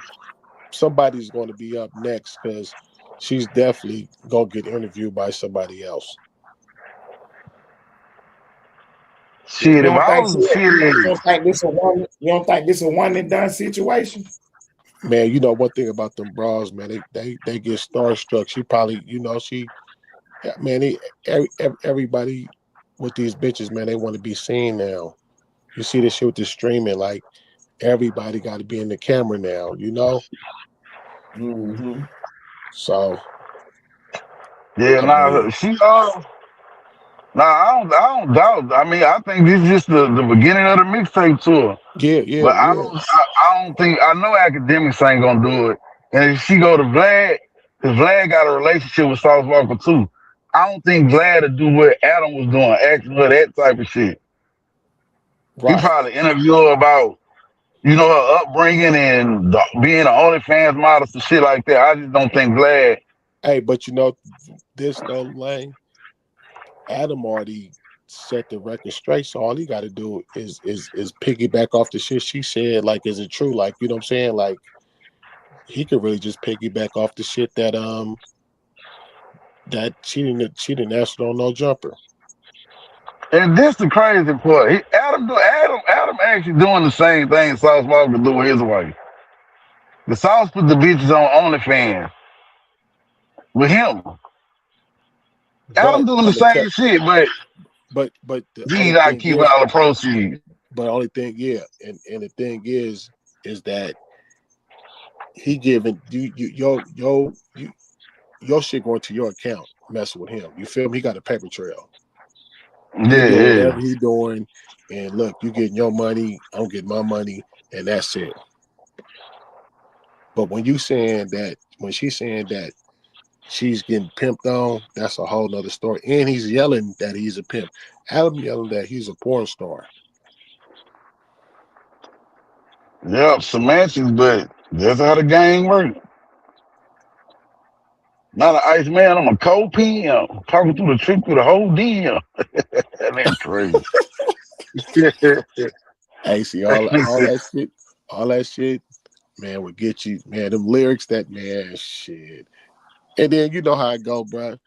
Somebody's gonna be up next because she's definitely gonna get interviewed by somebody else. You Shit, if don't I think was shit, you don't think this a one and done situation? Man, you know one thing about them bras, man, they get starstruck. She probably, she, man, everybody with these bitches, man, they want to be seen now. You see this shit with the streaming, like everybody got to be in the camera now, you know. Mm-hmm. So Yeah, I mean, nah, nah, I don't doubt. I mean, I think this is just the beginning of the mixtape tour. yeah, yeah, But yeah, I don't think I know academics ain't gonna do it. And if she go to Vlad, because Vlad got a relationship with Sauce Walker too. I don't think Vlad will do what Adam was doing, asking her that type of shit. He right. probably interview her about, her upbringing and being an OnlyFans model and shit like that. I just don't think Vlad. Hey, but you know this though, Lane. Adam already set the record straight, so all he got to do is piggyback off the shit she said. Like, is it true? Like, you know what I'm saying? Like, he could really just piggyback off the shit that she didn't ask on no jumper. And this the crazy part. Adam actually doing the same thing Sauce Walker do with his wife. The Sauce put the bitches on OnlyFans with him. Adam But doing the I'm gonna tell, same shit, but but the he only not thing keeping is, all the proceeds. but the only thing, yeah, and the thing is that he giving your shit going to your account, messing with him. You feel me? He got a paper trail. He Yeah, doing yeah. whatever he doing, and look, you getting your money, I'm getting my money, and that's it. But when she's saying that she's getting pimped on, that's a whole nother story. And he's yelling that he's a pimp. Adam yelling that he's a porn star. Yep, semantics, but that's how the game works. Not an ice man, I'm a cold PM. Talking through the trick through the whole DM. That nigga crazy. Hey, see all that shit, man, would get you, man. Them lyrics, that man, shit. And then you know how it go, bro.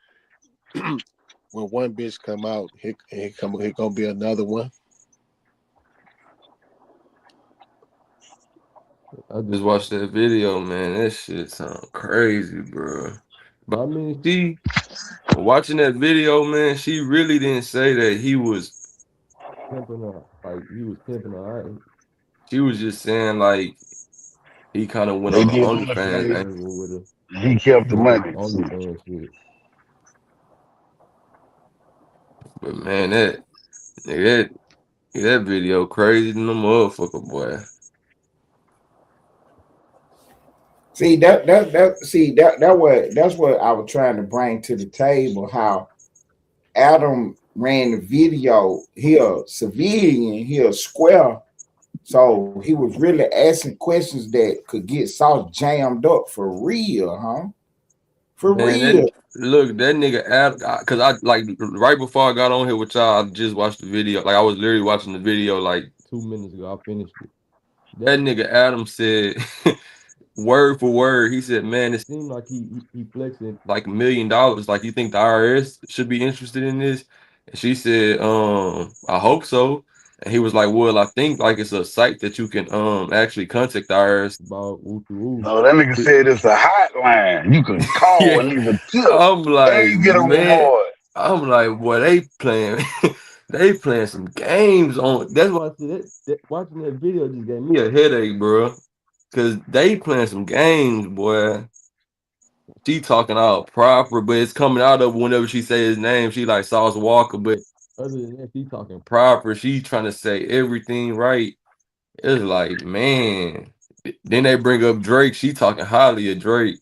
When one bitch come out, here gonna be another one. I just watched that video, man. That shit sound crazy, bro. But I mean, watching that video, man, she really didn't say that he was pimping her, like he was pimping her out. She was just saying like he kind of went They on the did OnlyFans OnlyFans. angle with her, He kept the with the money. OnlyFans shit. But man, that video crazy than the motherfucker, boy. See that's what I was trying to bring to the table. How Adam ran the video. He a civilian. He a square. So he was really asking questions that could get Sauce jammed up for real, huh? For Man, real. that nigga Adam, cause I like right before I got on here with y'all, I just watched the video. Like I was literally watching the video like 2 minutes ago. I finished it. That nigga Adam said word for word. He said, "Man, it seemed like he flexing like $1 million. Like you think the IRS should be interested in this?" And she said, I hope so." And he was like, "Well, I think like it's a site that you can actually contact the IRS about woo woo." No, that nigga said it's a hotline. You can call Yeah, and leave a tip I'm like, and get a man, reward. I'm like, boy, they playing, they playing some games on. That's why I said watching that video just gave me a headache, bro. Cause they playing some games, boy. She talking all proper, but it's coming out of whenever she say his name, she like Sauce Walker. But other than that, she talking proper. She trying to say everything right. It's like, man. Then they bring up Drake. She talking highly of Drake.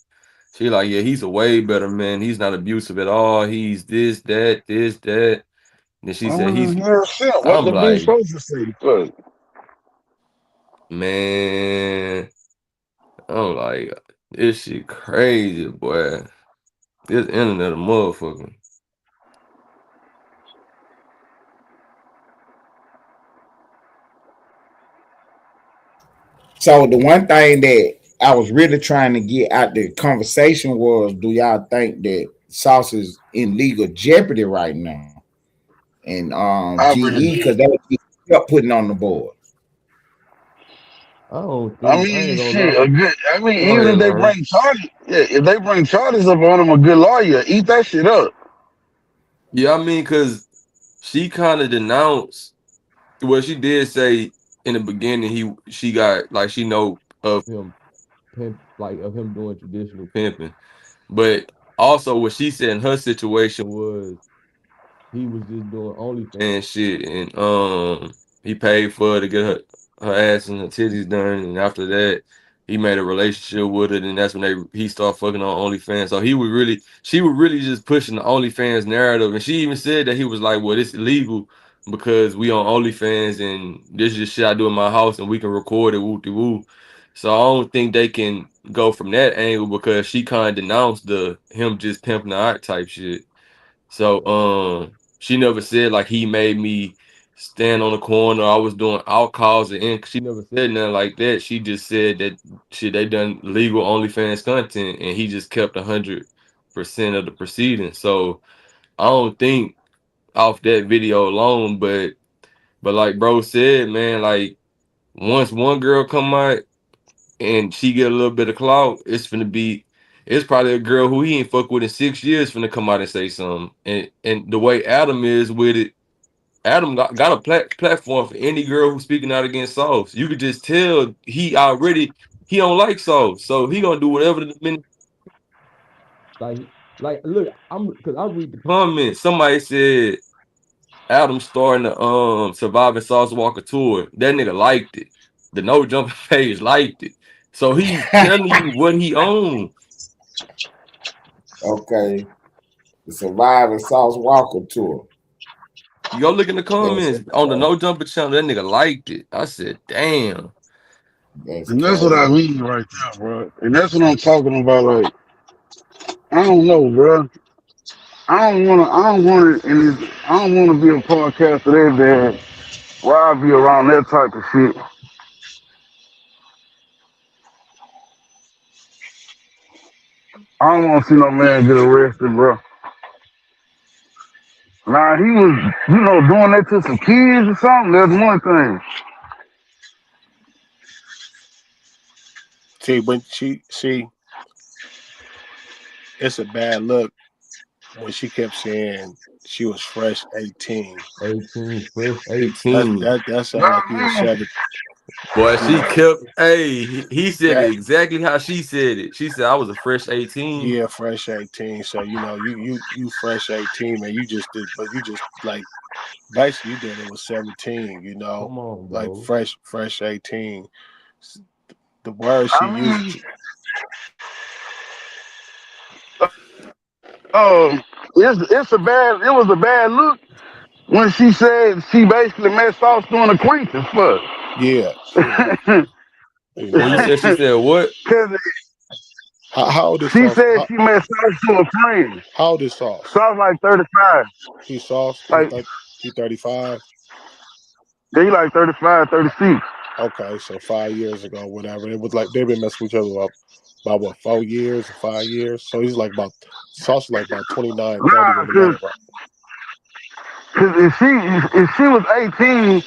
She like, yeah, he's a way better man. He's not abusive at all. He's this, that, this, that. Then she said he's. Yeah, shit. What I'm the bitch like, supposed to say? Fuck. man. I'm like, this shit crazy, boy. This internet a motherfucker. So the one thing that I was really trying to get out the conversation was, do y'all think that Sauce is in legal jeopardy right now? And I GE, really because that was kept putting on the board. I don't I think I mean, ain't gonna shit. lie. I mean, Go even ahead, if they Lane. bring charges, yeah, if they bring charges up on him, a good lawyer, eat that shit up. Yeah, I mean, cause she kind of denounced Well, she did say in the beginning she got like she know of him pimp like of him doing traditional pimping, but also what she said in her situation was he was just doing OnlyFans shit, and he paid for her to get her ass and her titties done, and after that he made a relationship with her, and that's when he started fucking on OnlyFans. So she was really just pushing the OnlyFans narrative, and she even said that he was like, "Well, it's illegal because we on OnlyFans, and this is just shit I do in my house, and we can record it, woo de woo." So I don't think they can go from that angle because she kind of denounced the him just pimping the art type shit. So she never said like he made me stand on the corner. I was doing out calls she never said nothing like that. She just said that shit they done legal OnlyFans content and he just kept 100% of the proceedings. So I don't think off that video alone, but like bro said, man, like once one girl come out and she get a little bit of clout, it's probably a girl who he ain't fuck with in 6 years finna come out and say something. And the way Adam is with it, Adam got a platform for any girl who's speaking out against Sauce. You could just tell he don't like Sauce, so he gonna do whatever the minute. Like like look, I read the comments. Somebody said Adam starting the Surviving Sauce Walker tour. That nigga liked it. The No Jumping page liked it. So he's telling you what he owns. Okay. The Surviving Sauce Walker tour. You go look in the That's comments on the No Jumper channel. That nigga liked it. I said, damn. that's And that's what I crazy. mean right there, bro. And that's what I'm talking about. Like, I don't know, bro. I don't wanna in this I don't wanna be a podcaster that bad where I be around that type of shit. I don't wanna see no man get arrested, bro. Now he was, doing that to some kids or something, that's one thing. See, when it's a bad look when she kept saying she was fresh 18. 18, fresh That 18. that that sounded like you was Nah, 7. Boy, You she know kept, hey, he said it that exactly how she said it. She said, I was a fresh 18. yeah, fresh 18. So you fresh 18, man. You just did, but you just like basically you did it with 17. Come on, Like bro. fresh 18. The word she I used. mean, um, it was a bad look when she said she basically messed off doing acquaintance for. Yeah, yeah. You When you know, said she said what? Cause how old is she Sauce? said she messed off to a friend. How old is Sauce? So I was like 35. He's Sauce. Like, He 35. they like 35, 36. Okay, so 5 years ago, whatever. It was like they've been messing with each other about what 4 years or 5 years. So he's like about Sauce is like about 29, 30 Nah, when they met about. cause if she was 18,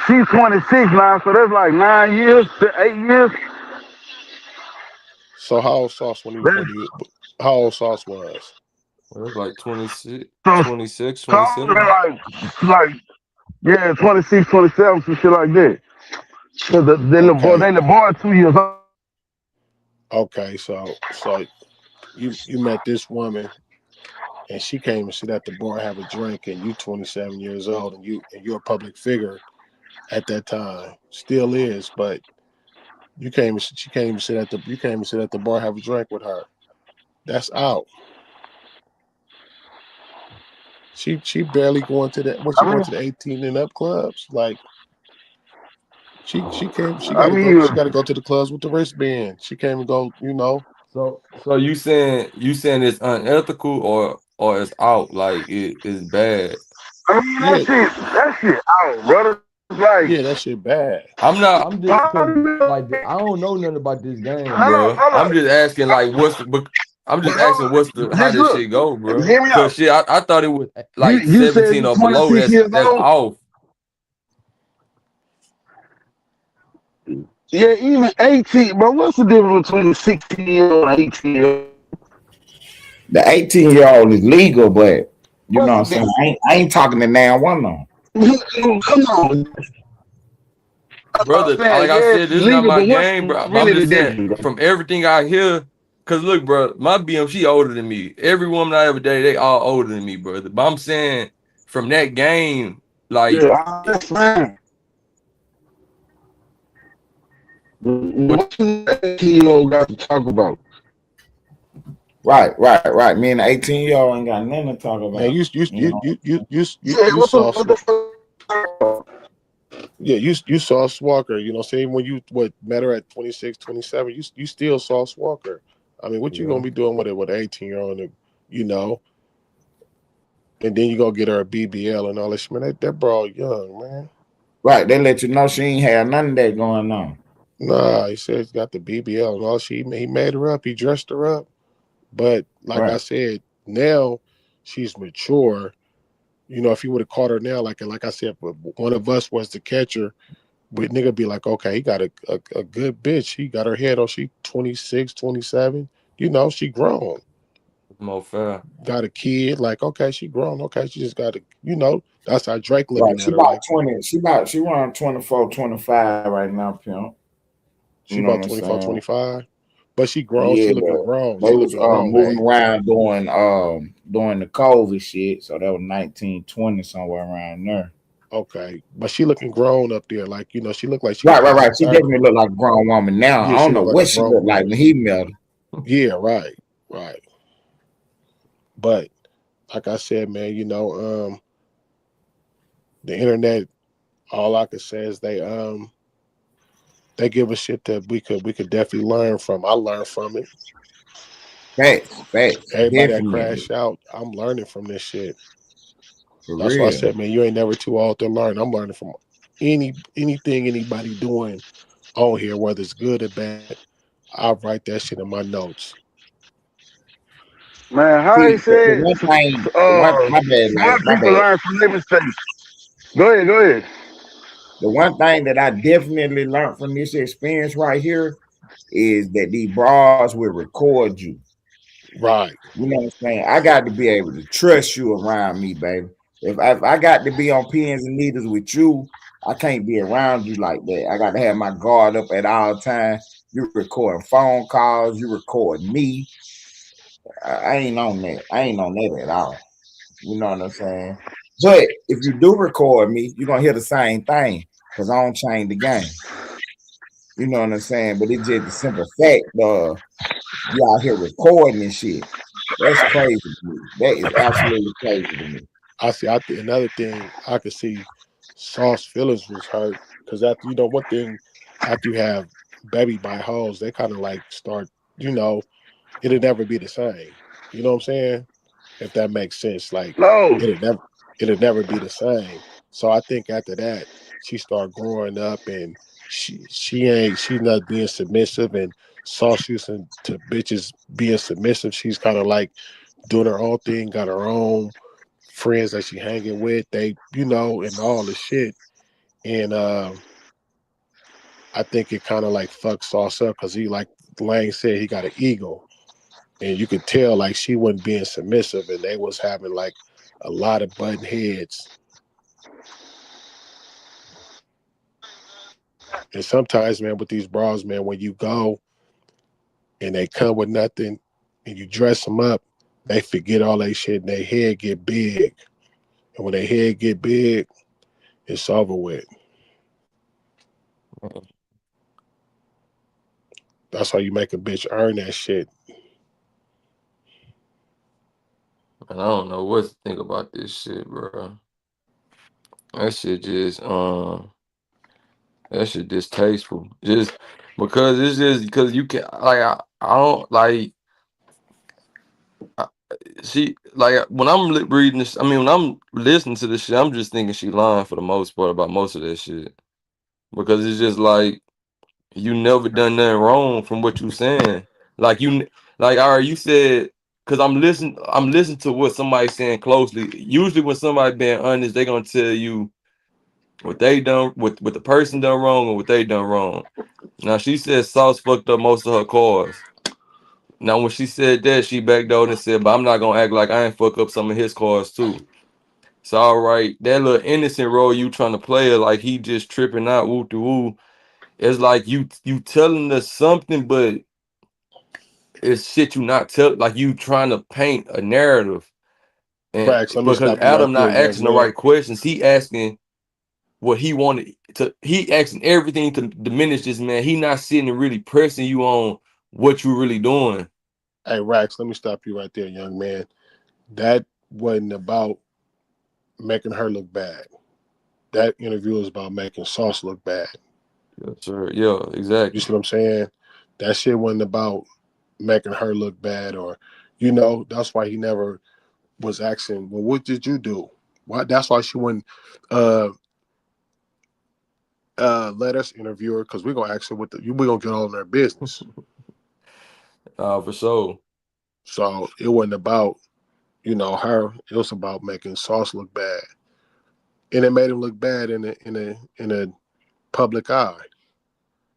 she's 26 now, so that's like 9 years to 8 years. So how old Sauce That's, how old Sauce was? Well, that's like 26, so 26, so I would've 27. been like yeah, 26, 27, some shit like that. Cause Okay, then the boy 2 years old. okay. So you met this woman and she came and sit at the bar have a drink and you 27 years old and you're a public figure at that time, still is, but she came to sit at the bar have a drink with her. That's out. She barely going to the when she I going mean, to the 18 and up clubs. Like she I got to mean, go to the clubs with the wristband. She came and go. So you saying it's unethical or it's out like it's bad. I mean Yeah, that shit out, brother. Like, yeah, that shit bad. I'm just how because you know, like I don't know nothing about this game, hold on, bro. hold I'm on. just asking like I'm But just hold asking what's on, the how just this look, shit go, bro. hear me Cause out. shit, I thought it was like You said 17 you or below. 26 years That's old. off. Yeah, even 18, bro. What's the difference between 16-year-old and 18-year-old? The 18-year-old is legal, but you know What's what the I'm saying? difference? I ain't talking to now one of them. Come on, I'm brother. saying, Like I yeah, said, it's this is not legal, my but what's game, bro. But I'm really the just saying difference, bro? from everything I hear. Cause look, bro, my BM, she older than me. Every woman I ever dated, they all older than me, brother. But I'm saying from that game, like Yeah, I'm just saying. What you 18-year-old got to talk about? Right. Me and the 18-year-old ain't got nothing to talk Man, about. You know, Yeah, you what saw the fuck? yeah, you saw Walker, you know, saying when you met her at 26, 27, you still saw Walker. I mean, what you yeah. gonna be doing with it with an 18-year-old, you know, and then you gonna get her a BBL and all this, man. That bro young, man. Right. They let you know she ain't had none of that going on. Nah, he said he's got the BBL and all. He made her up, he dressed her up, but like I Right. said, now she's mature. You know, if you would have caught her now, like I said, if one of us was to catch her, but nigga be like, okay, he got a good bitch. He got her head on. She 26, 27. You know, she grown. more fair. Got a kid. Like, okay, she grown. Okay, she just got a, you know, that's how Drake Right. looking She at her. about Like, 20. She around 24, 25 right now, pimp. You she know what about I'm 24, saying? 25. But she grown. Yeah, She looking grown. they She was looking grown moving age. around during the COVID shit. So that was 1920 somewhere around there. Okay. But she looking grown up there. Like, you know, she looked like she was Right. pushing She 30. definitely look like a grown woman now. Yeah, I she don't know looked like a what she grown looked like woman. when he met her. Yeah, right. Right. But like I said, man, you know, the internet, all I could say is they give a shit that we could definitely learn from. I learned from it. Facts, Everybody that definitely. crash out, I'm learning from this shit. For That's why I real. said, man, you ain't never too old to learn. I'm learning from anything anybody doing on here, whether it's good or bad. I'll write that shit in my notes. Man, how they See, the said, one thing, my bad, smart my people bad. learn from their mistakes. Go ahead. The one thing that I definitely learned from this experience right here is that these bras will record you. Right. You know what I'm saying? I got to be able to trust you around me, baby. If I got to be on pins and needles with you, I can't be around you like that. I got to have my guard up at all times. You recording phone calls, you record me. I ain't on that. I ain't on that at all. You know what I'm saying? But if you do record me, you're gonna hear the same thing because I don't change the game. You know what I'm saying? But it's just the simple fact, you out here recording and shit. That's crazy to me. That is absolutely crazy to me. I see. Another thing I could see, Sauce feelings was hurt because after one thing, after you have baby by hoes, they kind of like start. You know, it'll never be the same. You know what I'm saying? If that makes sense, like No, it'll never it'll never be the same. So I think after that, she started growing up and she's not being submissive and Sauce using to bitches being submissive. She's kind of like doing her own thing, got her own friends that she hanging with. They, and all the shit. And I think it kind of like fucks Sauce up because he, like Lang said, he got an ego, and you could tell like she wasn't being submissive, and they was having like a lot of button heads. And sometimes, man, with these bras, man, when you go and they come with nothing, and you dress them up, they forget all that shit, and their head get big. And when their head get big, it's over with. That's how you make a bitch earn that shit. And I don't know what to think about this shit, bro. That shit just that shit distasteful. Just because it's just because you can like I don't like I, she like when I'm reading this. I mean, when I'm listening to this shit, I'm just thinking she lying for the most part about most of that shit because it's just like you never done nothing wrong from what you saying. Like like all right, you said because I'm listening to what somebody's saying closely. Usually when somebody being honest, they gonna tell you what they done, what the person done wrong or what they done wrong. Now she said Sauce fucked up most of her cars. Now when she said that, she backed out and said, "But I'm not gonna act like I ain't fuck up some of his cars too." It's all right. That little innocent role you trying to play, like he just tripping out, woo to woo. It's like you telling us something, but it's shit you not tell. Like you trying to paint a narrative, and Rax, let me because stop you right Adam there, not young asking the man. right questions, he asking what he wanted to. He asking everything to diminish this man. He not sitting and really pressing you on what you really doing. Hey, Rax, let me stop you right there, young man. That wasn't about making her look bad. That interview was about making Sauce look bad. Yes, sir. Yeah, You exactly. see what I'm saying? That shit wasn't about making her look bad, or, you know, that's why he never was asking, well, what did you do? Why? That's why she wouldn't uh, let us interview her, because we're gonna ask her what the, we're gonna get all in their business. For sure. So it wasn't about, you know, her. It was about making Sauce look bad, and it made him look bad in a public eye.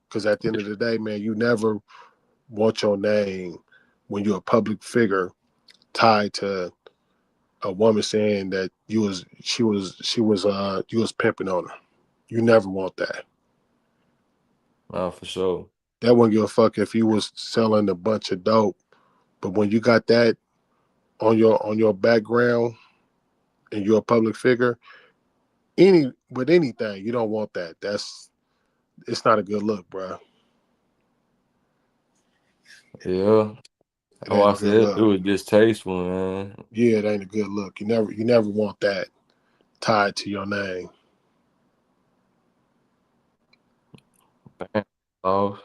Because at the end of the day, man, you never want your name when you're a public figure tied to a woman saying that you was pimping on her. You never want that. For sure. That wouldn't give a fuck if you was selling a bunch of dope. But when you got that on your background and you're a public figure, anything, you don't want that. That's it's not a good look, bro. Yeah. It Oh, ain't I a good said it look. was distasteful, man. Yeah, it ain't a good look. You never want that tied to your name. Bam. Oh,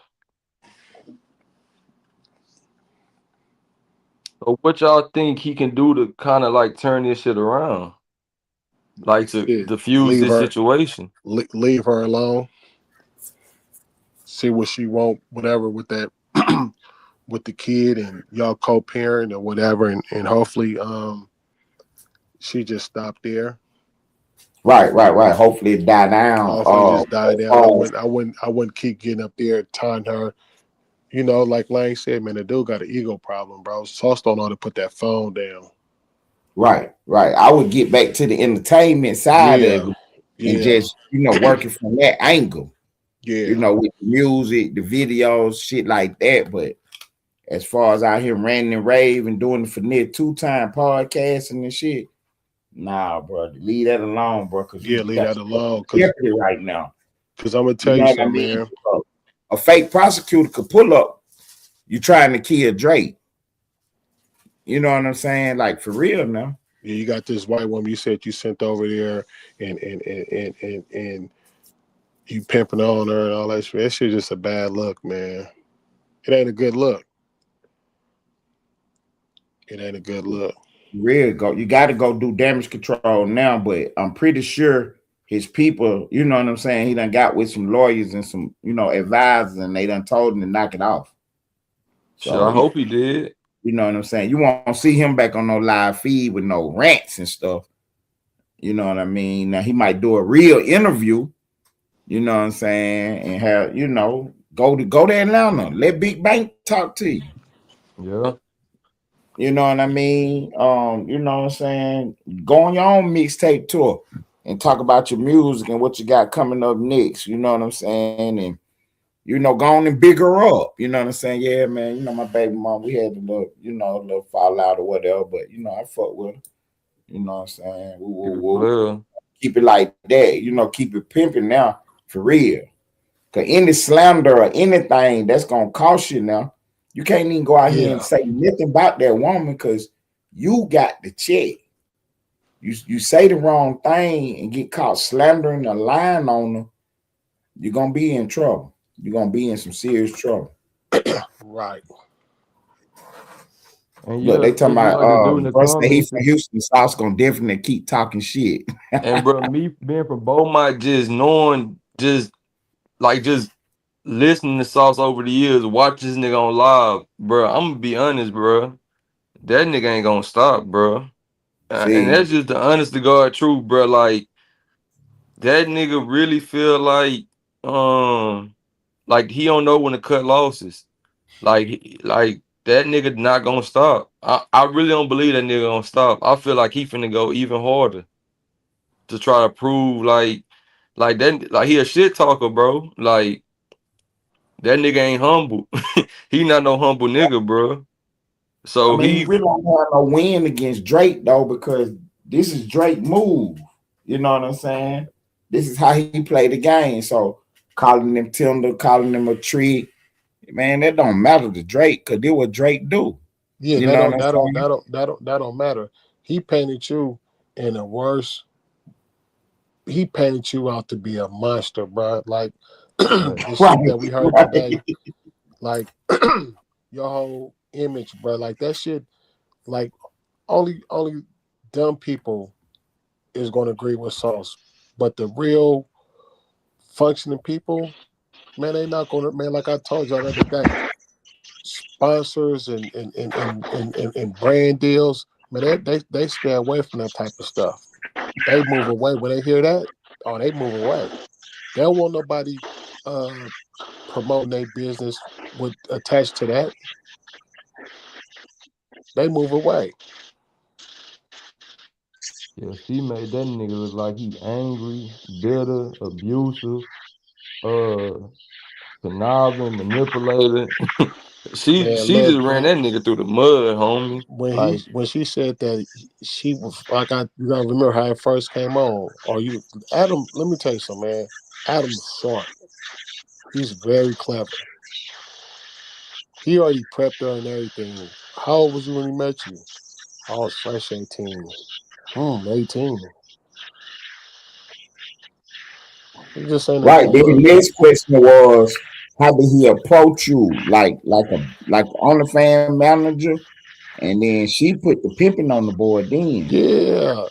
so what y'all think he can do to kind of like turn this shit around, like to Shit, diffuse this situation? leave her alone. See what she want, whatever with that, with the kid, and y'all co-parent or whatever, and hopefully, she just stopped there. Right, right, right. Hopefully it die down. Hopefully, just die down. Uh, I wouldn't keep getting up there tying her. You know, like Lane said, man, the dude got an ego problem, bro. Sauce don't know how to put that phone down. right, right. I would get back to the entertainment side Yeah, of it and yeah, just, working from that angle, yeah, with the music, the videos, shit like that. But as far as out here ranting and rave and doing the finesse 2-time podcasting and shit, nah, bro. Leave that alone, bro, because yeah. you Leave got that yourself alone, in jeopardy right now. cause I'm gonna You tell know you what I something, mean? man. A fake prosecutor could pull up you trying to kill Drake. You know what I'm saying? Like for real now. Yeah, you got this white woman you said you sent over there, and you pimping on her and all that shit. That shit just a bad look, man. It ain't a good look. It ain't a good look. Real go. You got to go do damage control now, but I'm pretty sure his people, you know what I'm saying, he done got with some lawyers and some, advisors, and they done told him to knock it off. Shit, I So, hope he did. you know what I'm saying? You won't see him back on no live feed with no rants and stuff. You know what I mean? Now he might do a real interview, you know what I'm saying, and have, go to Atlanta. Let Big Bank talk to you. Yeah, You know what I mean? You know what I'm saying? Go on your own mixtape tour and talk about your music and what you got coming up next. You know what I'm saying? And go on and bigger up. You know what I'm saying? Yeah, man. My baby mom, we had a little fallout or whatever, but I fuck with her. You know what I'm saying? Woo, he woo, was woo. player. Keep it like that. Keep it pimping now for real. Cause any slander or anything that's gonna cost you now, you can't even go out here and Yeah, say nothing about that woman because you got the check. You say the wrong thing and get caught slandering or lying on her, you're gonna be in trouble. You're gonna be in some serious trouble. right. And Look, yeah, they talking just about like the dude in the Russ say he comments. from Houston, South's gonna definitely keep talking shit. And bro, me being from Beaumont, just knowing, just listening to Sauce over the years, watch this nigga on live, bro. I'm gonna be honest, bro. That nigga ain't gonna stop, bro. And See, that's just the honest to God truth, bro. Like that nigga really feel like he don't know when to cut losses. Like that nigga not gonna stop. I really don't believe that nigga gonna stop. I feel like he finna go even harder. to try to prove like that, like he a shit talker, bro. Like that nigga ain't humble. He not no humble nigga, bro. I So mean, he he, really don't have no win against Drake though, because this is Drake move. You know what I'm saying? This is how he played the game. So calling him tender, calling him a tree, man, that don't matter to Drake because do what Drake do. Yeah, You know what I'm saying? that don't matter. He painted you in a worse. He painted you out to be a monster, bro. Like right. the Right, shit that we heard right. today, like your whole image, bro. Like that shit. Like only dumb people is going to agree with Sauce, but the real functioning people, man, they not going to. Man, like I told y'all the other day, sponsors and brand deals, man, they stay away from that type of stuff. They move away when they hear that. Oh, they move away. They don't want nobody uh, promoting their business with attached to that. They move away. Yeah, she made that nigga look like he angry, bitter, abusive, uh, conniving, manipulated. Man, She look, just ran that nigga through the mud, homie. Like, when she said that she was like you gotta remember how it first came on. Or you Adam, let me tell you something, man. Adam's sharp. He's very clever. He already prepped her and everything. How old was you when he met you? I was fresh 18. 18. He just ain't a Right. good Then the look. next question was, how did he approach you? Like OnlyFans manager, and then she put the pimping on the board. Then Yeah.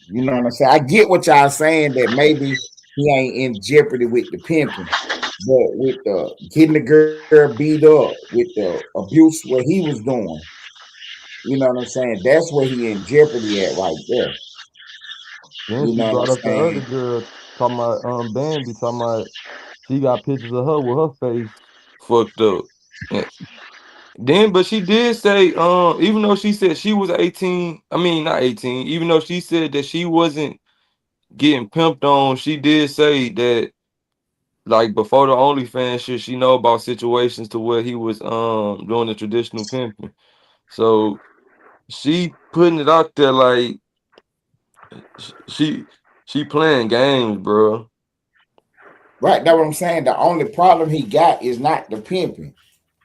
you know what I'm saying. I get what y'all saying that maybe he ain't in jeopardy with the pimping, but with the getting the girl beat up, with the abuse what he was doing, you know what I'm saying. That's where he in jeopardy at right there. then You she know what I'm brought up the other saying. girl talking about Bambi, talking about she got pictures of her with her face fucked up. And then, but she did say, even though she said she was 18, I mean not 18, even though she said that she wasn't getting pimped on, she did say that like before the OnlyFans shit, she know about situations to where he was doing the traditional pimping. So she putting it out there like sh- she she playing games, bro. Right. That's what I'm saying. The only problem he got is not the pimping.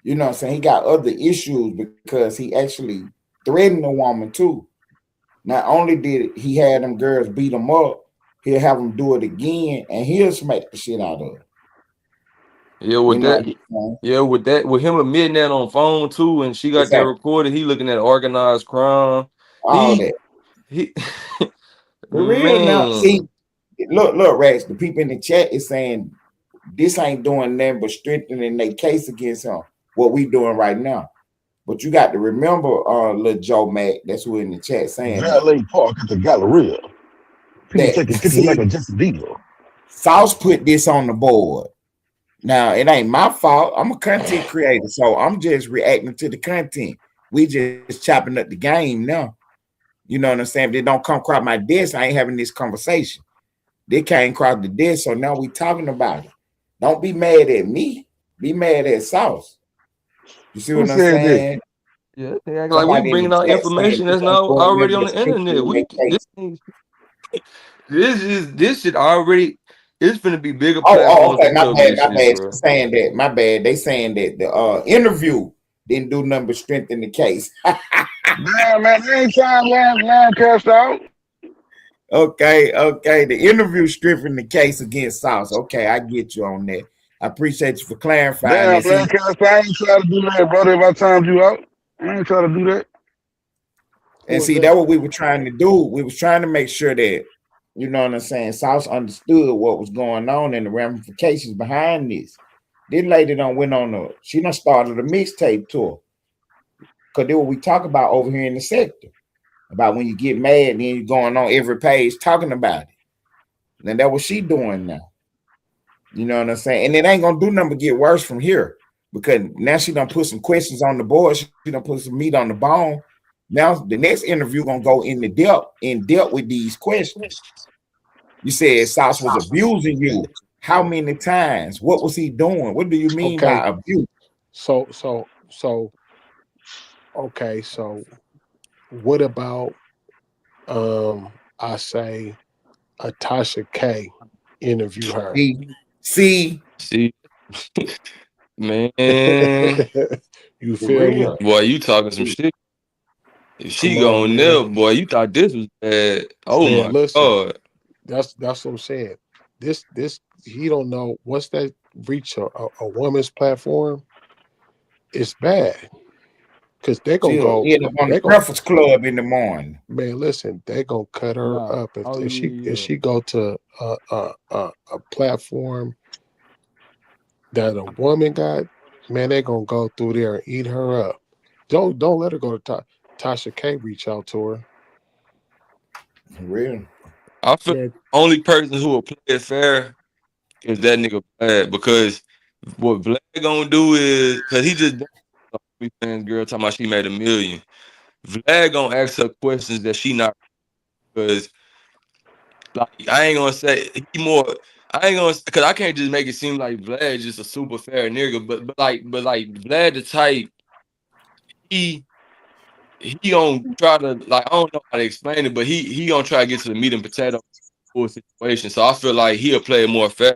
You know what I'm saying? He got other issues because he actually threatened the woman too. Not only did he have them girls beat him up, he'll have them do it again and he'll smack the shit out of her. Yeah, You with know that, what I'm saying? with him admitting that on phone too, and she got that Exactly. recorded. He looking at organized crime. All He that. he, For real now. See, man, look, Rex, the people in the chat is saying this ain't doing nothing but strengthening their case against him. What we doing right now. But you got to remember, little Joe Mac, that's who in the chat saying that. Valet park at the Galleria. People That taking pictures like see, a Justin Bieber. Sauce put this on the board. Now it ain't my fault. I'm a content creator, so I'm just reacting to the content. We just chopping up the game now. You know what I'm saying? If they don't come across my desk, I ain't having this conversation. They came across the desk, so now we talking about it. Don't be mad at me. Be mad at Sauce. You see Who what I'm said that? saying? yeah, they act like we Somebody in the bringing out chat saying information this that's ain't now doing already nothing on but the internet. strengthening their We case. this shit already. It's gonna be bigger platforms Okay. that My cover bad. this My shit, bad. bro. Saying that. My bad. They saying that the interview didn't do nothing but strengthen the case. Damn, man, they ain't trying to land cast out. Okay. The interview stripping the case against Sauce. Okay, I get you on that. I appreciate you for clarifying Damn, that. See, land cast out. I ain't trying to do that, brother. If I timed you out, I ain't trying to do that. Who and was see that? that what we were trying to do. We was trying to make sure that you know what I'm saying. Sauce understood what was going on and the ramifications behind this. This lady done went on a she done started a mixtape tour because that's what we talk about over here in the sector about when you get mad and then you're going on every page talking about it. And that's what she doing now. You know what I'm saying? And it ain't gonna do nothing but get worse from here because now she done put some questions on the board. She done put some meat on the bone. Now the next interview gonna go in depth with these questions. You said Sauce was abusing you. How many times? What was he doing? What do you mean Okay, by abuse? so okay, so what about I say a Tasha K interview her. See, See, man, You for feel me? real. boy, you talking some shit. If Come she on, going there, man. boy, you thought this was bad. Oh Man, my listen, god. that's what I'm saying. This he don't know once that reach a woman's platform, it's bad. Cause they're gonna She'll go, end up on the they gonna Breakfast Club in the morning. man, listen, they gonna cut her Nah. up Oh if yeah, she go to a platform that a woman got, man, they gonna go through there and eat her up. Don't let her go to Tasha K reach out to her. For real. I feel Man, the only person who will play it fair is that nigga Vlad because what Vlad gonna do is because he just fans girl talking about she made 1 million. Vlad gonna ask her questions that she not because like I ain't gonna say he more. I ain't gonna because I can't just make it seem like Vlad just a super fair nigga, but like Vlad the type he he gonna try to like I don't know how to explain it, but he gonna try to get to the meat and potato full situation. So I feel like he'll play it more fair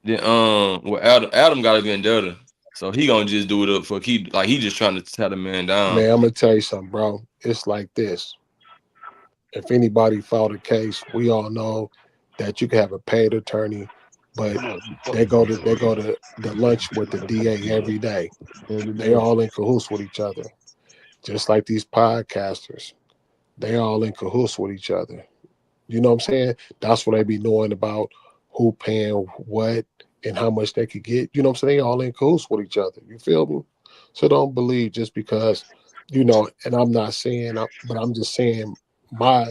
than well Adam got a vendetta. So he gonna just do it up for keep like he just trying to tear the man down. man, I'm gonna tell you something, bro. It's like this. If anybody filed a case, we all know that you can have a paid attorney, but they go to the lunch with the DA every day. Every They day. all in cahoots with each other. Just like these podcasters. They all in cahoots with each other. You know what I'm saying? That's what they be knowing about who paying what and how much they could get. You know what I'm saying? They all in cahoots with each other. You feel me? So don't believe just because, and I'm not saying, but I'm just saying my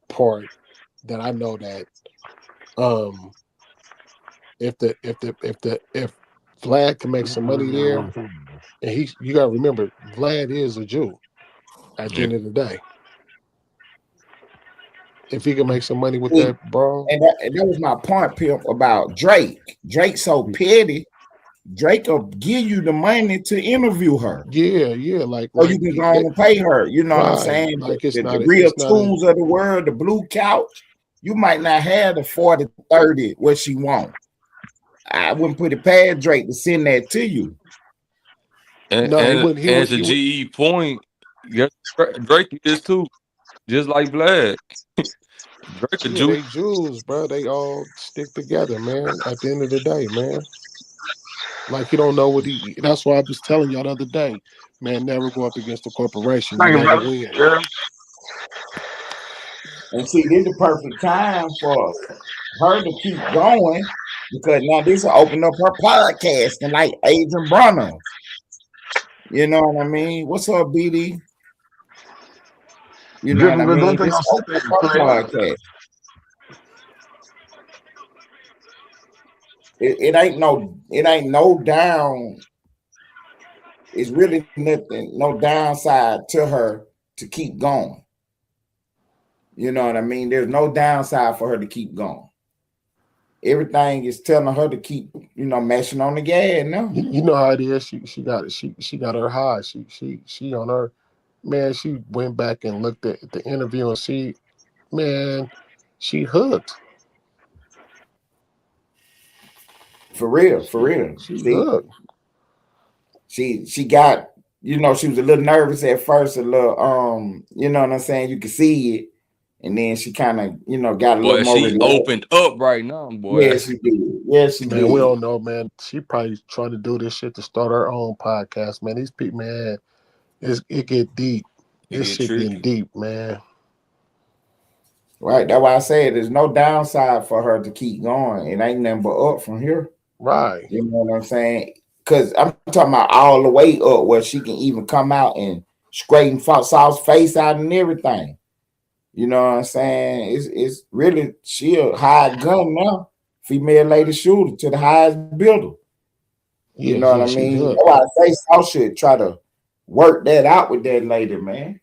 part that I know that um if Vlad can make some money there, and you gotta remember Vlad is a Jew at the Yeah. end of the day. If he can make some money with See, that, bro, and that was my point, Pimp, about Drake. Drake's so petty. Drake will give you the money to interview her. yeah, So you can go on and pay her. You know what I'm right, saying? like The real it's not a tools of the world, the blue couch, you might not have the 40, 30 what she want. I wouldn't put it past Drake to send that to you. And no. and He and would to he would GE point, guess Drake is too, just like Vlad. Drake a yeah. Jew. They Jews, bro. They all stick together, man. At the end of the day, man. Like he don't know what he. That's why I was telling y'all the other day, man. Never go up against the corporation. You Thank you, never brother. win. Yeah. And see, this is the perfect time for her to keep going because now this will open up her podcast and like Adrian Bronner. You know what I mean? What's up, BD? You know what I Different, don't mean? think This I'm open sitting up there her playing. podcast. It ain't no down. It's really nothing, no downside to her to keep going. You know what I mean? There's no downside for her to keep going. Everything is telling her to keep, mashing on the gas now. You know how it is. She got her high. She on her man. She went back and looked at the interview and see, man, she hooked. For real, for real. She See, hooked. she got, she was a little nervous at first, a little, you know what I'm saying? You could see it. And then she kind of, got a little Boy, more she relaxed. opened up right now, boy. Yes, she did. Yes, she Man, we did. don't know, man. She probably trying to do this shit to start her own podcast, man. These people, man, it get deep. It This get shit getting tricky. deep, man. Right. That's why I said there's no downside for her to keep going. It ain't nothing but up from here. Right. You know what I'm saying? Because I'm talking about all the way up where she can even come out and straighten Sauce's face out and everything. You know what I'm saying? It's really she a high gun now, female lady shooter to the highest builder. You Yeah, know what I she mean? hooked. That's why I say Sauce should try to work that out with that lady, man.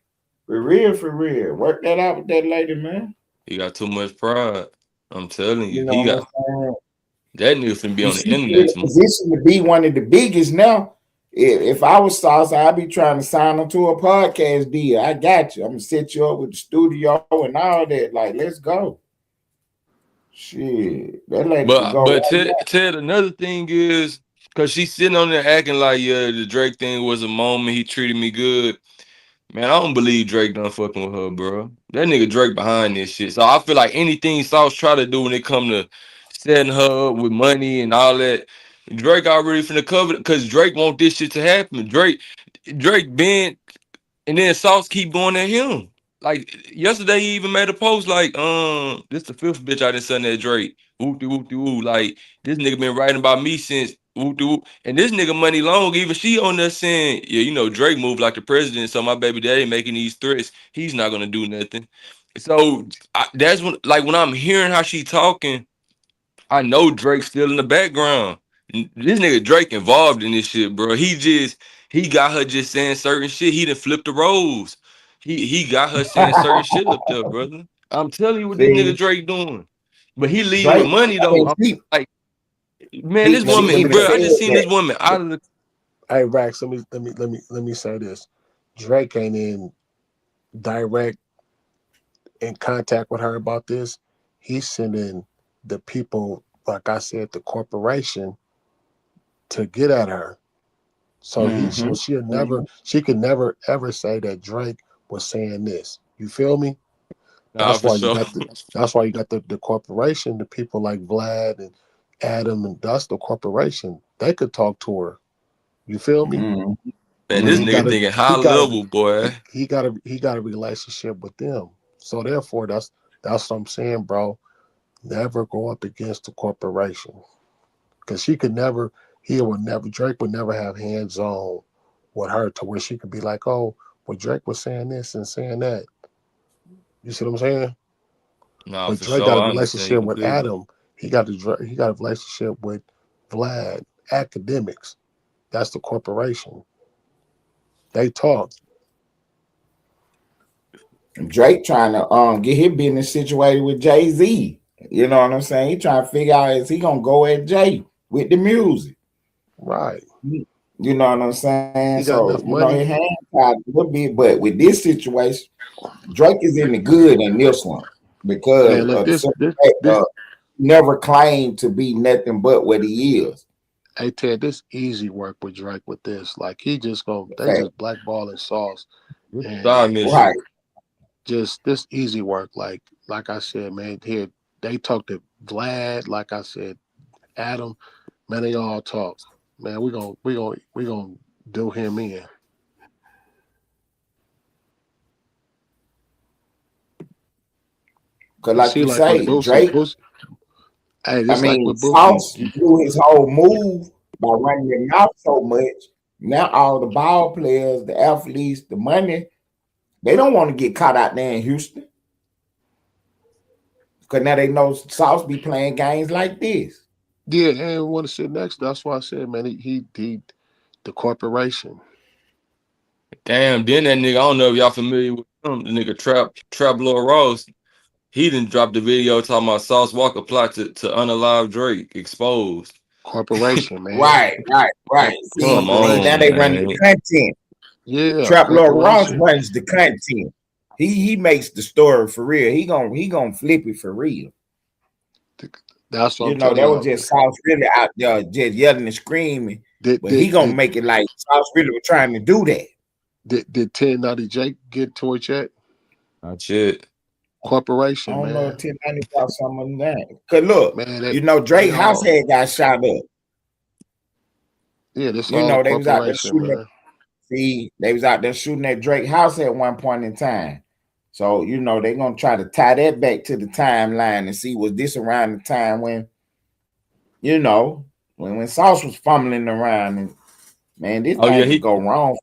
For real, for real. Work that out with that lady, man. He got too much pride. I'm telling You you, know he what got I'm saying? that nigga finna be You on the see, in internet. a position to be one of the biggest now. If I was Sauce, I'd be trying to sign him to a podcast deal. I got you. I'm gonna set you up with the studio and all that. Like, let's go. Shit, that lady could go But right Ted, another thing is because she's sitting on there acting like the Drake thing was a moment. He treated me good. Man, I don't believe Drake done fucking with her, bro. That nigga Drake behind this shit. So I feel like anything Sauce try to do when it come to setting her up with money and all that, Drake already finna cover it because Drake want this shit to happen. Drake been and then Sauce keep going at him. Like yesterday, he even made a post like, this the fifth bitch I done sent at Drake. Whoop de whoop de woo. Like this nigga been writing about me since whoop de whoop. And this nigga Money Long, even she on there saying, yeah, you know, Drake moved like the president, so my baby daddy making these threats. He's not gonna do nothing. So that's when I'm hearing how she talking. I know Drake's still in the background. This nigga Drake involved in this shit, bro. He got her just saying certain shit. He done flipped the roles. He got her saying certain back. shit up there, brother. I'm telling you what this nigga See, Drake doing. But he lead with Drake, money I though. mean, I'm like, man, this Let me she let woman, me even bro. say. I just said seen this that. woman out of the Hey Rax, let me say this. Drake ain't in direct in contact with her about this. He's sending the people, like I said, the corporation to get at her. So Mm-hmm. she could never ever say that Drake was saying this. You feel me? nah That's for why you sure. got the corporation, the people like Vlad and Adam, and that's the corporation. They could talk to her. You feel me? Mm-hmm. Man, But this Mm-hmm. nigga thinking high he got a level, boy. he got a relationship with them. So therefore, that's what I'm saying, bro. Never go up against the corporation because she could never. Drake would never have hands on with her to where she could be like, oh, well, Drake was saying this and saying that. You see what I'm saying? Nah, But for Drake got sure. a I understand you relationship with completely. Adam. He got a relationship with Vlad. Academics. That's the corporation. They talk. Drake trying to get his business situated with Jay-Z. You know what I'm saying? He trying to figure out is he gonna go at Jay with the music. Right. You know what I'm saying? He got So, enough you know, money. his hand tied a little bit, but with this situation, Drake is in the good in this one because Man, look, the simple fact never claimed to be nothing but what he is. hey Ted, this easy work with Drake with this. Like they Fact. just blackballing Sauce This and side mission. Right. just this easy work. Like I said, man, here they talk to Vlad, like I said, Adam, man, they all talk. Man, we gonna do him in. Because You like see, you like with say, Boosie, Drake, hey, I just like mean, with Boosie, Sauce blew his whole move by running their mouth so much. Now all the ball players, the athletes, the money, they don't want to get caught out there in Houston. Because now they know Sauce be playing games like this. yeah, and want to sit next. That's why I said, man, he the corporation, Damn, then that nigga, I don't know if y'all familiar with him, the nigga Trap Lord Ross. He didn't drop the video talking about Sauce Walka plot to unalive Drake exposed. corporation, man, Right. Come See, now corporation. they on, run the man. content. Yeah, Trap Lord Ross corporation. runs the content. He makes the story for real. He gonna flip it for real. That's what You I'm know, telling that was y'all. just Sauce really out there just yelling and screaming. Did But he did gonna did make it like Sauce really was trying to do that. did 1090 Jake get to it yet? Not shit. I Corporation, don't know man. if 1090 got some of that. Cause look, Man, you know, they Drake house all had got shot up. yeah, this You all a know, they was out there corporation, shooting at man. they was out there shooting at Drake house at one point in time. So, you know, they're gonna try to tie that back to the timeline and see was this around the time when, you know, when Sauce was fumbling around and man, this Oh yeah, thing could go wrong.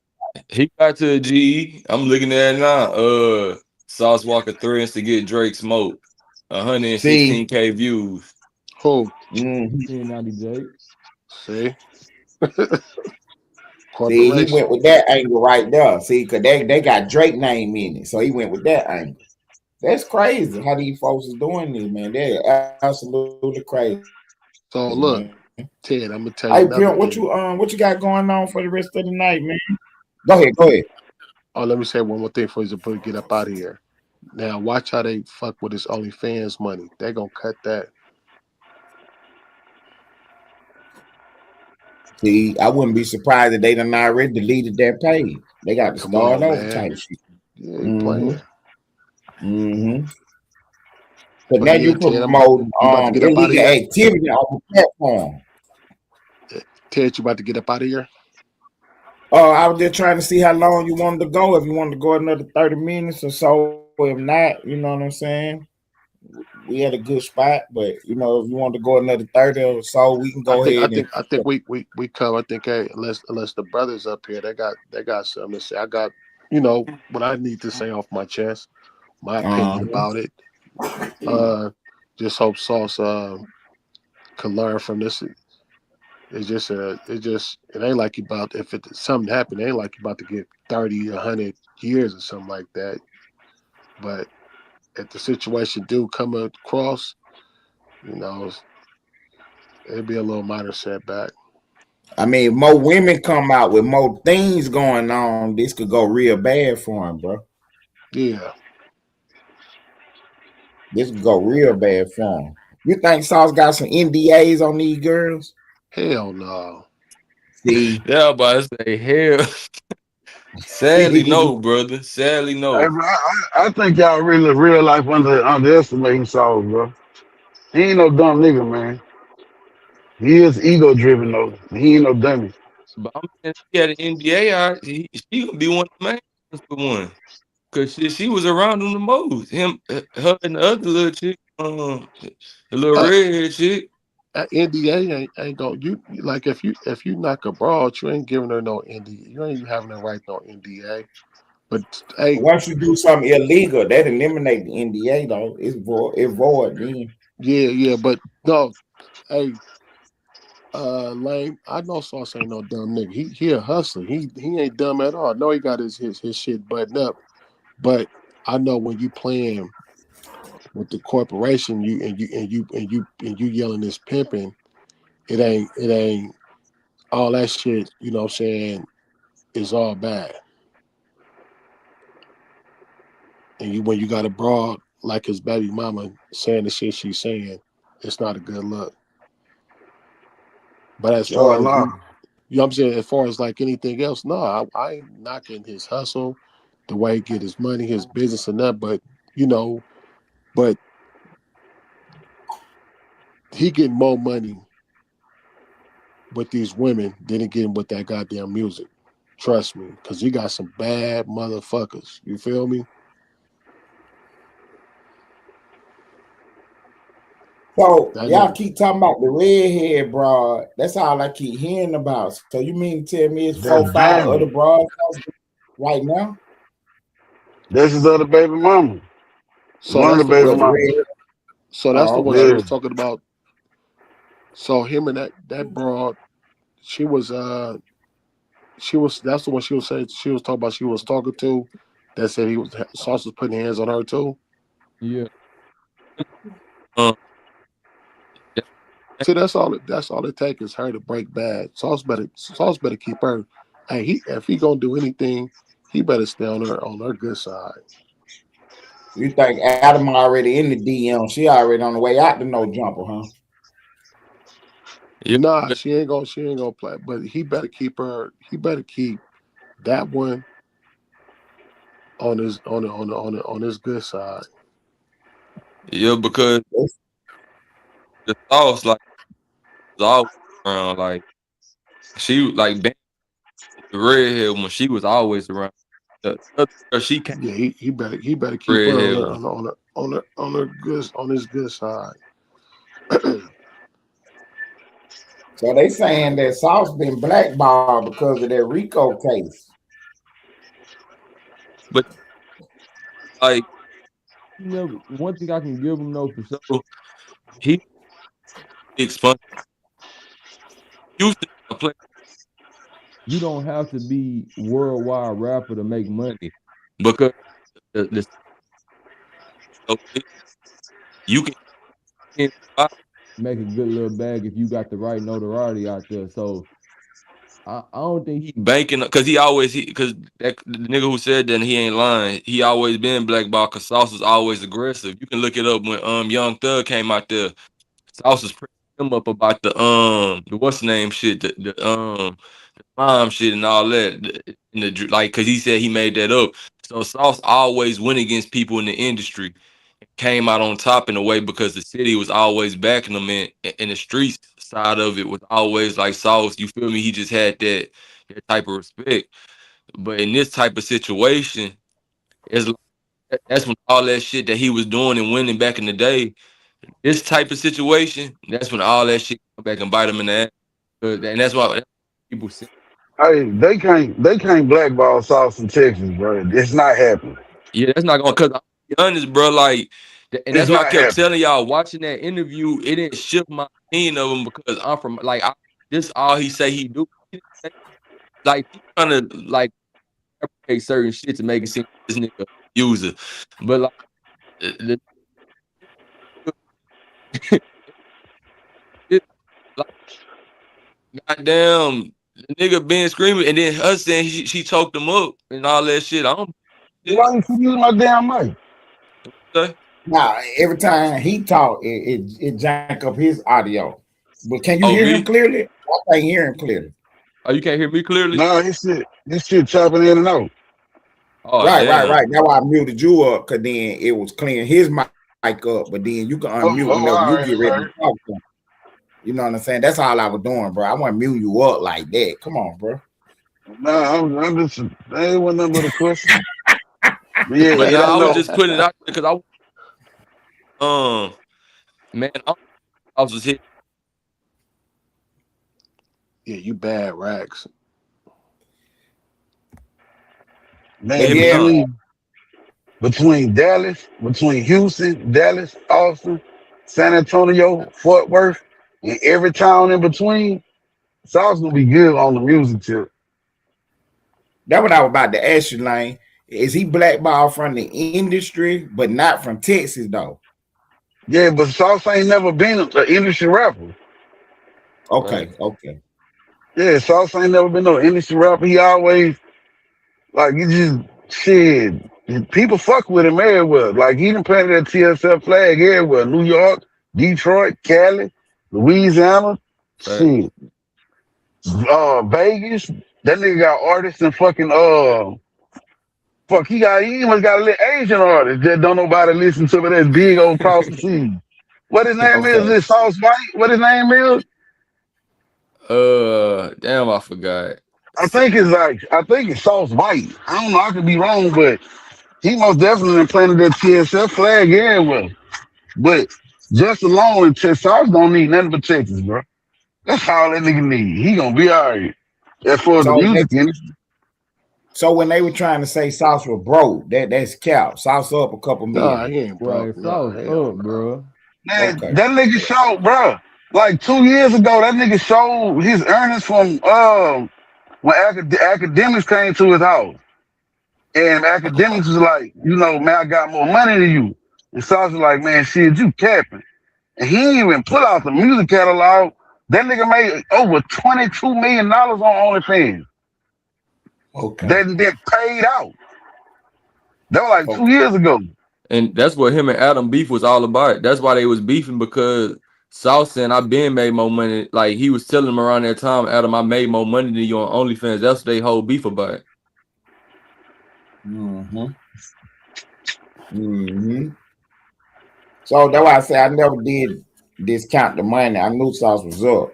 he got to a GE. I'm looking at it now. Sauce Walker threads to get Drake smoke. See, 116K views. Who? mhm. 1090 Drake. See? See, he corporation. went with that angle right there. See, because they got Drake name in it. So he went with that angle. That's crazy how these folks is doing this, man. They're absolutely crazy, man. So Hey look, Pimp, Ted, I'm gonna tell you what another you thing. what you got going on for the rest of the night, man? Go ahead. Oh, let me say one more thing before you get up out of here. Now, watch how they fuck with this OnlyFans money. They gonna cut that. See, I wouldn't be surprised if they done already deleted that page. They got to Come start on, over man. type shit. Yeah, he Mm-hmm. playing. Mm-hmm. But But now yeah, you Ted, promote you about to get up out of illegal here? activity on the platform. Ted, you about to get up out of here? Oh, I was just trying to see how long you wanted to go. If you wanted to go another 30 minutes or so, if not, you know what I'm saying? We had a good spot, but if you want to go another 30 or so, we can I go think I ahead and think I think we come. I think hey, unless the brothers up here, they got something to say. I got what I need to say off my chest, my opinion uh, about it. Uh, just hope Sauce can learn from this. It ain't like you about if something happened, it ain't like you about to get 30, 100 years or something like that. But if the situation do come across, you know, it'd be a little minor setback. I mean, if more women come out with more things going on, this could go real bad for him, bro. Yeah, This could go real bad for him. You think Sauce got some NDAs on these girls? hell no. See, Yeah, but I say hell. Sadly, no, brother. Sadly, Hey, no. bro, I think y'all really real life underestimating Saul, bro. He ain't no dumb nigga, man. He is ego driven though. He ain't no dummy. But I'm saying he had an NDA. She gonna be one of the main ones for one. Cause she was around him the most. Him, her, and the other little chick, the little Uh, redhead chick. NDA ain't gonna like if you knock abroad, you ain't giving her no NDA. You ain't having her right no NDA. But hey, once you do something illegal, that eliminate the NDA though. It's void. It void then. yeah, but no, hey, Lane, I know Sauce ain't no dumb nigga. He a hustler. He ain't dumb at all. I know he got his shit buttoned up, but I know when you playing with the corporation, you yelling this pimping, it ain't all that shit. You know what I'm saying? Is all bad. And when you got a broad like his baby mama saying the shit she's saying, it's not a good look. But as Sure far as enough. you know what I'm saying, as far as like anything else, no, I ain't knocking his hustle, the way he get his money, his business and that, but you know, but he getting more money with these women than he getting with that goddamn music. Trust me, because he got some bad motherfuckers. You feel me? So That y'all nigga. keep talking about the redhead broad. That's all I keep hearing about. So you mean to tell me it's That's 4, 5 other Jamie. broads right now? That's his other baby mama. So One of that's the the one baby But the she. mamas. red. So that's the Oh, one she okay. Yeah. was talking about. So him and that broad, she was that's the one she was saying she was talking about she was talking to that said he was Sauce was putting hands on her too. Yeah. Um. that- See, that's all it takes is her to break bad. Sauce better keep her. Hey, if he gonna do anything, he better stay on her good side. You think Adam already in the DM? She already on the way out to no jumper, huh? Yeah. Nah, she ain't gonna play. But he better keep her. He better keep that one on his good side. Yeah. Because the sauce like was always around. Like she like the redhead when she was always around. The other girl, she came Yeah, he better keep her redhead one. on her good on his good side. So they saying that Sauce been blackballed because of that Rico case. But like, you know, one thing I can give him though for sure, he big sponsor. Used to play you don't have to be worldwide rapper to make money because the you can make a good little bag if you got the right notoriety out there. So I don't think he banking because because that the nigga who said that he ain't lying. He always been blackball because Sauce was always aggressive. You can look it up when Young Thug came out there. Sauce was pressing him up about the what's the name shit, the mom shit and all that. Like because he said he made that up. So Sauce always went against people in the industry, came out on top in a way because the city was always backing them in the streets side of it was always like Sauce. You feel me? He just had that type of respect. But in this type of situation, it's like, that's when all that shit that he was doing and winning back in the day. This type of situation, that's when all that shit come back and bite him in the ass. And that's why people say, Hey, they can't blackball Sauce in Texas, bro. It's not happening. yeah, that's not going. Cause I'll be honest, bro. Like, and It's that's why I not kept happening. telling y'all watching that interview. It didn't shift my opinion of him because I'm from like this. All he say he do. Like he trying to like replicate certain shit to make it seem like this nigga a user, but like it, like goddamn the nigga been screaming and then her saying she choked him up and all that shit. I don't. Why you keep using my damn mic? Say, Now, every time he talk, it jank up his audio. But can you oh hear him me? clearly? I can't hear him clearly. Oh, you can't hear me clearly? No, this shit chopping in and out. Oh Right. damn. That's why I muted you up, because then it was clearing his mic up, but then you can unmute Oh, whenever all you right, get all ready to right. talk to him. You know what I'm saying? That's all I was doing, bro. I want to mute you up like that. Come on, bro. No, I'm just that ain't one number the question. But yeah, But yeah, now I I was know. just putting it out there because man, I was just hit. Yeah, you bad racks. Can you Man, hear me Yeah, now? between Houston, Dallas, Austin, San Antonio, Fort Worth, and every town in between, Sauce gonna be good on the music tip. that's what I was about to ask you, Lane. Is he blackballed from the industry, but not from Texas, though? Yeah, but Sauce ain't never been an industry rapper. Right. Okay. Yeah, Sauce ain't never been no industry rapper. He always like he just shit. People fuck with him everywhere. Like he done planted that TSF flag everywhere. New York, Detroit, Cali, Louisiana, Right. shit. Vegas. That nigga got artists and fucking he even got a little Asian artist that don't nobody listen to, but that's big old across the sea. What his name is? Okay. This Sauce White? What his name is? Damn, I forgot. I think it's Sauce White. I don't know, I could be wrong, but he most definitely done planted that TSF flag everywhere. But just alone in Texas, Sauce don't need nothing but Texas, bro. That's all that nigga need. He gonna be all right. As far as the So music industry, so when they were trying to say Sauce was broke, that's cap. Sauce up a couple Nah, million. he ain't broke. Right. No, Sauce hell up, no. bro. man, Okay. that nigga showed, bro. Like 2 years ago, that nigga showed his earnings from when academics came to his house. And academics was like, man, I got more money than you. And Sauce was like, man, shit, you capping. And he didn't even put out the music catalog. That nigga made over $22 million on OnlyFans. Okay. That then paid out. That was like two Okay. years ago. And that's what him and Adam beef was all about. That's why they was beefing because Sauce saying I been made more money. Like he was telling him around that time, Adam, I made more money than you on OnlyFans. That's what they whole beef about. Mm-hmm. Mm-hmm. So that's why I say I never did discount the money. I knew Sauce was up.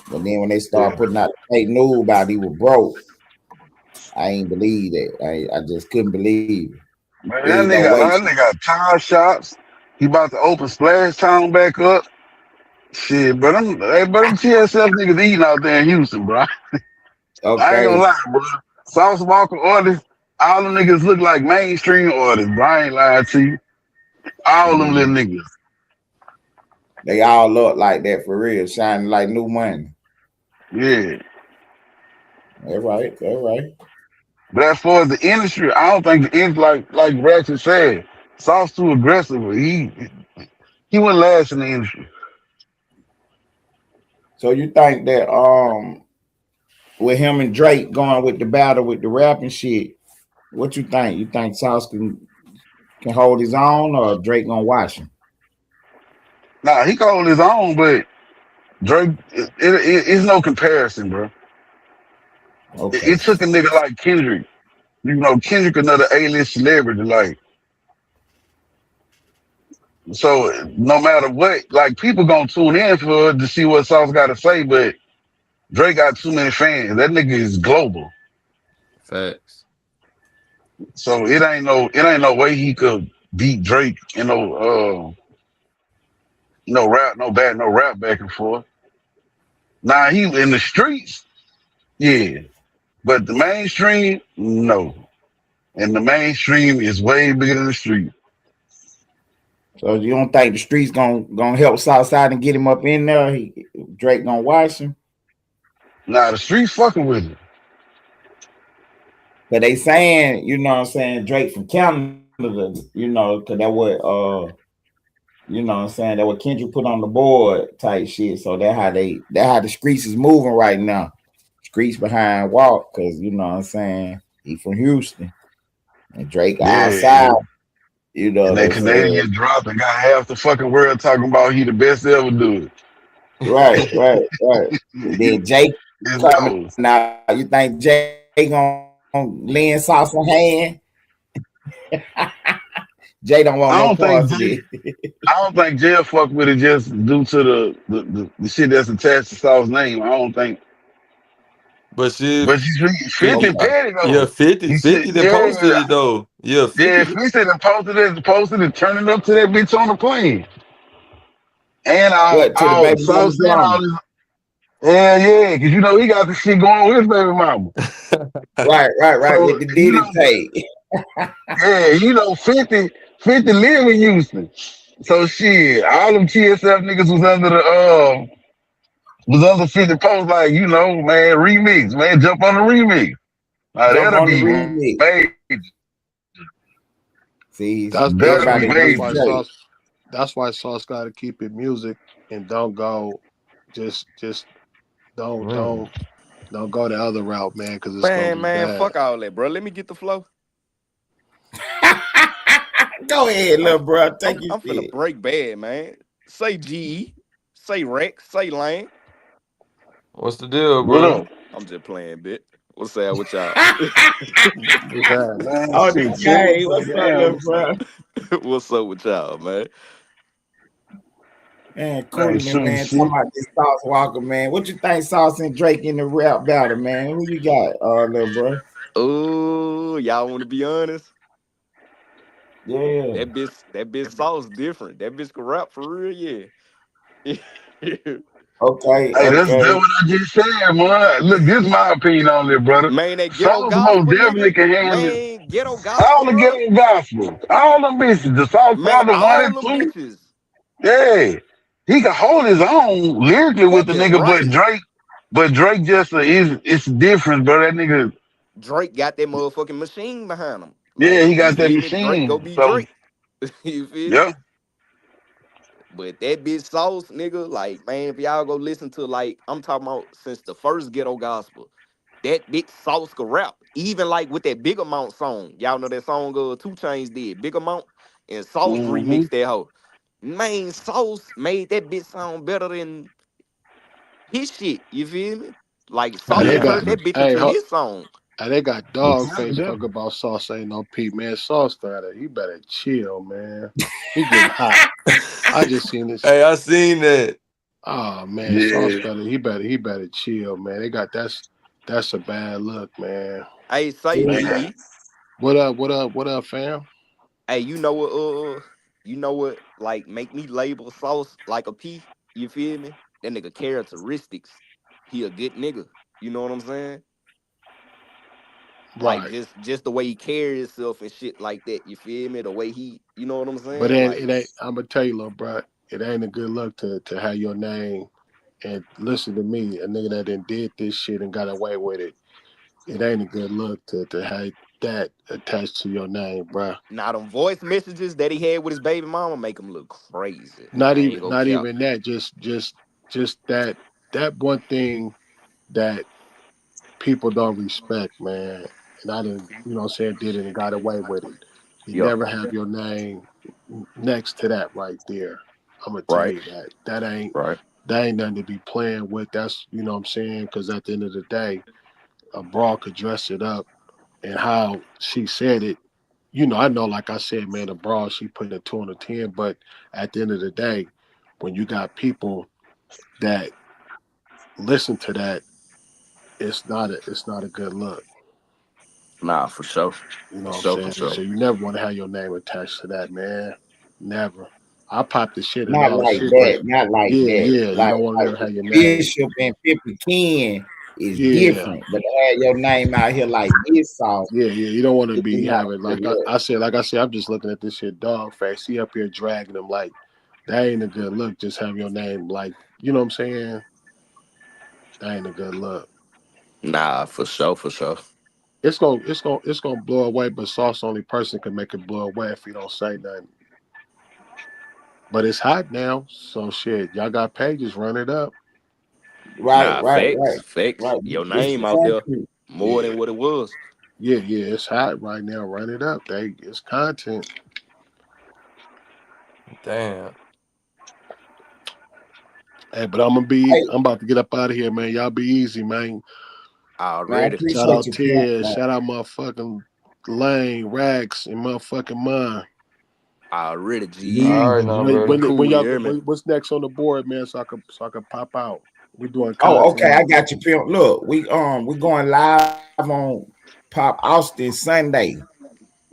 But then when they started Yeah. putting out fake news about he was broke, I ain't believe that. I just couldn't believe it. Man, Here you go, wait. that nigga got tire shops. He about to open Splash Town back up. Shit, but them TSF niggas eating out there in Houston, bro. I ain't gonna Okay. lie, bro. Sauce Walker artists, all them niggas look like mainstream artists, bro. I ain't lying to you. All them little Mm. niggas. They all look like that for real, shining like new money. Yeah. All right, all right. But as far as the industry, I don't think the industry, like Ratchet said, Sauce too aggressive. He wouldn't last in the industry. So you think that with him and Drake going with the battle with the rapping shit, what you think? You think Sauce can hold his own, or Drake gonna watch him? Nah, he can hold his own, but Drake, it's no comparison, bro. It Okay. took a nigga like Kendrick. You know, Kendrick another A-list celebrity, like, so no matter what, like, people gonna tune in for to see what Sauce got to say, but Drake got too many fans. That nigga is global. Facts. So it ain't no way he could beat Drake in no rap back and forth. Nah, he in the streets, yeah. But the mainstream, no. And the mainstream is way bigger than the street. So you don't think the streets gonna help Southside and get him up in there? Drake gonna watch him? Nah, the streets fucking with him. But they saying, you know what I'm saying, Drake from Canada, you know, cause that what you know what I'm saying, that what Kendrick put on the board type shit. So that how the streets is moving right now. Streets behind Walk, cause you know what I'm saying, he from Houston. And Drake Yeah, outside, you know and what that I'm saying? Canadian dropped and got half the fucking world talking about he the best to ever do Right, right, right. And it. then Jay It's coming goals. out. You think Jay gonna lend Sauce a hand? Jay don't want no I don't parts think of it. Jay, I don't think Jay fuck with it just due to the shit that's attached to Saul's name. I don't think. But shit, But you 50 50, Okay. petty yeah, though. 50, He said, 50 that yeah, posted it though. Yeah, yeah. 50. 50 and posted it, turning up to that bitch on the plane. And What, to the all baby mama Sauce and drama? all this. Hell yeah, because you know he got the shit going with his baby mama. Right, right, right. So With the you Diddy know, tape. yeah, 50 live in Houston. So shit, all them TSF niggas was under 50 posts, like, man, remix, man, jump on the remix. Jump That'll on the be remix. major. See, That's that's That'll why be everybody that's get why major. Drake. Sauce that's why Sauce got to keep it music and don't go just don't Mm. don't don't go the other route, man, because it's gonna be Man, bad. fuck all that, bro. Let me get the flow. Go ahead, I'm little bro. I'm Take your I'm finna shit. break bad, man. Say GE, say Rex, say Lane. What's the deal, What bro? up? I'm just playing, bit. What's that with y'all? What's happening? Man, Oh, the shit, chilling, guy. put What's it up, little down. bro? What's up with y'all, man? Man, Man, cooling it, shooting man. Talking shit. about this Sauce Walker, man. What you think Sauce and Drake in the rap battle, man? Who you got, little bro? Oh, y'all want to be honest? Yeah. That bitch sauce different. That bitch can rap for real, yeah. Okay, Hey, that's okay. what I just said, man. Look, this is my opinion on it, brother. Man, that ghetto Sauce most gospel, definitely nigga. can handle it. Man, ghetto All gospel, the bro. ghetto gospel, all them bitches, the South Man, Side, the one all and them two. bitches. Yeah, he can hold his own lyrically with the Fucking nigga, right. but Drake just it's different, bro. That nigga, Drake got that motherfucking machine behind him. yeah, Like, he you got that feel me? Drake go machine. be So Drake. You feel me? yeah, But that bitch sauce, nigga, like, man, if y'all go listen to, like, I'm talking about since the first ghetto gospel, that big sauce could rap. Even like with that Big Amount song. Y'all know that song 2 Chainz did, Big Amount, and Sauce hmm remixed that hoe. Man, Sauce made that bitch sound better than his shit. You feel me? Like And Sauce they yeah, got turned that bitch hey into ho, his song. and they got dog yeah, face yeah. talking about Sauce ain't no Pete, man. Sauce started. He better chill, man. He getting hot. I just seen this. Hey, I seen that. Oh man, Sauce Yeah. better. He better chill, man. They got that's a bad look, man. Hey, say Yeah. GE. What up? What up? What up, fam? Hey, you know what, like make me label Sauce like a P. You feel me? That nigga characteristics. He a good nigga. You know what I'm saying? Like Right. just the way he carry himself and shit like that. You feel me? The way he, you know what I'm But saying? then Like, it ain't. I'm gonna tell you, little bro. It ain't a good look to have your name and listen to me, a nigga that done did this shit and got away with it. it ain't a good look to have that attached to your name, bruh. Now them voice messages that he had with his baby mama make him look crazy. I ain't gonna Not count. even that. Just that one thing that people don't respect, man. And I didn't, you know what I'm saying, did it and got away with it. You Yeah, never have your name next to that right there. I'm gonna tell right, you that. right. That ain't nothing to be playing with. That's, you know what I'm saying? Because at the end of the day, a broad could dress it up, and how she said it, I know, like I said, man, a broad, she put a 2 on a 10, but at the end of the day, when you got people that listen to that, it's not a good look. Nah, for sure, You know for what I'm sure, for saying? sure. So you never want to have your name attached to that, man. Never. I popped the shit and Not all the like shit, but that. Not like yeah, that. yeah, you don't want to Like ever have your name. Bishop and 50 Ken is Yeah, different. But to have your name out here like this sauce, yeah, yeah. You don't want to it is be not having a good like look. like I said, I'm just looking at this shit dog face. He up here dragging them like that ain't a good look. Just have your name like, you know what I'm saying? That ain't a good look. Nah, for sure, for sure. It's gonna blow away, but Sauce only person can make it blow away if you don't say nothing. But it's hot now, so shit. Y'all got pages, run it up. Right, Nah, right, facts, right, facts. right. Your This the name out there country. more Yeah. than what it was. Yeah, yeah, it's hot right now. Run it up. It's content. Damn. Hey, but Hey, I'm about to get up out of here, man. Y'all be easy, man. man, I Already, Shout appreciate out your point, Ted. man. Shout out motherfucking Lane, Rax, and motherfucking mine. already. G. All right Easy. now, brother. When Cool, you y'all hear me? what's next on the board, man? So I can pop out. We doing Oh, okay. I content. got you, pimp. Look, we going live on Pop Austin Sunday.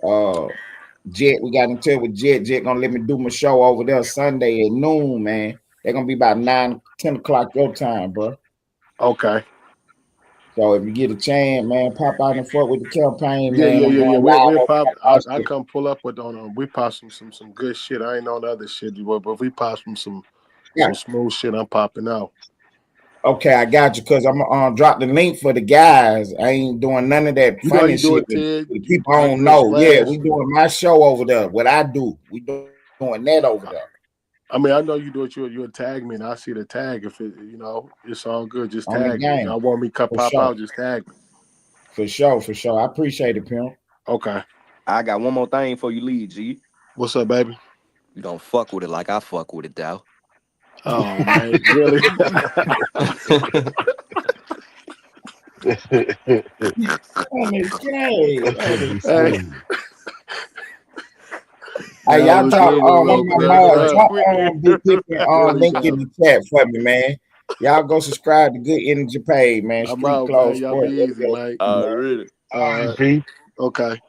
Uh Jet, we got in touch with Jet. Jet gonna let me do my show over there Sunday at noon, man. They're gonna be about 9, 10 o'clock your time, bro. Okay. So if you get a chance, man, pop out and fuck with the campaign, Yeah, man. yeah, I'm yeah, yeah. going We live on pop. Pop I Austin. come pull up with on. We pop some good shit. I ain't on the other shit, but if we pop Yeah. some smooth shit, I'm popping out. Okay, I got you because I'm gonna drop the link for the guys. I ain't doing none of that You know how funny you do shit it, Ted. with people I How you don't do a know. Yeah, splash. we doing my show over there. What I do, we doing that over there I mean, I know you do it. You'll tag me, and I see the tag. If it, it's all good. Just on the tag me. If game y'all want me to cut for pop sure, out, just tag me. for sure, for sure. I appreciate it, pimp. Okay. I got one more thing for you, lead, G. What's up, baby? You don't fuck with it like I fuck with it, though. Oh man, really? On the game, on the Hey, game. Hey, that y'all was talk. good. Was One gonna of my crack mods, up. drop We can Big hear Pippin There you link in go. the chat for me, man. Y'all go subscribe to Good Energy page, man. I'm Street out, man. Clothes Y'all be Sport. easy, man. already. All All right, right. P. Okay.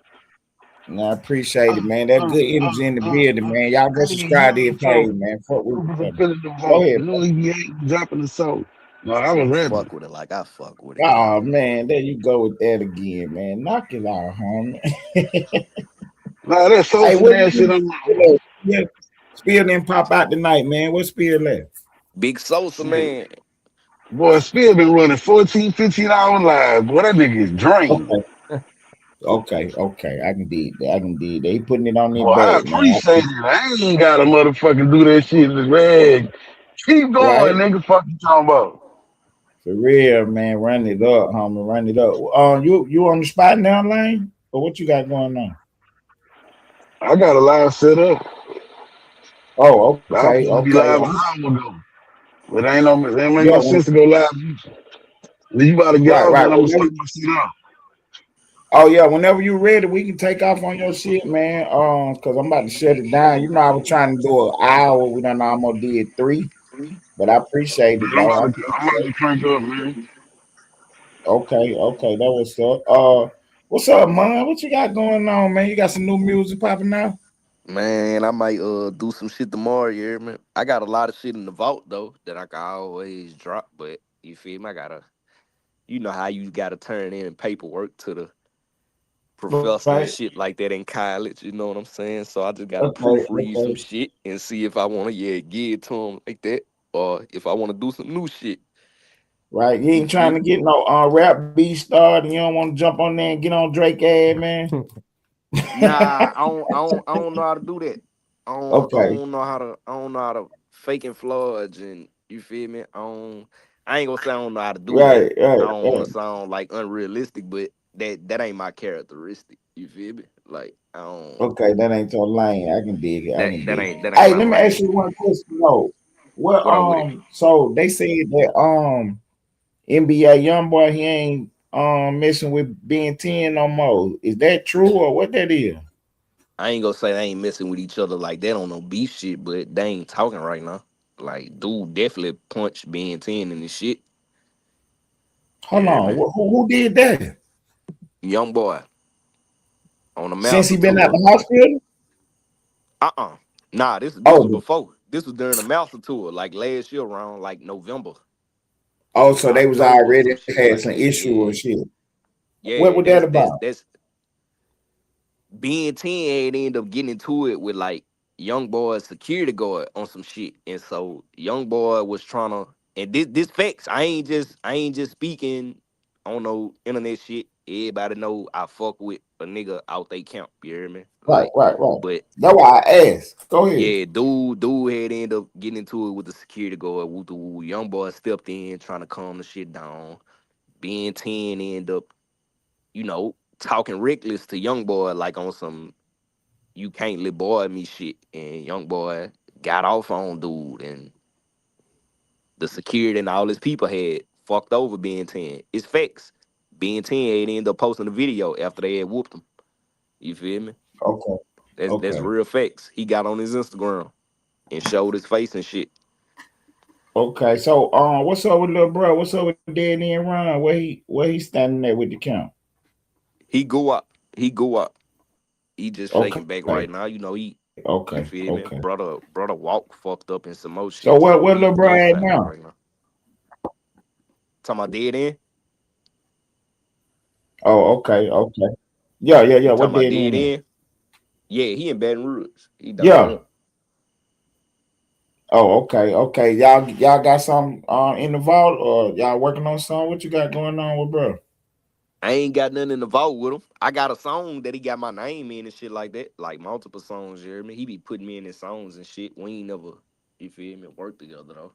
No, I appreciate it, man. That good energy in the building, man. Y'all go I need subscribe to you his so page, man. Fuck with each other. feeling the Go vote. ahead, You bro. know, he ain't dropping the soul. No, I was Don't ready. fuck with it like I fuck with it, though. Oh man, there you go with that again, man. Knock it out, homie. Nah, that Hey, social what you man shit. I'm do? Yeah, Spill didn't pop out tonight, man. What Spill left? Big Sosa, shit. man. Boy, Spear been running 14, 15 hour live. Boy, that nigga is drained. Okay, okay. I can dig that. I can dig that. He putting it on their Boy, I back, man. appreciate it. I ain't gotta motherfucking do that shit in the rag. Keep going, Right? nigga. Fuck you talking about. For real, man. Run it up, homie. Run it up. You on the spot now, Lane? Or what you got going on? I got a live set up. Oh, I was okay, supposed to be okay. live an hour ago. But it ain't make Yeah, no sense to go live. You about to get right, off, right. then I'm gonna Whenever, start my shit off. oh yeah, whenever you ready, we can take off on your shit, man. Cause I'm about to shut it down. You know, I was trying to do an hour. We done almost did 3, but I appreciate it Man, though. I I'm about appreciate to it. crank up, man. Okay, okay, that was up. What's up, man? What you got going on, man? You got some new music popping now? Man, I might do some shit tomorrow, you hear me? I got a lot of shit in the vault though that I can always drop, but you feel me? I gotta you know how you gotta turn in paperwork to the professor and Right. shit like that in college, you know what I'm saying? So I just gotta Okay, proofread some okay. shit and see if I wanna give it to him like that or if I wanna do some new shit. Right? You You ain't trying feel to get no rap beat started. You don't want to jump on there and get on Drake ass, man. me? Nah, I don't know how to do that. I Okay. don't know how to faking floods and you feel me. I ain't gonna say I don't know how to do that. Right, right, I don't want right. to sound like unrealistic, but that ain't my characteristic. You feel me? Like I don't Okay, that ain't your lane. I can dig it. I can dig it. that ain't Hey, my let me ask lane. you one question though. What What up with it? so they said that NBA YoungBoy he ain't messing with being 10 no more. Is that true or what that is? I ain't gonna say they ain't messing with each other like that on no beef shit, but they ain't talking right now. Like, dude definitely punched being 10 in this shit. You Hold hear on. me? Who did that? Young boy on the Since master he been at tour. the hospital? Uh-uh. Nah, this was Oh, before. This was during the master tour, like last year around like November. oh, so they was October, already some shit had like some that. issue or Yeah. shit. What Yeah, was that about? that's being 10 had ended up getting into it with like young boy's security guard on some shit. And so young boy was trying to and this facts. I ain't just speaking on no internet shit. Everybody know I fuck with a nigga out they camp, you hear me? Right, Like, right, right. but That's why I asked. Go ahead. yeah, dude had ended up getting into it with the security guard. Woo the woo. Young boy stepped in trying to calm the shit down. Being 10 ended up, talking reckless to young boy like on some you can't let boy me shit. And young boy got off on dude and the security and all his people had fucked over being 10. It's facts. Being 10 had ended up posting a video after they had whooped him. You feel me? Okay, That's okay, real facts. He got on his Instagram and showed his face and shit. okay. So what's up with little bro? What's up with Danny and Ron? Where he standing there with the count? He go up. He go up. He just shaking Okay, back right now. okay, You okay. feel me? Brother walk fucked up in some more So shit. So where little bro he at inside now? right now. Talking about dead end? Oh, okay, okay. Yeah, yeah, yeah. You What talking about Danny dead in there? end? Yeah, he in Baton Rouge. He down Yeah. there. Oh, okay, okay. Y'all got some in the vault or y'all working on something? What you got going on with bro? I ain't got nothing in the vault with him. I got a song that he got my name in and shit like that. Like multiple songs, you hear me? He be putting me in his songs and shit. We ain't never, you feel me, work together though.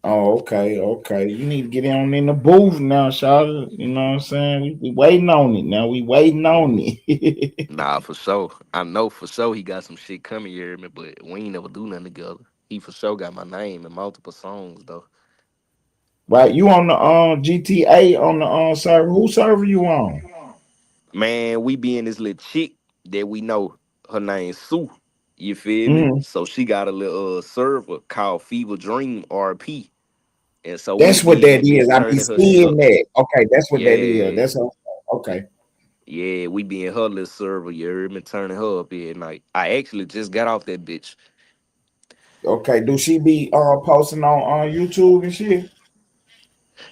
Oh, okay, okay. You need to get on in the booth now, Charlotte. You know what I'm saying? We waiting on it now. We waiting on it. Nah, for sure. I know for sure he got some shit coming, you hear me? But we ain't never do nothing together. He for sure got my name in multiple songs though. Right, you on the GTA on the server? Who server you on? Man, we be in this little chick that we know. Her name Sue. You feel me? Hmm. So she got a little server called Fever Dream RP. And so we That's what be in that that is. bitch I be turning her shit seeing up. that. Okay, that's what that is. Yeah. That's okay. Yeah, we be in her little server, you heard me, turning her up here at night. I actually just got off that bitch. Okay, do she be posting on YouTube and shit?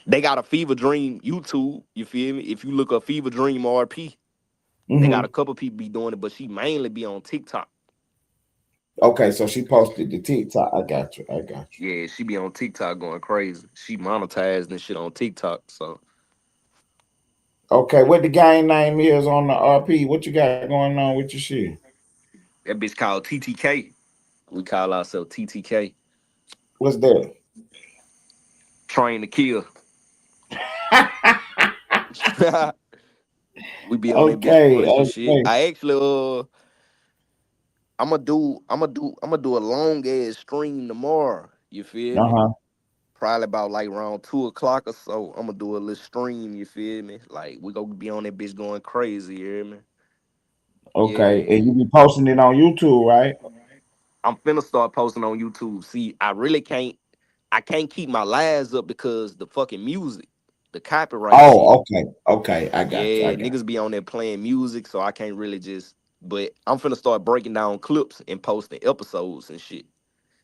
They got a Fever Dream YouTube, you feel me? If you look up Fever Dream RP, they got a Hmm. couple people be doing it, but she mainly be on TikTok. Okay, so she posted the TikTok. I got you. I got you. Yeah, she be on TikTok going crazy. She monetized and shit on TikTok. So Okay, what the gang name is on the RP? What you got going on with your shit? that bitch called TTK. We call ourselves TTK. What's that? Train to kill. We be on that bitch Okay, punishing shit. okay. I actually I'm gonna do a long ass stream tomorrow. You feel me? Uh-huh. Probably about like around 2 o'clock or so. I'm gonna do a little stream. You feel me? Like we gonna be on that bitch going crazy. You hear me? Okay. Yeah. And you be posting it on YouTube, right? I'm finna start posting on YouTube. See, I really can't. I can't keep my lives up because the fucking music, the copyright shit. Oh, okay. Okay. I got you. I Yeah, got niggas be on there playing music, so I can't really just. But I'm finna start breaking down clips and posting episodes and shit,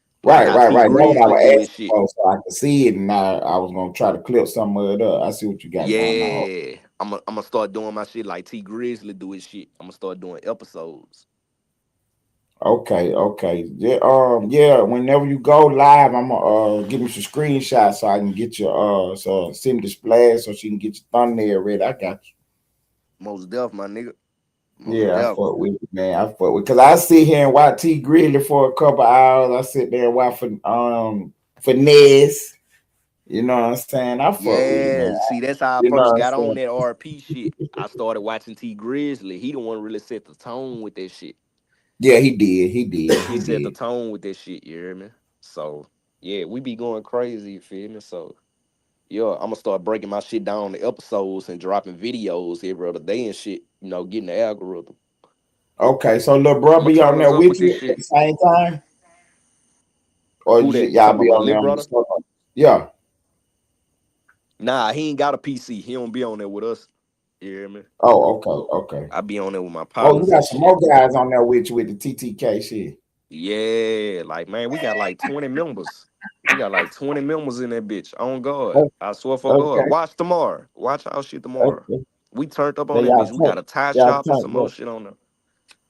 you. like Right, how right, T right. That's what I Grizzly do was his asking shit. for so I could see it and I was gonna try to clip some of it up. I see what you got going on. Yeah, I'm gonna start doing my shit like T Grizzly do his shit. I'm gonna start doing episodes. Okay, okay. Yeah, yeah. Whenever you go live, I'm gonna give me some screenshots so I can get your so send the splash so she can get your thumbnail ready. I got you. Most deaf, my nigga. Most Yeah, I deaf. fuck with it, man. I fuck with because I sit here and watch T Grizzly for a couple hours. I sit there and watch for Nez. You know what I'm saying? I fuck with it, man. Yeah, see, that's how I You know first what I'm got on saying? that RP shit. I started watching T Grizzly. He the one really set the tone with that shit. Yeah, he did. He did. He He set the did. tone with that shit, you hear me? So, yeah, we be going crazy, you feel me? So, yeah, I'm gonna start breaking my shit down to episodes and dropping videos every other day and shit, getting the algorithm. Okay, so little bro I'm gonna be on turn there up with with this you at shit. the same time, or Who that? You y'all talking about be my on little there on the brother? side? Yeah. Nah, he ain't got a PC. He don't be on there with us. You hear me? Oh, okay, okay. I be on there with my Oh, you partners got and some shit. more guys on there with you with the TTK shit. Yeah, like man, we got like 20 members. We got like 20 members in that bitch. On God. Oh, I swear for God. okay, Watch tomorrow. Watch our shit tomorrow. okay. We turned up Yeah, on that bitch. We got a tie y'all shop and some talk, more bro. shit on there.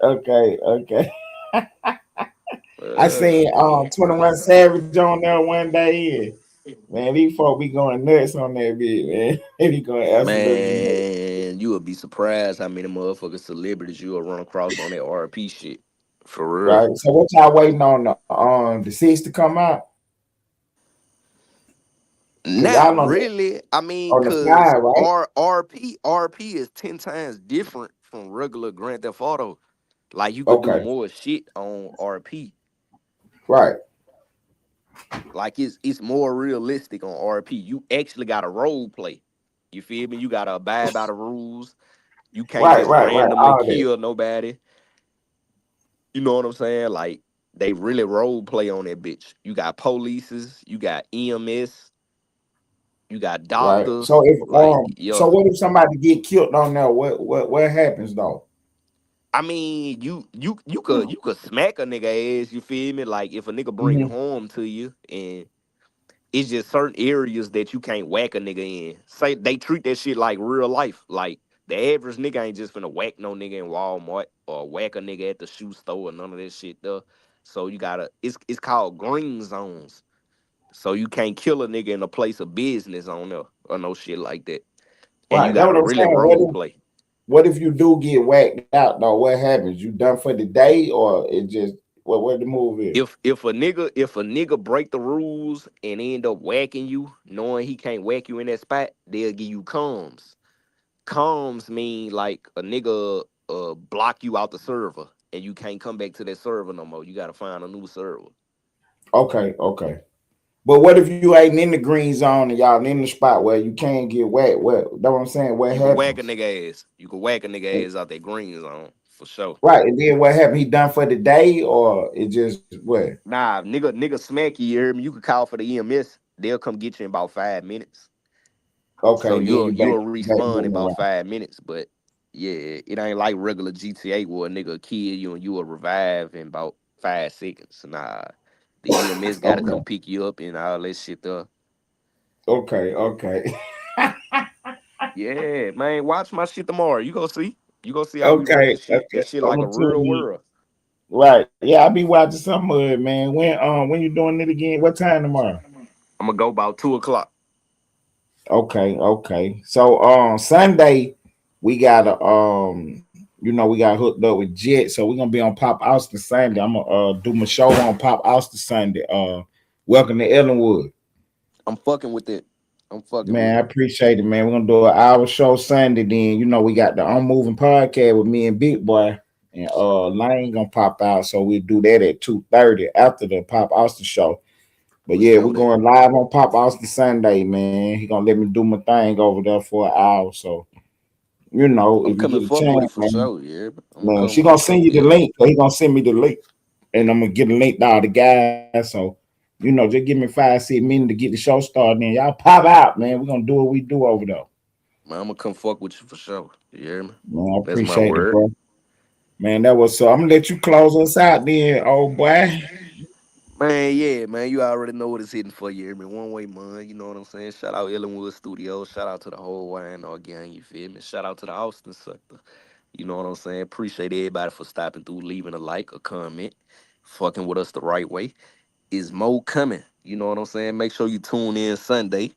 Okay, okay. I seen Nigga. 21 Savage on there one day. Man, these folk be going nuts on that bit, man. They be going absolutely nuts, Man, you would be surprised how many motherfucking celebrities you will run across on that RP shit. For real. right? So what y'all waiting on the six to come out? Cause Not y'all really. I mean, on the cause five, right? RP is 10 times different from regular Grand Theft Auto. Like you could do Okay, more shit on RP. right, Like it's more realistic on RP. You actually got a role play. You feel me? You gotta abide by the rules. You can't just right. randomly All that, kill nobody. You know what I'm saying? Like they really role play on that bitch. You got polices, you got EMS, you got right? doctors. So if Like, yo, so what if somebody get killed on there? What happens though? I mean, you could smack a nigga ass. You feel me? Like if a nigga bring Hmm. harm to you, and it's just certain areas that you can't whack a nigga in. Say they treat that shit like real life. Like the average nigga ain't just finna whack no nigga in Walmart or whack a nigga at the shoe store or none of that shit though. So you gotta it's called green zones. So you can't kill a nigga in a place of business on there or no shit like that. And you Right, that's gotta what I'm really saying. role play. What if you do get whacked out though? What happens? You done for the day, or it just what the move is? If a nigga break the rules and end up whacking you, knowing he can't whack you in that spot, they'll give you comms. Comms mean like a nigga block you out the server and you can't come back to that server no more. You gotta find a new server. Okay, okay. But what if you ain't in the green zone and y'all in the spot where you can't get whacked? That's what I'm saying. What You can whack a happens? nigga ass. You can whack a nigga ass out that green zone for sure. Right, and then what happened? He done for the day, or it just what? Nah, nigga smack you, you hear me? You could call for the EMS. They'll come get you in about 5 minutes. So Okay, then you'll you you'll back respawn in moving about around. 5 minutes. But yeah, it ain't like regular GTA where a nigga kill you and you will revive in about 5 seconds. Nah. The EMS gotta Okay, come pick you up and all that shit there. okay. Yeah, man, watch my shit tomorrow. You gonna see. You gonna see how we run Okay, this shit. okay. This shit I'm like gonna a real tune in. world. Right, yeah, I'll be watching some of it, man. When you doing it again? What time tomorrow? I'm gonna go about 2 o'clock. Okay, okay. So Sunday we gotta we got hooked up with Jet, so we're gonna be on Pop Austin Sunday. I'm gonna do my show on Pop Austin Sunday. Welcome to Ellenwood. I'm fucking with it. I'm fucking with Man, I it. appreciate it, man. We're gonna do an hour show Sunday. Then we got the Unmoving podcast with me and Big Boy, and Lane gonna pop out. So we do that at 2:30 after the Pop Austin show. But For yeah, we're sure then. going live on Pop Austin Sunday, man. He gonna let me do my thing over there for an hour. So I'm if you coming get a fuck with chance, it for man, sure, yeah. I'm gonna man, come she gonna fuck send up, you the yeah. link. So he gonna send me the link, and I'm gonna get a link to all the guys. So just give me 5 6 minutes to get the show started. Then y'all pop out, man. We're gonna do what we do over there. Man, I'm gonna come fuck with you for sure. You hear me? Man, I That's my appreciate it, word. bro. Man, that was so. I'm gonna let you close us out then, old boy. Man, yeah, man, you already know what it's hitting for you. Hear me? One way, man. You know what I'm saying? Shout out Ellenwood Studios. Shout out to the whole YNR gang. You feel me? Shout out to the Austin sector. You know what I'm saying? Appreciate everybody for stopping through, leaving a like, a comment, fucking with us the right way. Is more coming. You know what I'm saying? Make sure you tune in Sunday.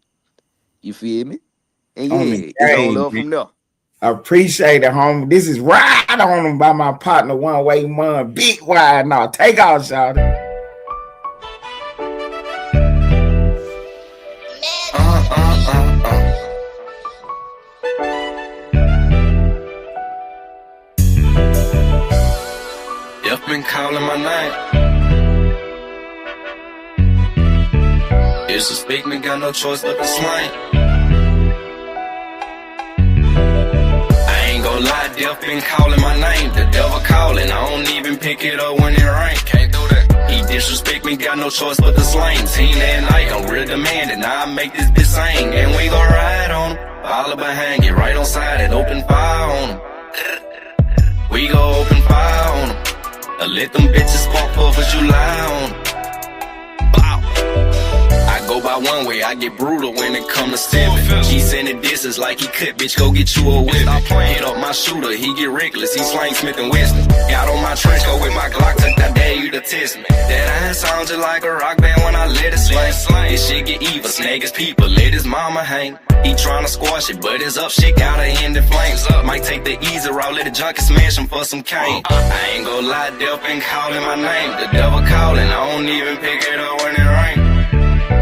You feel me? And On the yeah, it's only game, up man. from there. I appreciate it, homie. This is Ride On 'Em by my partner, One Way Mon. Big wide now. Take off, shout it. Death been calling my name. Disrespect me, got no choice but to slang. I ain't gon' lie, death been calling my name. The devil calling, I don't even pick it up when it rain. Can't do that. He disrespect me, got no choice but to slang. Team that night, I'm real demanding. Now I make this bitch sing, and we gon' ride on him. All behind, get right on side and open fire on him. We gon' open fire on him. Let them bitches spark up as you lie on. Bow. I go by one way, I get brutal when it come to stepping. He sending disses like he could, bitch, go get you a whip. Hit up my shooter, he get reckless, he slang Smith and Wesson. Got on my trench coat with my Glock, took that dare you to test me. That iron sound just like a rock band when I let it slang. This shit get evil, snag his people, let his mama hang. He tryna squash it, but his up shit gotta end in flames. Might take the easy route, let the junkie smash him for some cane. I ain't gon' lie, death been calling my name. The devil calling, I don't even pick it up when it rain.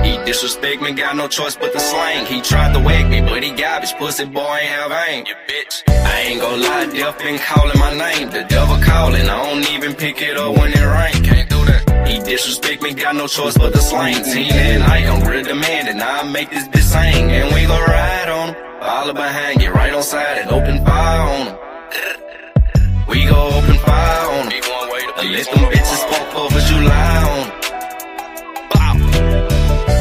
He disrespect me, got no choice but to slang. He tried to whack me, but he garbage, pussy boy ain't have aim. You bitch. I ain't gon' lie, death been calling my name. The devil calling, I don't even pick it up when it rain. Can't do that. He disrespect me, got no choice but to slang. Team that night, I'm real demanding. Now I make this bitch sing, and we gon' ride on him. All behind, get right on side and open fire on him. We gon' open fire on him. Let them bitches pop up as you lie on him.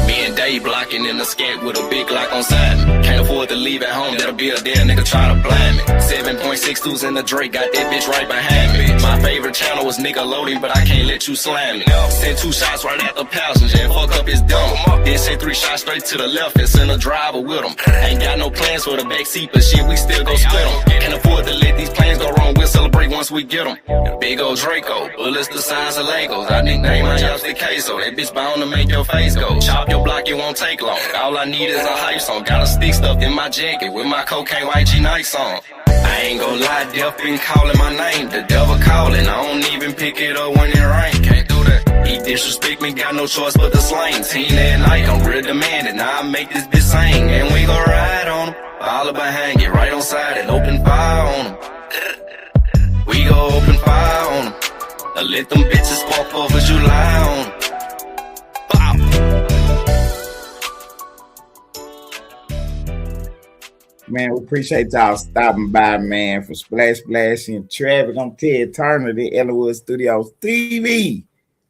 Me and Dave blocking in the scat with a big lock on side me. Can't afford to leave at home, that'll be a damn nigga try to blind me. 7.62s in the Drake, got that bitch right behind me. My favorite channel was Nickelodeon, but I can't let you slam me. Send 2 shots right at the passenger and fuck up his dumb. Then send 3 shots straight to the left and send a driver with him. Ain't got no plans for the backseat, but shit, we still gon' split them. Can't afford to let these plans go wrong, we'll celebrate once we get them. Big old Draco, bullets the size of Legos. I nickname my house the queso, that bitch bound to make your face go. Chop your block, it won't take long. All I need is a hype song. Got a stick stuffed in my jacket with my cocaine YG Nights on. I ain't gon' lie, death been calling my name. The devil calling, I don't even pick it up when it rain. Can't do that. He disrespect me, got no choice but to slang. Team that night, I'm real demanding. Now I make this bitch sing, and we gon' ride on him. All behind, get right on side and open fire on him. We gon' open fire on him. Let them bitches pop up as you lie on him. Man, we appreciate y'all stopping by, man, for Splash in Traffic. I'm Ted Turner, the Ellenwood Studios TV.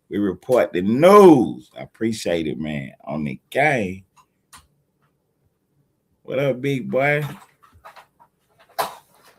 We report the news. I appreciate it, man. On the game. What up, big boy?